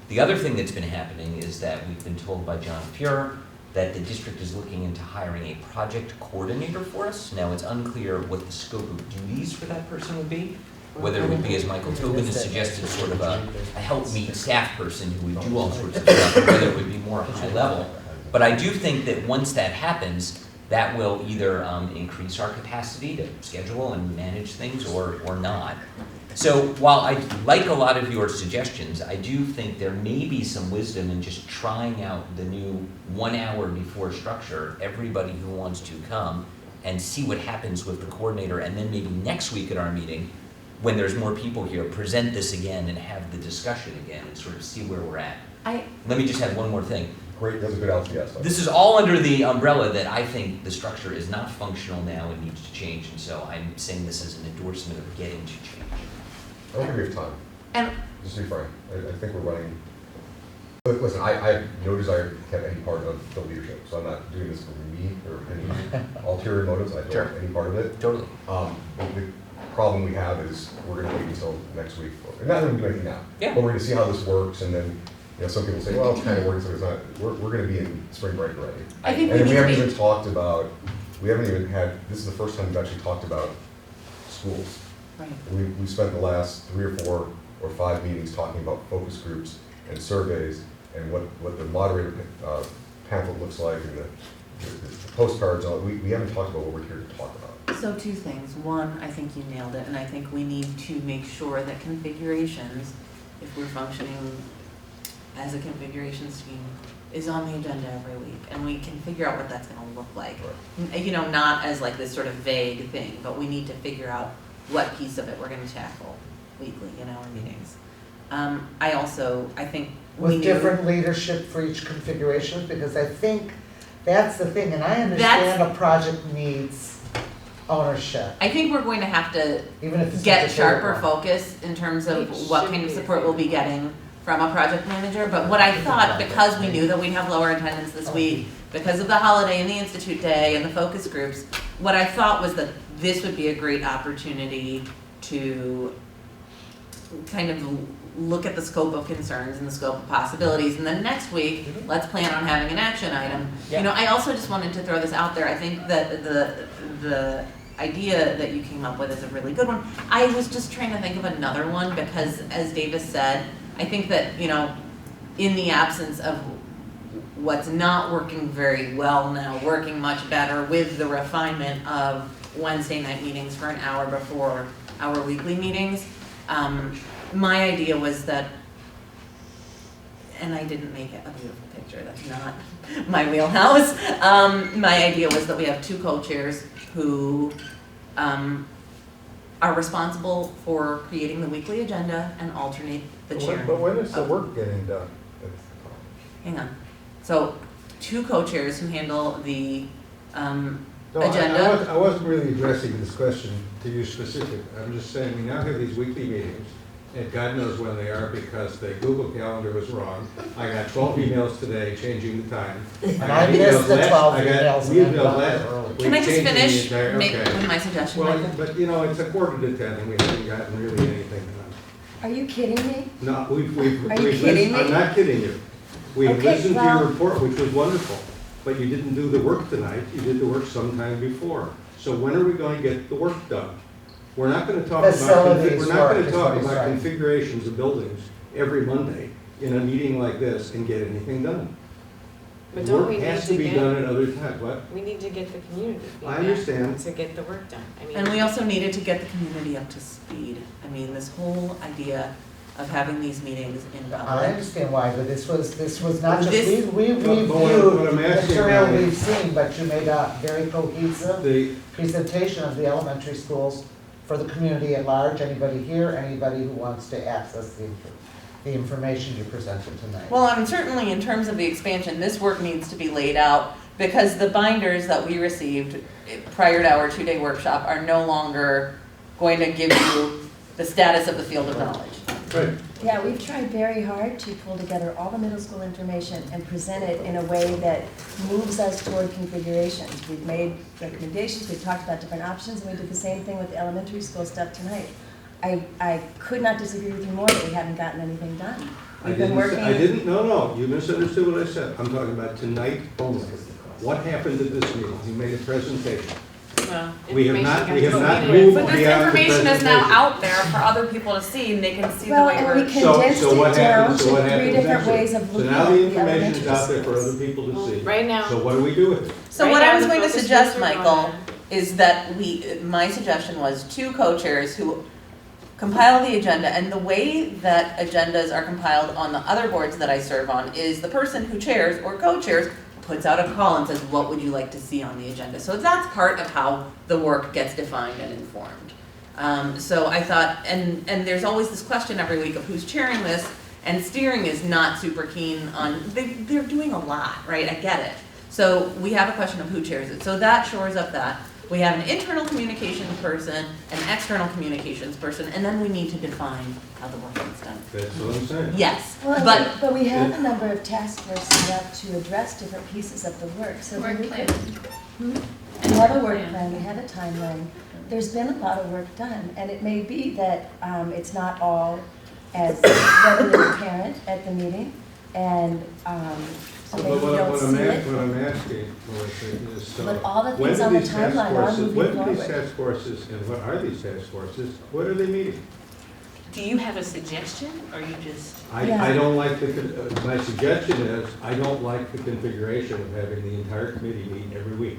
The other thing that's been happening is that we've been told by John Fuhrer that the district is looking into hiring a project coordinator for us. Now, it's unclear what the scope of duties for that person would be, whether it would be, as Michael Tobin has suggested, sort of a help-me staff person who would do all sorts of stuff, or whether it would be more high level. But I do think that once that happens, that will either increase our capacity to schedule and manage things or not. So while I like a lot of your suggestions, I do think there may be some wisdom in just trying out the new 1 hour before structure, everybody who wants to come, and see what happens with the coordinator, and then maybe next week at our meeting, when there's more people here, present this again and have the discussion again and sort of see where we're at. Let me just add one more thing. Great, that's a good LTS. This is all under the umbrella that I think the structure is not functional now and needs to change, and so I'm saying this as an endorsement of getting to change. I don't think we have time. And Just to be frank, I think we're running. Listen, I have no desire to have any part of the leadership, so I'm not doing this for me or any ulterior motives. I don't want any part of it. Totally. The problem we have is we're going to wait until next week. We're not going to do anything now. Yeah. But we're going to see how this works, and then some people say, well, it's kind of working, so it's not. We're going to be in spring break already. I think and we we haven't need to even talked about. We haven't even had. This is the first time we've actually talked about schools. Right. We spent the last 3 or 4 or 5 meetings talking about focus groups and surveys and what the moderator pamphlet looks like and the postcards. We haven't talked about what we're here to talk about. So 2 things. One, I think you nailed it, and I think we need to make sure that configurations, if we're functioning as a configuration scheme, is on the agenda every week, and we can figure out what that's going to look like. Right. Not as like this sort of vague thing, but we need to figure out what piece of it we're going to tackle weekly in our meetings. I think we With need different leadership for each configuration, because I think that's the thing, and I understand a project needs ownership. I think we're going to have to Even if it's get not the sharper third one. focus in terms of It what should kind of be a support thing. we'll be getting from a project manager. But what I thought, because we knew that we'd have lower attendance this week, because of the holiday and the Institute Day and the focus groups, what I thought was that this would be a great opportunity to kind of look at the scope of concerns and the scope of possibilities, and then next week, let's plan on having an action item. Yeah. I also just wanted to throw this out there. I think that the idea that you came up with is a really good one. I was just trying to think of another one because, as Davis said, I think that, in the absence of what's not working very well now, working much better with the refinement of Wednesday night meetings for an hour before our weekly meetings, my idea was that, and I didn't make it a beautiful picture, that's not my wheelhouse. My idea was that we have 2 co-chairs who are responsible for creating the weekly agenda and alternate the chair. But when is the work getting done? Hang on. So 2 co-chairs who handle the No, agenda. I wasn't really addressing this question to you specific. I'm just saying, we now have these weekly meetings, and God knows when they are because the Google Calendar was wrong. I got 12 emails today changing the time. And I missed the 12 I got emails. emails Can I just changing the finish entire- okay. with my suggestion, Well, Michael? but you know, it's a quarter to 10 and we haven't gotten really anything done. Are you kidding me? No, Are you kidding me? I'm not kidding you. We Okay, listened to well- your report, which was wonderful, but you didn't do the work tonight, you did the work sometime before. So when are we going to get the work done? We're not going to talk about, Facilities we're not going work to is talk what he's about saying. configurations of buildings every Monday in a meeting like this and get anything done. But don't Work we need has to to be get- done at other times, what? We need to get the community I feedback understand. to get the work done. I mean, And we also needed to get the community up to speed. I mean, this whole idea of having these meetings in I public. understand why, but this was not just, This- we But what reviewed I'm asking material now is- we've seen, but you made a very cohesive The, presentation of the elementary schools for the community at large, anybody here, anybody who wants to access the information you presented tonight. Well, and certainly in terms of the expansion, this work needs to be laid out because the binders that we received prior to our 2-day workshop are no longer going to give you the status of the field of knowledge. right, Yeah, we've tried very hard to pull together all the middle school information and present it in a way that moves us toward configurations. We've made recommendations, we've talked about different options, and we did the same thing with the elementary school stuff tonight. I could not disagree with you more that we haven't gotten anything done. I We've been working. no, you misunderstood what I said. I'm talking about tonight only. What happened at this meeting? You made a presentation. Well, We have not information moved But this beyond the information is now presentation. out there for other people to see and they can see the Well, way and we're. we condensed So what it down happens, so what to 3 happens different next week? ways of So looking now at the the information is elementary out there for schools. other people to see. right now. So what do we do with it? So Right what now, I was the going to focus suggest, groups are Michael, on- is that my suggestion was 2 co-chairs who compile the agenda, and the way that agendas are compiled on the other boards that I serve on is the person who chairs or co-chairs puts out a call and says, what would you like to see on the agenda? So that's part of how the work gets defined and informed. So I thought, and there's always this question every week of who's chairing this, and steering is not super keen on, they're doing a lot, right? I get it. So we have a question of who chairs it. So that shores up that. We have an internal communications person, an external communications person, and then we need to define how the work gets done. That's what I'm saying. Yes, Well, but we have a number of task forces set up to address different pieces of the work, so. Work we plan. could- We have a work plan, we have a timeline. There's been a lot of work done, and it may be that it's not all as readily apparent at the meeting, and so maybe you don't What see it. I'm asking, Melissa, is, But all the when things do on the these task timeline are forces, moving when do these forward. task forces, and what are these task forces, what are they meeting? Do you have a suggestion, or you just? I don't like my suggestion is, I don't like the configuration of having the entire committee meet every week.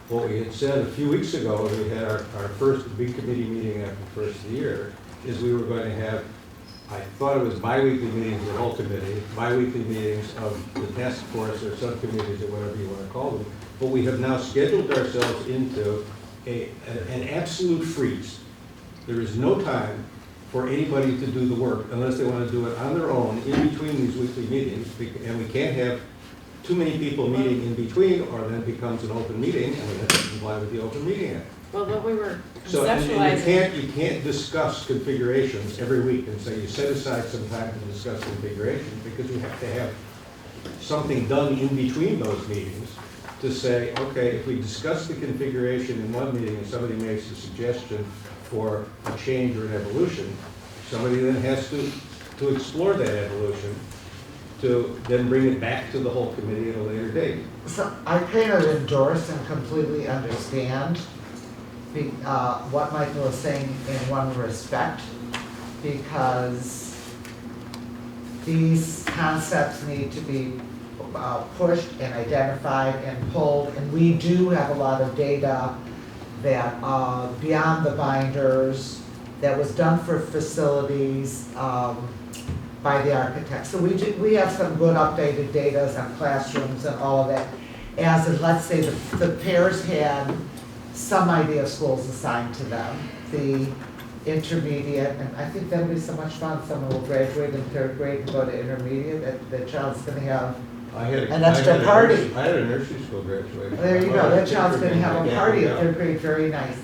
What we had said a few weeks ago, when we had our first big committee meeting after the first of the year, is we were going to have, I thought it was bi-weekly meetings of the whole committee, bi-weekly meetings of the task force or subcommittees or whatever you want to call them. But we have now scheduled ourselves into an absolute freeze. There is no time for anybody to do the work unless they want to do it on their own in between these weekly meetings. And we can't have too many people meeting in between, or then it becomes an open meeting, and we have to comply with the Open Meeting Act. Well, what we were So, and conceptualizing. you can't discuss configurations every week and say you set aside some time to discuss configuration, because we have to have something done in between those meetings to say, okay, if we discuss the configuration in one meeting and somebody makes a suggestion for a change or an evolution, somebody then has to explore that evolution, to then bring it back to the whole committee at a later date. So I kind of endorse and completely understand what Michael is saying in one respect, because these concepts need to be pushed and identified and pulled, and we do have a lot of data that beyond the binders, that was done for facilities by the architects. So we have some good updated data on classrooms and all of that. As in, let's say the pairs had some idea of schools assigned to them, the intermediate, and I think that'll be so much fun. Someone will graduate in 3rd grade and go to intermediate. That child's going to have I had a- an extra I had a party. nursery- I had a nursery school graduation. There you go, that child's gonna have a party at their grade, very nice.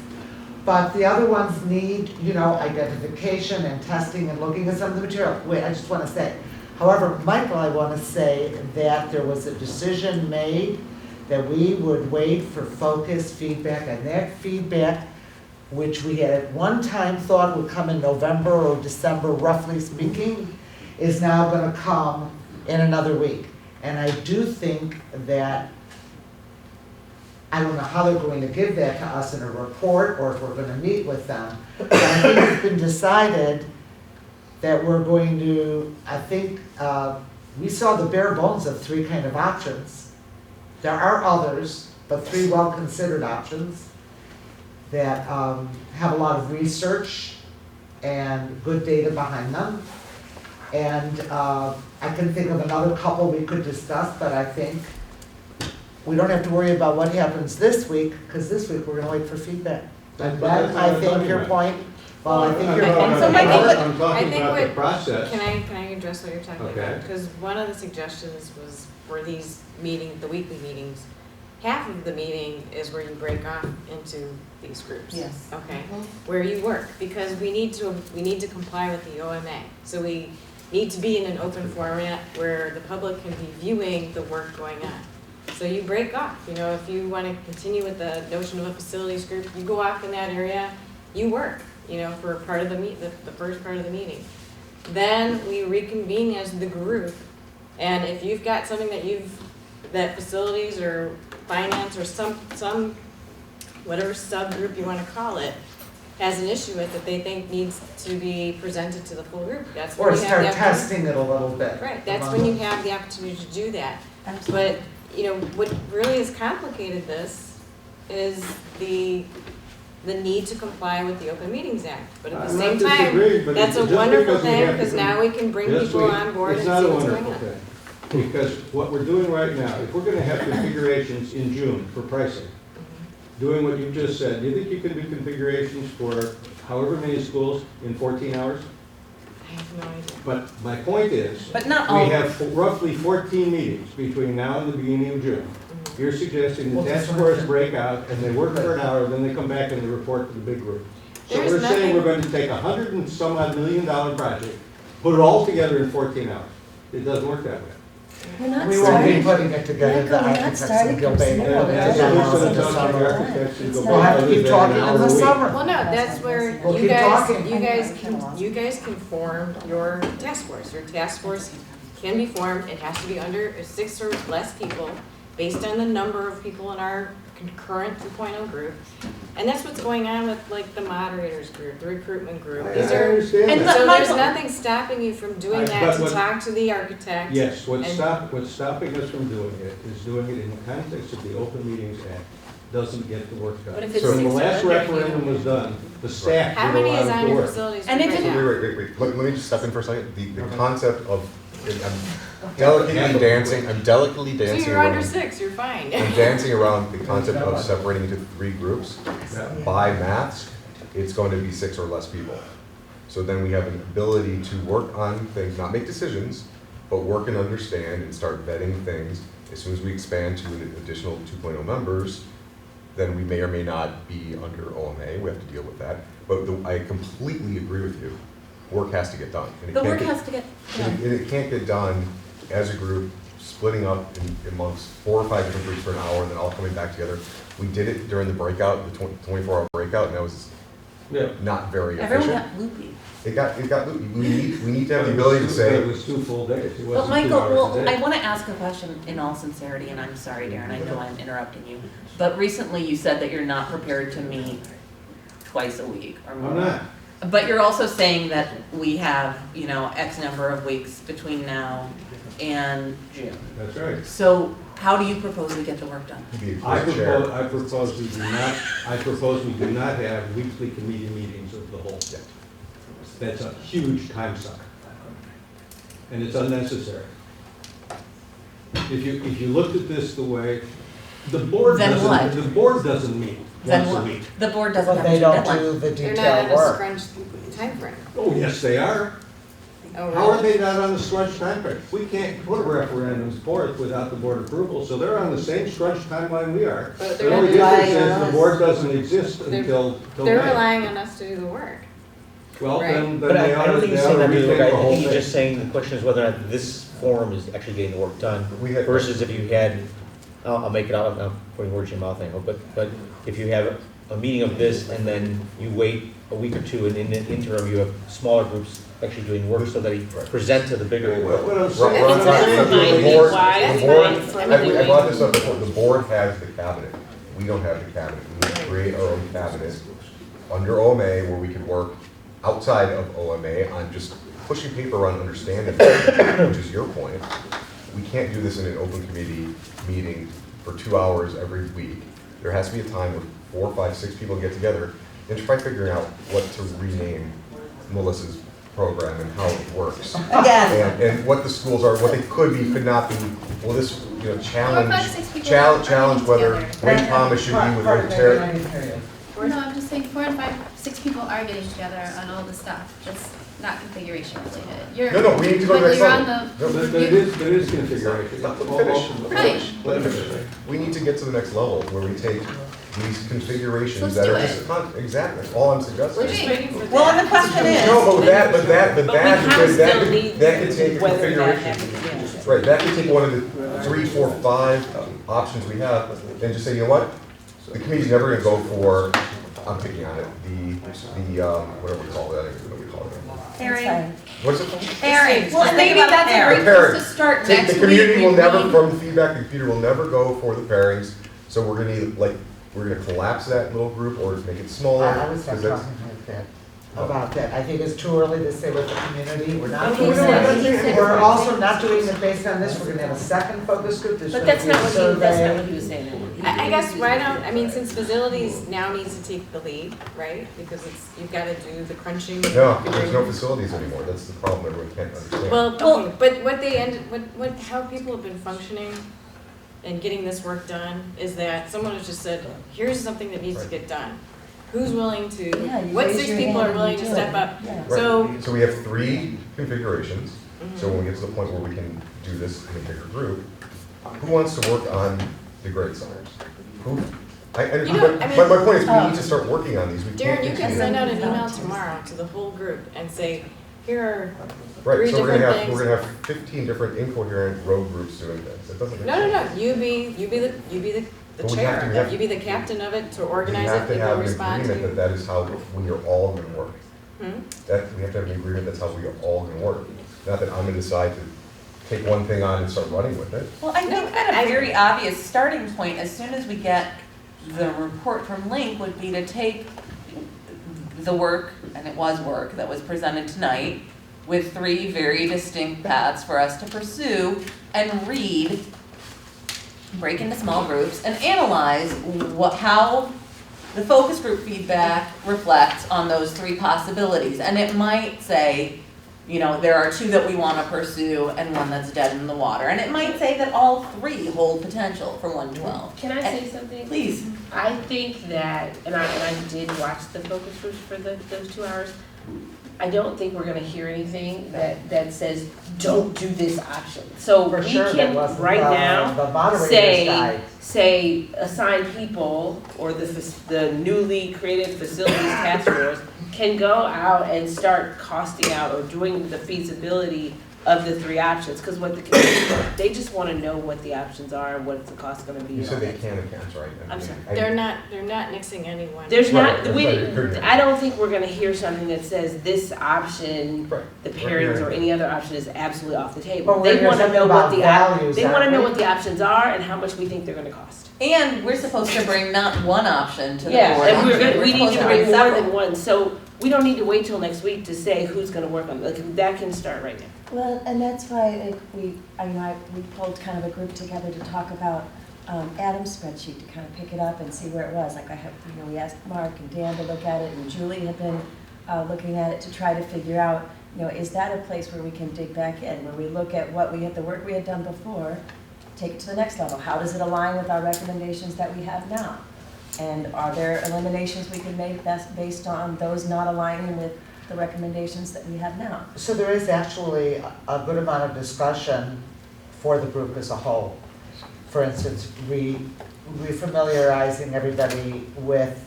But the other ones need, you know, identification and testing and looking at some of the material. Wait, I just wanna say, however, Michael, I wanna say that there was a decision made that we would wait for focused feedback, and that feedback, which we had at one time thought would come in November or December, roughly speaking, is now gonna come in another week. And I do think that, I don't know how they're going to give that to us in a report or if we're gonna meet with them. But I think it's been decided that we're going to, I think, we saw the bare bones of 3 kind of options. There are others, but 3 well-considered options that have a lot of research and good data behind them. And I can think of another couple we could discuss, but I think we don't have to worry about what happens this week, because this week we're gonna wait for feedback. And that, I think your point, well, I think your point. So Michael, I'm I talking think about the what, process. can I address what you're talking Okay. about? Because one of the suggestions was for these meetings, the weekly meetings, half of the meeting is where you break off into these groups. Yes. Okay, where you work, because we need to comply with the OMA. So we need to be in an open format where the public can be viewing the work going on. So you break off, you know, if you want to continue with the notion of a facilities group, you go off in that area, you work, you know, for part of the the first part of the meeting. Then we reconvene as the group, and if you've got something that facilities or finance or some whatever subgroup you want to call it, has an issue with that they think needs to be presented to the full group, that's when Or you have start the opportunity. testing it a little bit. Right, that's when you have the opportunity to do that. But, you know, what really has complicated this is the need to comply with the Open Meetings Act. But at the I'm same not time, disagreeing, but that's a just wonderful because we thing, have to because now we can bring Yes, people on board and it's see not a what's going wonderful on. thing. Because what we're doing right now, if we're gonna have configurations in June for pricing, doing what you just said, do you think you can do configurations for however many schools in 14 hours? I have no idea. But my point is, But not all. we have roughly 14 meetings between now and the beginning of June. You're suggesting the task force break out and they work for an hour, then they come back and they report to the big group. So There's we're saying nothing- we're going to take $100 and some odd $1 million project, put it all together in 14 hours. It doesn't work that way. We're not We won't be starting, putting it together, the Michael, we're not architects starting and from Gilbane. zero. And We're as starting opposed to from the the township summer. architects who It's go not- We'll have to other keep than talking an in hour the a week. summer. Well, no, that's where We'll you keep talking. you guys can form your task force. Your task force can be formed, it has to be under 6 or less people, based on the number of people in our concurrent 2.0 group. And that's what's going on with like the moderators group, the recruitment group. I These are, understand And that. so there's Michael- nothing stopping you from doing that But to what- talk to the architect. Yes, what's and- stopping us from doing it is doing it in the context of the Open Meetings Act, doesn't get the work done. But if it's So when the 6 or last under, referendum was done, the staff How did many a is lot on of the your work. facilities And group it right didn't- now? Wait, let me just step in for a second. The concept of, I'm delicately So dancing you're under around. 6, you're fine. I'm dancing around the concept of separating into 3 groups. By maths, it's going to be 6 or less people. So then we have an ability to work on things, not make decisions, but work and understand and start vetting things. As soon as we expand to an additional 2.0 members, then we may or may not be under OMA, we have to deal with that. But I completely agree with you, work has to get done. And it The can't work get- has to get and done. it can't get done as a group, splitting up amongst 4 or 5 different groups for an hour and then all coming back together. We did it during the breakout, the 24-hour breakout, and that was not very Everyone efficient. got loopy. It got loopy. We need to have the ability to say. It was 2 full days, it But wasn't 2 Michael, hours a well, day. I want to ask a question in all sincerity, and I'm sorry, Darren, I know I'm interrupting you. But recently you said that you're not prepared to meet twice a week or more. I'm not. But you're also saying that we have, you know, X number of weeks between now and June. That's right. So how do you propose we get the work done? I propose we do not have weekly committee meetings of the whole. That's a huge time suck. And it's unnecessary. If you looked at this the way, the board Then what? doesn't, the board doesn't meet Then once a what? week. The board doesn't But have they a don't deadline. do the They're not detailed on a work. scrunch timeframe. Oh, yes, they are. Oh, How are really? they not on the sludge timeframe? We can't put referendums forth without the board approval, so they're on the same sludge timeline we are. But The they're only relying difference on is us. the board doesn't exist They're- till They're May. relying on us to do the work. Well, Right. then But they I ought don't to, think they he's ought saying to that, Luke. rethink I the whole think he's thing. just saying the question is whether or not this forum is actually getting the work done versus if you had, I'll make it out, I'm putting words in your mouth, I hope, but if you have a meeting of this and then you wait a week or two and in the interim you have smaller groups actually doing work so that he present to the bigger group. What I'm Right, saying, right, what I'm right. saying is The the board, why the board, it's fine I brought this up before, the board has the cabinet. We don't have the cabinet. We need to create our own cabinet under OMA where we can work outside of OMA on just pushing paper around understanding, which is your point. We can't do this in an open committee meeting for 2 hours every week. There has to be a time where 4, 5, 6 people get together and try figuring out what to rename Melissa's program and how it works. Again. And what the schools are, what they could be, could not be. Will this, challenge, 4 or 5, 6 people challenge are whether getting Wayne together. Thomas should be with Pardon me, Terry. I didn't hear you. No, I'm just saying 4 and 5, 6 people are getting together on all the stuff that's not configuration related. You're, No, we need to go to the next you're level. on the No, But it is configuration. Let them finish. Right. Let them finish. We need to get to the next level where we take these configurations Let's that do are it. just, exactly, all I'm suggesting. We're just waiting for that. Well, and the question is. No, but that, But we because kind of that still could, need that could take a whether that configuration. happens, Right, that could take one of the 3, 4, 5 options we have, and just say, you know what? The committee's never gonna go for, I'm picking on it, whatever we call it, I don't even know what we call it. Pairing. What is it? Pairing. Well, Just maybe think about that's a pairing. great Pairing. place to start Take- next The week. community will we never, meet- from the feedback, the computer will never go for the pairings, so we're gonna either, we're gonna collapse that little group or make it smaller. I was not 'cause that's- talking about that. I think it's too early to say with the community. We're not Okay, doing so it. We're also not doing it based on this. We're gonna have a second focus group. There's But gonna that's be a not what he, that's not survey. what he was saying. I guess why don't, I mean, since facilities now needs to take the lead, right? Because you've got to do the crunching. No, there's no facilities anymore, that's the problem everyone can't understand. Well, okay, but what they ended, how people have been functioning and getting this work done is that someone has just said, here's something that needs to get done. Who's willing to, Yeah, you what raise 6 your people hand are and willing you to do step it. up? Yeah. Right. So, So we have 3 configurations, so when we get to the point where we can do this in a bigger group, who wants to work on the grade centers? Who? You know, I mean- My point is, we need to start working on these, we can't. Darren, you can continue- send out an email tomorrow to the whole group and say, here are Right, 3 so we're different gonna have, things. we're gonna have 15 different incoherent road groups doing things, it doesn't make No, sense. no, you be the But we chair, have to- of we that. have- You be the captain of it to We organize have it, to people have an respond to. agreement that that is how we are all gonna work. Hmm? That, we have to have an agreement that's how we are all gonna work. Not that I'm gonna decide to take one thing on and start running with it. Well, I think that a very obvious starting point, as soon as we get the report from Link, would be to take the work, and it was work, that was presented tonight, with 3 very distinct paths for us to pursue, and read, break into small groups, and analyze how the focus group feedback reflects on those 3 possibilities. And it might say, there are 2 that we want to pursue and 1 that's dead in the water. And it might say that all 3 hold potential for 112. Can I say something? Please. I think that, and I did watch the focus groups for those 2 hours. I don't think we're gonna hear anything that says, don't do this option. So For we sure, that can, wasn't right the now, moderator's guide. say assign people, or the newly created facilities task force can go out and start costing out or doing the feasibility of the 3 options, because what the community, they just wanna know what the options are and what the cost gonna be. You and said all they that. can and can't, right? I'm sorry. They're not nixing anyone. There's Right, not, we right, didn't, right. I don't think we're gonna hear something that says this option, Right. the Right, pairings or right. any other option is absolutely off the But table. we're They hearing wanna something know what about the, values, they wanna aren't know we? what the options are and how much we think they're gonna cost. And we're supposed to bring not 1 option to the board. Yeah, and we need supposed to bring more several. than 1, so we don't need to wait till next week to say who's gonna work on it, that can start right now. Well, and that's why we pulled kind of a group together to talk about Adam's spreadsheet, to kind of pick it up and see where it was. Like we asked Mark and Dan to look at it, and Julie had been looking at it to try to figure out, is that a place where we can dig back in, where we look at the work we had done before, take it to the next level. How does it align with our recommendations that we have now? And are there eliminations we can make based on those not aligning with the recommendations that we have now. So there is actually a good amount of discussion for the group as a whole. For instance, re-familiarizing everybody with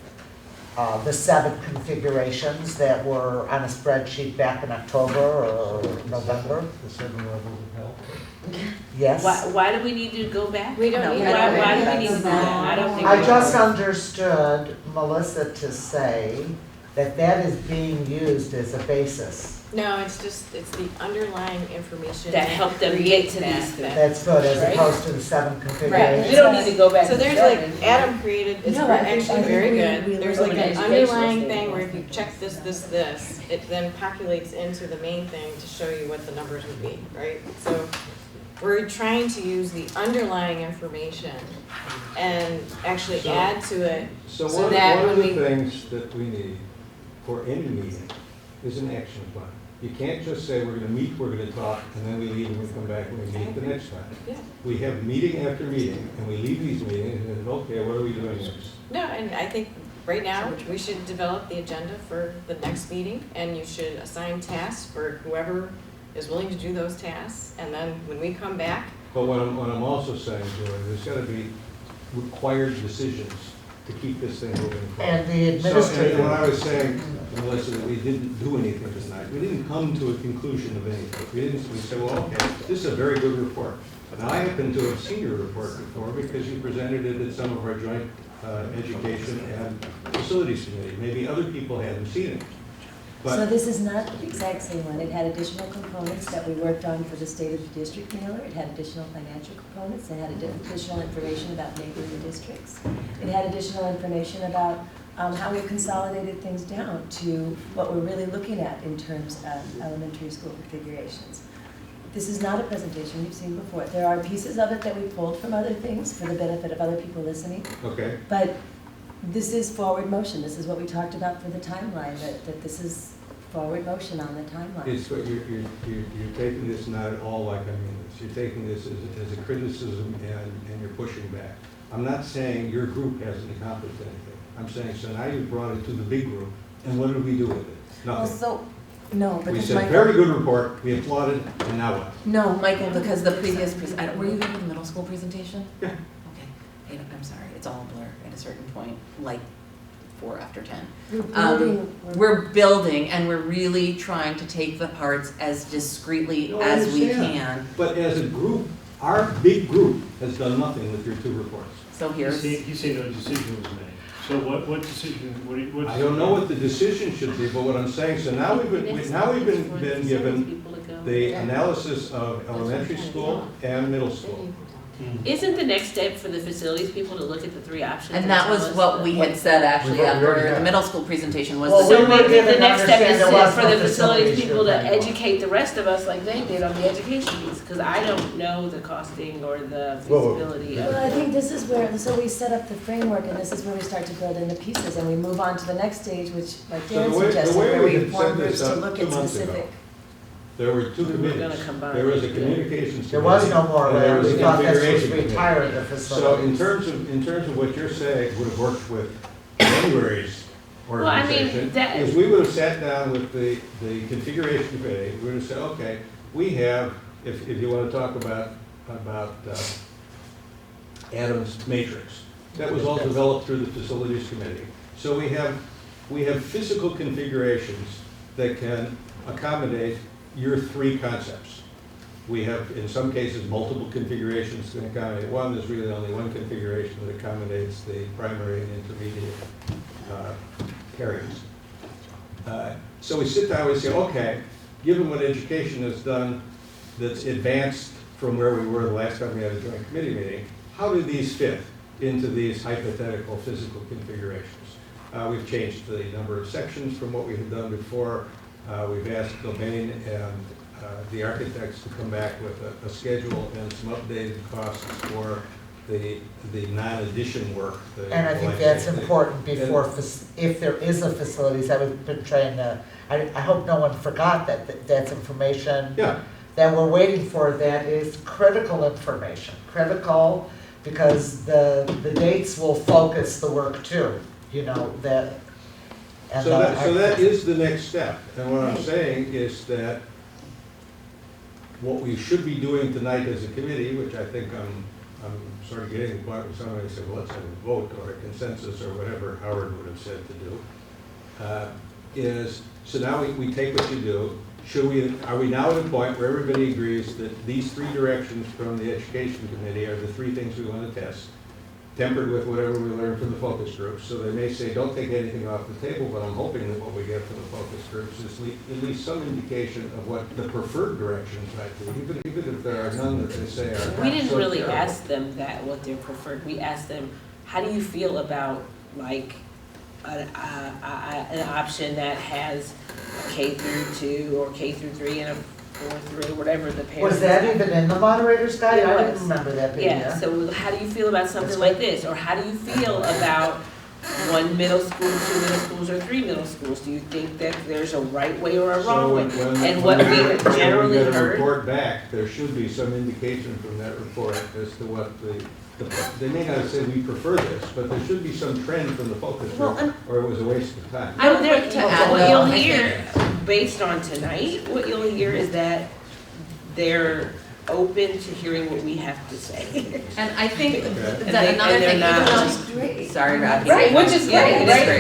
the 7 configurations that were on a spreadsheet back in October or November. The 7 levels of health. Yes. Why do we need to go back? We don't need to go Why back. do we need to do that? I don't think. I we just do. understood Melissa to say that that is being used as a basis. No, it's the underlying information. That helped them get to create these things. That's good, as Right. opposed to the 7 Right, configurations. we don't need to go back. So to there's seven. like, Adam created, it's No, I think- actually I think very we good. There's like from an an educational underlying thing where if standpoint. you check this, it then populates into the main thing to show you what the numbers would be, right? So we're trying to use the underlying information and actually add to it So so one that of when the we. things that we need for any meeting is an action plan. You can't just say, we're gonna meet, we're gonna talk, and then we leave and we come back and we meet the next time. Yeah. We have meeting after meeting, and we leave these meetings, and okay, what are we doing next? No, and I think right now, we should develop the agenda for the next meeting, and you should assign tasks for whoever is willing to do those tasks, and then when we come back. But what I'm also saying, Joy, there's gotta be required decisions to keep this thing moving forward. And the So, administrative. and when I was saying, Melissa, that we didn't do anything tonight, we didn't come to a conclusion of anything. We said, well, okay, this is a very good report. Now, I happen to have seen your report before because you presented it at some of our joint education and facilities committee. Maybe other people hadn't seen it. So But, this is not the exact same one. It had additional components that we worked on for the State of the District mailer. It had additional financial components. It had additional information about neighboring districts. It had additional information about how we consolidated things down to what we're really looking at in terms of elementary school configurations. This is not a presentation you've seen before. There are pieces of it that we pulled from other things for the benefit of other people listening. okay, But this is forward motion. This is what we talked about for the timeline, that this is forward motion on the timeline. it's what you're taking this not at all like I mean this. You're taking this as a criticism and you're pushing back. I'm not saying your group hasn't accomplished anything. I'm saying, so now you've brought it to the big group, and what did we do with it? Well, Nothing. so, no, We because said, Michael. very good report, we applauded, and now what? No, Michael, because the previous, were you here for the middle school presentation? Yeah. Okay, I'm sorry, it's all a blur at a certain point, like 4 after 10. We're building and we're really trying to take the parts as discreetly No, I as we understand. can. But as a group, our big group has done nothing with your 2 reports. So here's, You say no decision was made. So what decision, what? I don't know what the decision should be, but what I'm saying, so now we've been given the analysis of elementary school and middle school. Isn't the next step for the facilities people to look at the 3 options? and that tell was us what we had said actually We already after have. the middle school presentation was. Well, the So we were maybe given the to next step is understand there was for no the facilities facilities people to group anymore. educate the rest of us like they did on the education piece, because I don't know the costing or the Whoa. feasibility of Well, I it. think this is where, so we set up the framework, and this is where we start to build in the pieces, and we move on to the next stage, which, like So Darren the way suggested, we where we had form set groups this to up look 2 at months ago, specific. there were 2 We were committees. gonna combine There was a it. communications committee. There was no more, and there was we a thought this was configuration committee. retired, the So facilities. in terms of what you're saying would have worked with January's Well, I mean, organization, that- is we would have sat down with the configuration committee, we would have said, okay, we have, if you want to talk about Adam's matrix, that was all developed through the facilities committee. So we have physical configurations that can accommodate your 3 concepts. We have, in some cases, multiple configurations to accommodate one. There's really only one configuration that accommodates the primary and intermediate areas. So we sit down and we say, okay, given what education has done that's advanced from where we were the last time we had a joint committee meeting, how do these fit into these hypothetical physical configurations? We've changed the number of sections from what we had done before. We've asked Domain and the architects to come back with a schedule and some updated costs for the non-addition work. And I think that's important before, if there is a facilities, I was been trying to, I hope no one forgot that's information Yeah. that we're waiting for, that is critical information. Critical because the dates will focus the work too, you know, that, And So that is the next step, and what I'm saying is that what we should be doing tonight as a committee, which I think I'm sort of getting to the point where somebody said, well, let's have a vote or a consensus or whatever Howard would have said to do, is, so now we take what you do. Are we now at a point where everybody agrees that these three directions from the Education Committee are the three things we want to test, tempered with whatever we learn from the focus groups? So they may say, don't take anything off the table, but I'm hoping that what we get from the focus groups is at least some indication of what the preferred directions might be, even if there are none that they say are not We didn't so really terrible. ask them that, what their preferred, we asked them, how do you feel about like an option that has a K through 2 or K through 3 and a 4 through whatever the parents. Was that even in the moderator's guide? It I didn't was. remember that being Yeah, there. so how do you feel about something like this? Or how do you feel about 1 middle school, 2 middle schools, or 3 middle schools? Do you think that there's a right way or a wrong way? And what we generally When we get a heard. report back, there should be some indication from that report as to what they may not have said we prefer this, but there should be some trend from the focus group, or it was a waste of time. I would like to add, what though, you'll I hear, based on tonight, what you'll hear is that they're open to hearing what we have to say. And I think Okay. that another and they're thing, not- even though, sorry, Rocky. Right, which is Yeah, great, it is right?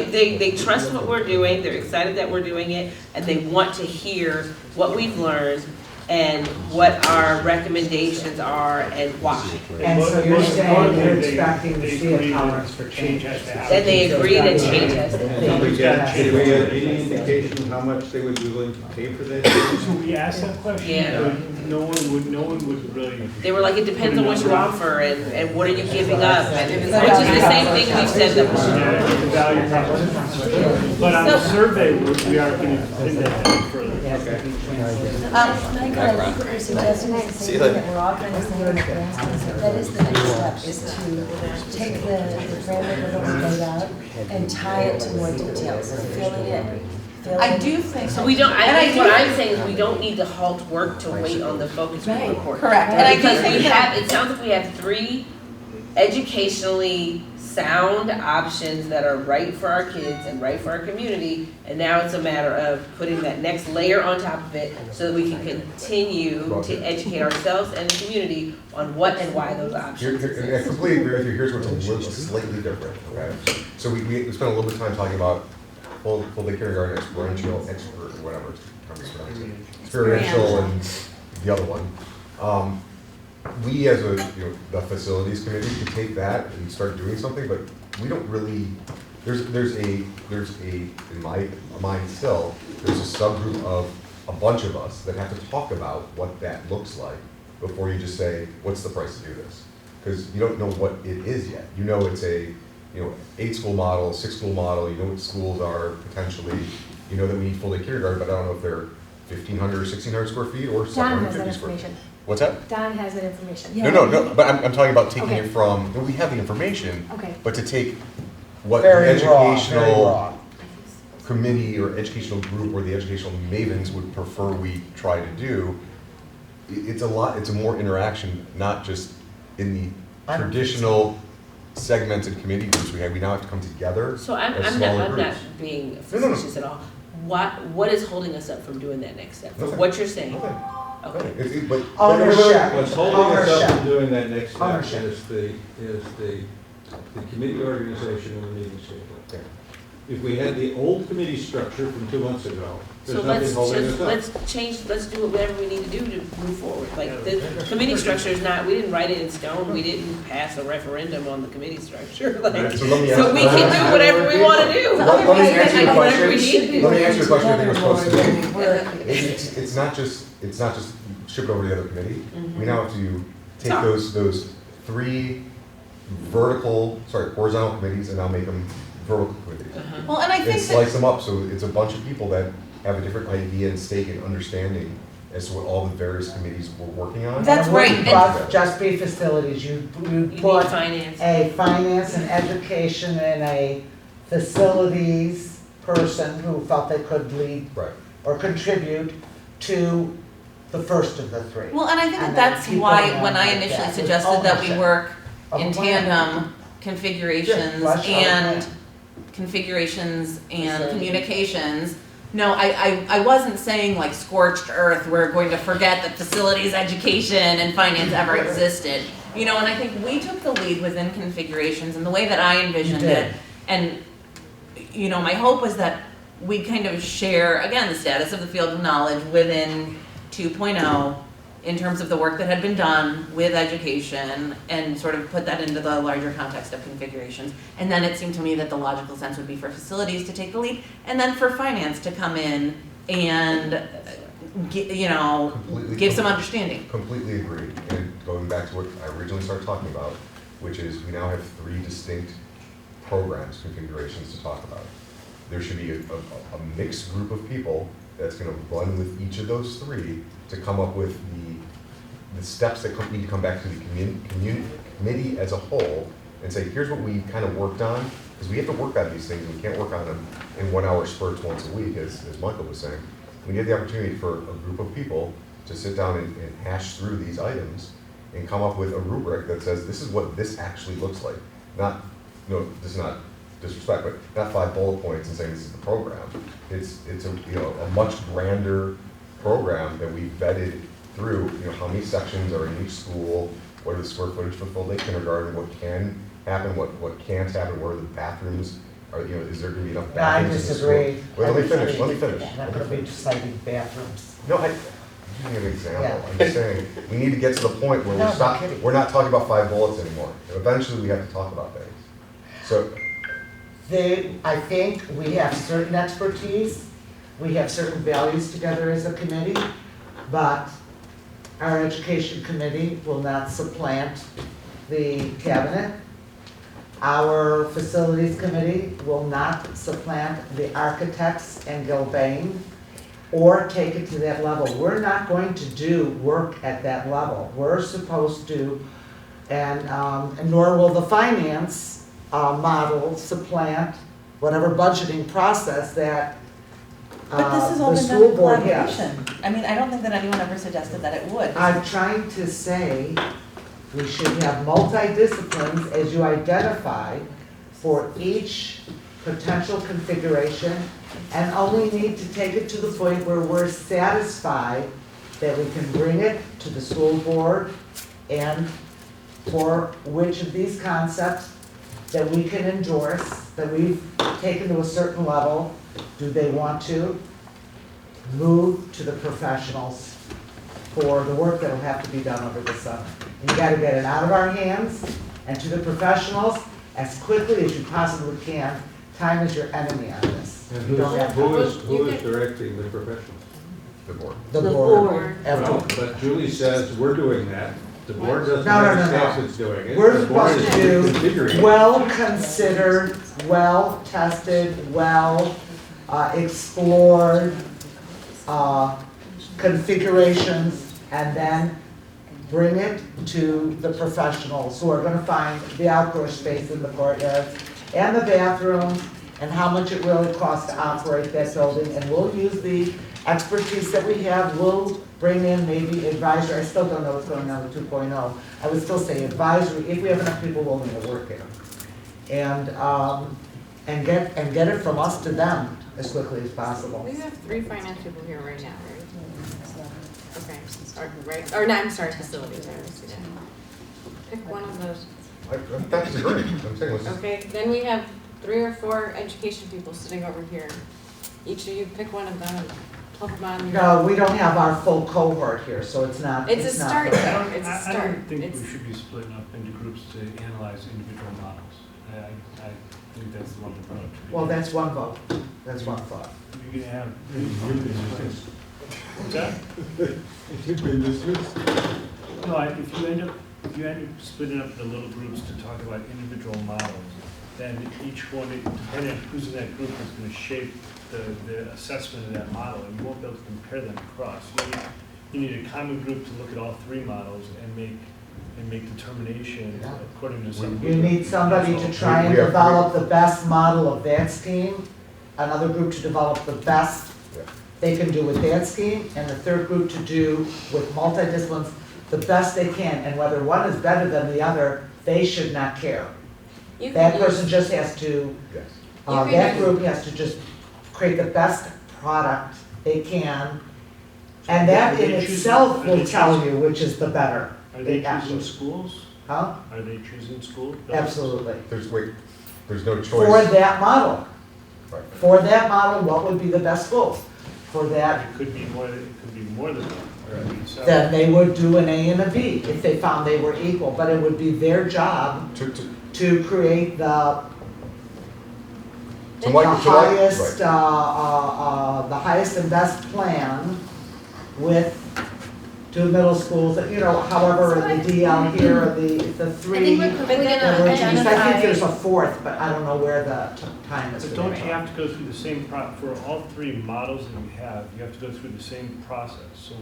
great. They trust what we're doing, they're excited that we're doing it, and they want to hear what we've learned and what our recommendations are and why. And so you're saying you're expecting to see a tolerance for change. And they agree that change has to Did we get any indication of how much they would be willing to pay for that? So we asked that question, Yeah. but no one would really. They were like, it depends on what you offer and what are you giving up, and which is the same thing we've said that we should. Yeah, it's a value proposition. But on the survey, we are going to pin that down further. Michael, I think what you're suggesting is the same thing that we're all kind of saying in the grants, so that is the next step, is to take the framework that we laid out and tie it to more details, fill it in. I do think. So we don't, And I think do what I'm think- saying is we don't need to halt work to wait on the focus group Right. report. Correct. And I do Because think we that- have, it sounds like we have 3 educationally sound options that are right for our kids and right for our community, and now it's a matter of putting that next layer on top of it so that we can continue to educate ourselves and the community on what and why those options And I exist. completely agree with you. Here's what's a little slightly different, okay? So we spent a little bit of time talking about full day kindergarten, experiential, whatever, experiential and the other one. We as the facilities committee could take that and start doing something, but we don't really, there's a, in my mind still, there's a subgroup of a bunch of us that have to talk about what that looks like before you just say, what's the price to do this? Because you don't know what it is yet. You know it's a 8-school model, 6-school model, you know what schools are potentially, you know that we need full day kindergarten, but I don't know if they're 1,500 or 1,600 square feet or Don has that 750 square feet. information. What's that? Don has that information. No, but I'm talking about taking Okay. it from, we have the information, Okay. but to take what the Very raw, very educational raw. committee or educational group or the educational mavens would prefer we try to do, it's a more interaction, not just in the traditional segmented committee groups we have. We now have to come together So as I'm smaller not groups. being No. facetious at all. What is holding us up from doing that next step? From Nothing. what you're saying? Nothing. Okay. But Ownership. What's holding us up Ownership. from doing that next step Ownership. is the committee organization and the meeting schedule. If we had the old committee structure from 2 months ago, So there's let's nothing holding just, us up. let's do whatever we need to do to move forward. Like, the committee structure is not, we didn't write it in stone, we didn't pass a referendum on the committee structure, like, Alright, so let me so ask- we can do whatever we wanna do. Let me answer your Whatever we question. need to do. Let me answer your question. I think we're supposed to Together do. more than we work. It's not just ship it over to the other committee. We now have to take Talk. those 3 horizontal committees and now make them vertical committees. Well, and I And think slice that, them up, so it's a bunch of people that have a different idea and stake and understanding as to what all the various committees were working on. That's And it wouldn't right. just be facilities, you You put need finance. a finance and education and a facilities person who felt they could lead Right. or contribute to the first of the 3. well, and I think that And then that's keep why, going when on I like initially that, with suggested that we ownership work of in a plan. tandem configurations Yeah, flush out and configurations and communications. No, I wasn't saying like scorched earth, we're going to forget that facilities, education, and finance ever existed. You know, and I think we took the lead within configurations and the way that I envisioned it. And, you know, my hope was that we kind of share, again, the status of the field of knowledge within 2.0 in terms of the work that had been done with education and sort of put that into the larger context of configurations. And then it seemed to me that the logical sense would be for facilities to take the lead and then for finance to come in and, give some understanding. Completely agree. And going back to what I originally started talking about, which is we now have 3 distinct programs, configurations to talk about. There should be a mixed group of people that's going to run with each of those 3 to come up with the steps that need to come back to the committee as a whole and say, here's what we kind of worked on, because we have to work on these things and we can't work on them in 1 hour spurts once a week, as Michael was saying. We get the opportunity for a group of people to sit down and hash through these items and come up with a rubric that says, this is what this actually looks like. Not, this is not disrespect, but not 5 bullet points and saying this is the program. It's a much grander program that we vetted through, how many sections are in each school, what are the square footage for full day kindergarten, what can happen, what can't happen, where are the bathrooms, is there going to be enough bathrooms? I disagree. Let me finish. I'm not going to be citing bathrooms. No, I'm giving you an example. Yeah. I'm just saying, we need to get to the point where we're not talking about 5 bullets anymore. Eventually, we have to talk about things. So, I think we have certain expertise, we have certain values together as a committee, but our education committee will not supplant the cabinet. Our facilities committee will not supplant the architects and Gilbane or take it to that level. We're not going to do work at that level. We're supposed to, and nor will the finance model supplant whatever budgeting process that But this has all the been done school in board collaboration. has. I mean, I don't think that anyone ever suggested that it would. I'm trying to say we should have multidisciplines as you identified for each potential configuration and only need to take it to the point where we're satisfied that we can bring it to the school board and for which of these concepts that we can endorse, that we've taken to a certain level, do they want to move to the professionals for the work that will have to be done over the summer. You gotta get it out of our hands and to the professionals as quickly as you possibly can. Time is your enemy on this. And You don't have who to- is directing the professionals? the board. The board. Well, but Julie says we're doing that. The board doesn't No, have no, a no, staff no. that's doing it. We're The board supposed is to do configuring. well-considered, well-tested, explored configurations, and then bring it to the professionals who are gonna find the outdoor space in the courtyard and the bathrooms and how much it really costs to operate that building. And we'll use the expertise that we have. We'll bring in maybe advisory. I still don't know what's going on with 2.0. I would still say advisory, if we have enough people willing to work it. And get it from us to them as quickly as possible. We have 3 finance people here right now, right? Okay, right, or no, I'm sorry, facilities, I already see that. Pick one of those. That's great. I'm saying let's just Okay, then we have 3 or 4 education people sitting over here. Each of you pick one of them and plug them on your. No, we don't have our full cohort here, so it's not. It's a start though, it's a I start. don't think It's- we should be splitting up into groups to analyze individual models. I think that's the wrong approach. Well, that's one vote. That's one thought. You're gonna have. What's that? No, if you end up splitting up the little groups to talk about individual models, then each one, depending on who's in that group, is gonna shape the assessment of that model, and you won't be able to compare them across. You need a common group to look at all 3 models and make determination according to some. You need somebody to try and develop the best model of that scheme, another group to develop the best they can do with that scheme, and the third group to do with multidisciplines the best they can. And whether one is better than the other, they should not care. You That can person use- just has to That group has to just create the best product they can, and that in itself will tell you which is the better. Are they choosing schools? Huh? Are they choosing schools? Absolutely. There's no choice. For that model. Right. For that model, what would be the best schools? For that, It could be more than that. So- then they would do an A and a B if they found they were equal, but it would be their job to create the highest, the highest and best plan with two middle schools, however, the DL here, or the three. we're gonna that were used. I identify- think there's a fourth, but I don't know where the time is. But don't you have to go through the same for all three models that you have to go through the same process. So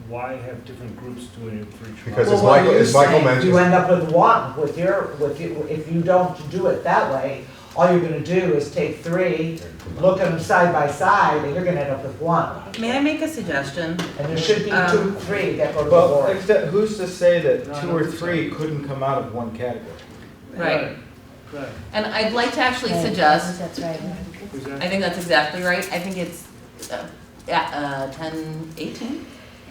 why have different groups doing it for each Because model? as Michael mentioned, you end up with one, if you don't do it that way, all you're gonna do is take three, look at them side by side, and you're gonna end up with one. May I make a suggestion? And there should be 2, 3 that go to the Well, board. who's to say that 2 or 3 couldn't come out of one category? Right. Right. And I'd like to actually suggest, That's right. I think that's exactly right. I think it's 10, 18,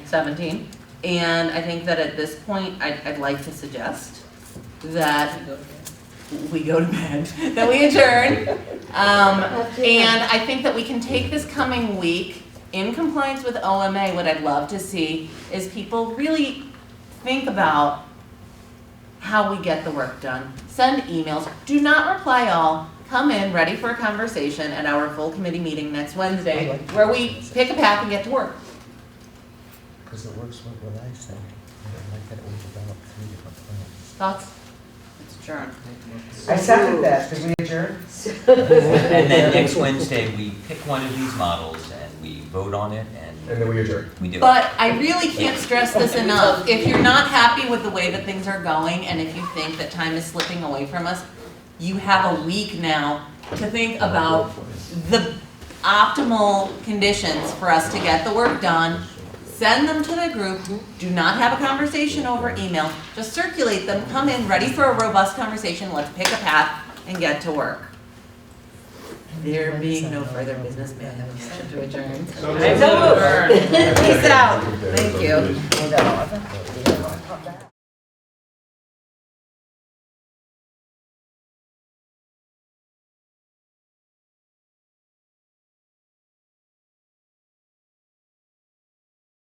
17. And I think that at this point, I'd like to suggest that we go to bed, that we adjourn. And I think that we can take this coming week in compliance with OMA. What I'd love to see is people really think about how we get the work done. Send emails. Do not reply all. Come in ready for a conversation at our full committee meeting next Wednesday, where we pick a path and get to work. Because it works with what I said. I like that we develop 3 different plans. Thoughts? Let's adjourn. I second that, did we adjourn? And then next Wednesday, we pick one of these models and we vote on it and then we adjourn. We do. But I really can't stress this enough. If you're not happy with the way that things are going, and if you think that time is slipping away from us, you have a week now to think about the optimal conditions for us to get the work done. Send them to the group. Do not have a conversation over email. Just circulate them. Come in ready for a robust conversation. Let's pick a path and get to work. There being no further business, may I have a motion to adjourn? So Peace out. Thank you.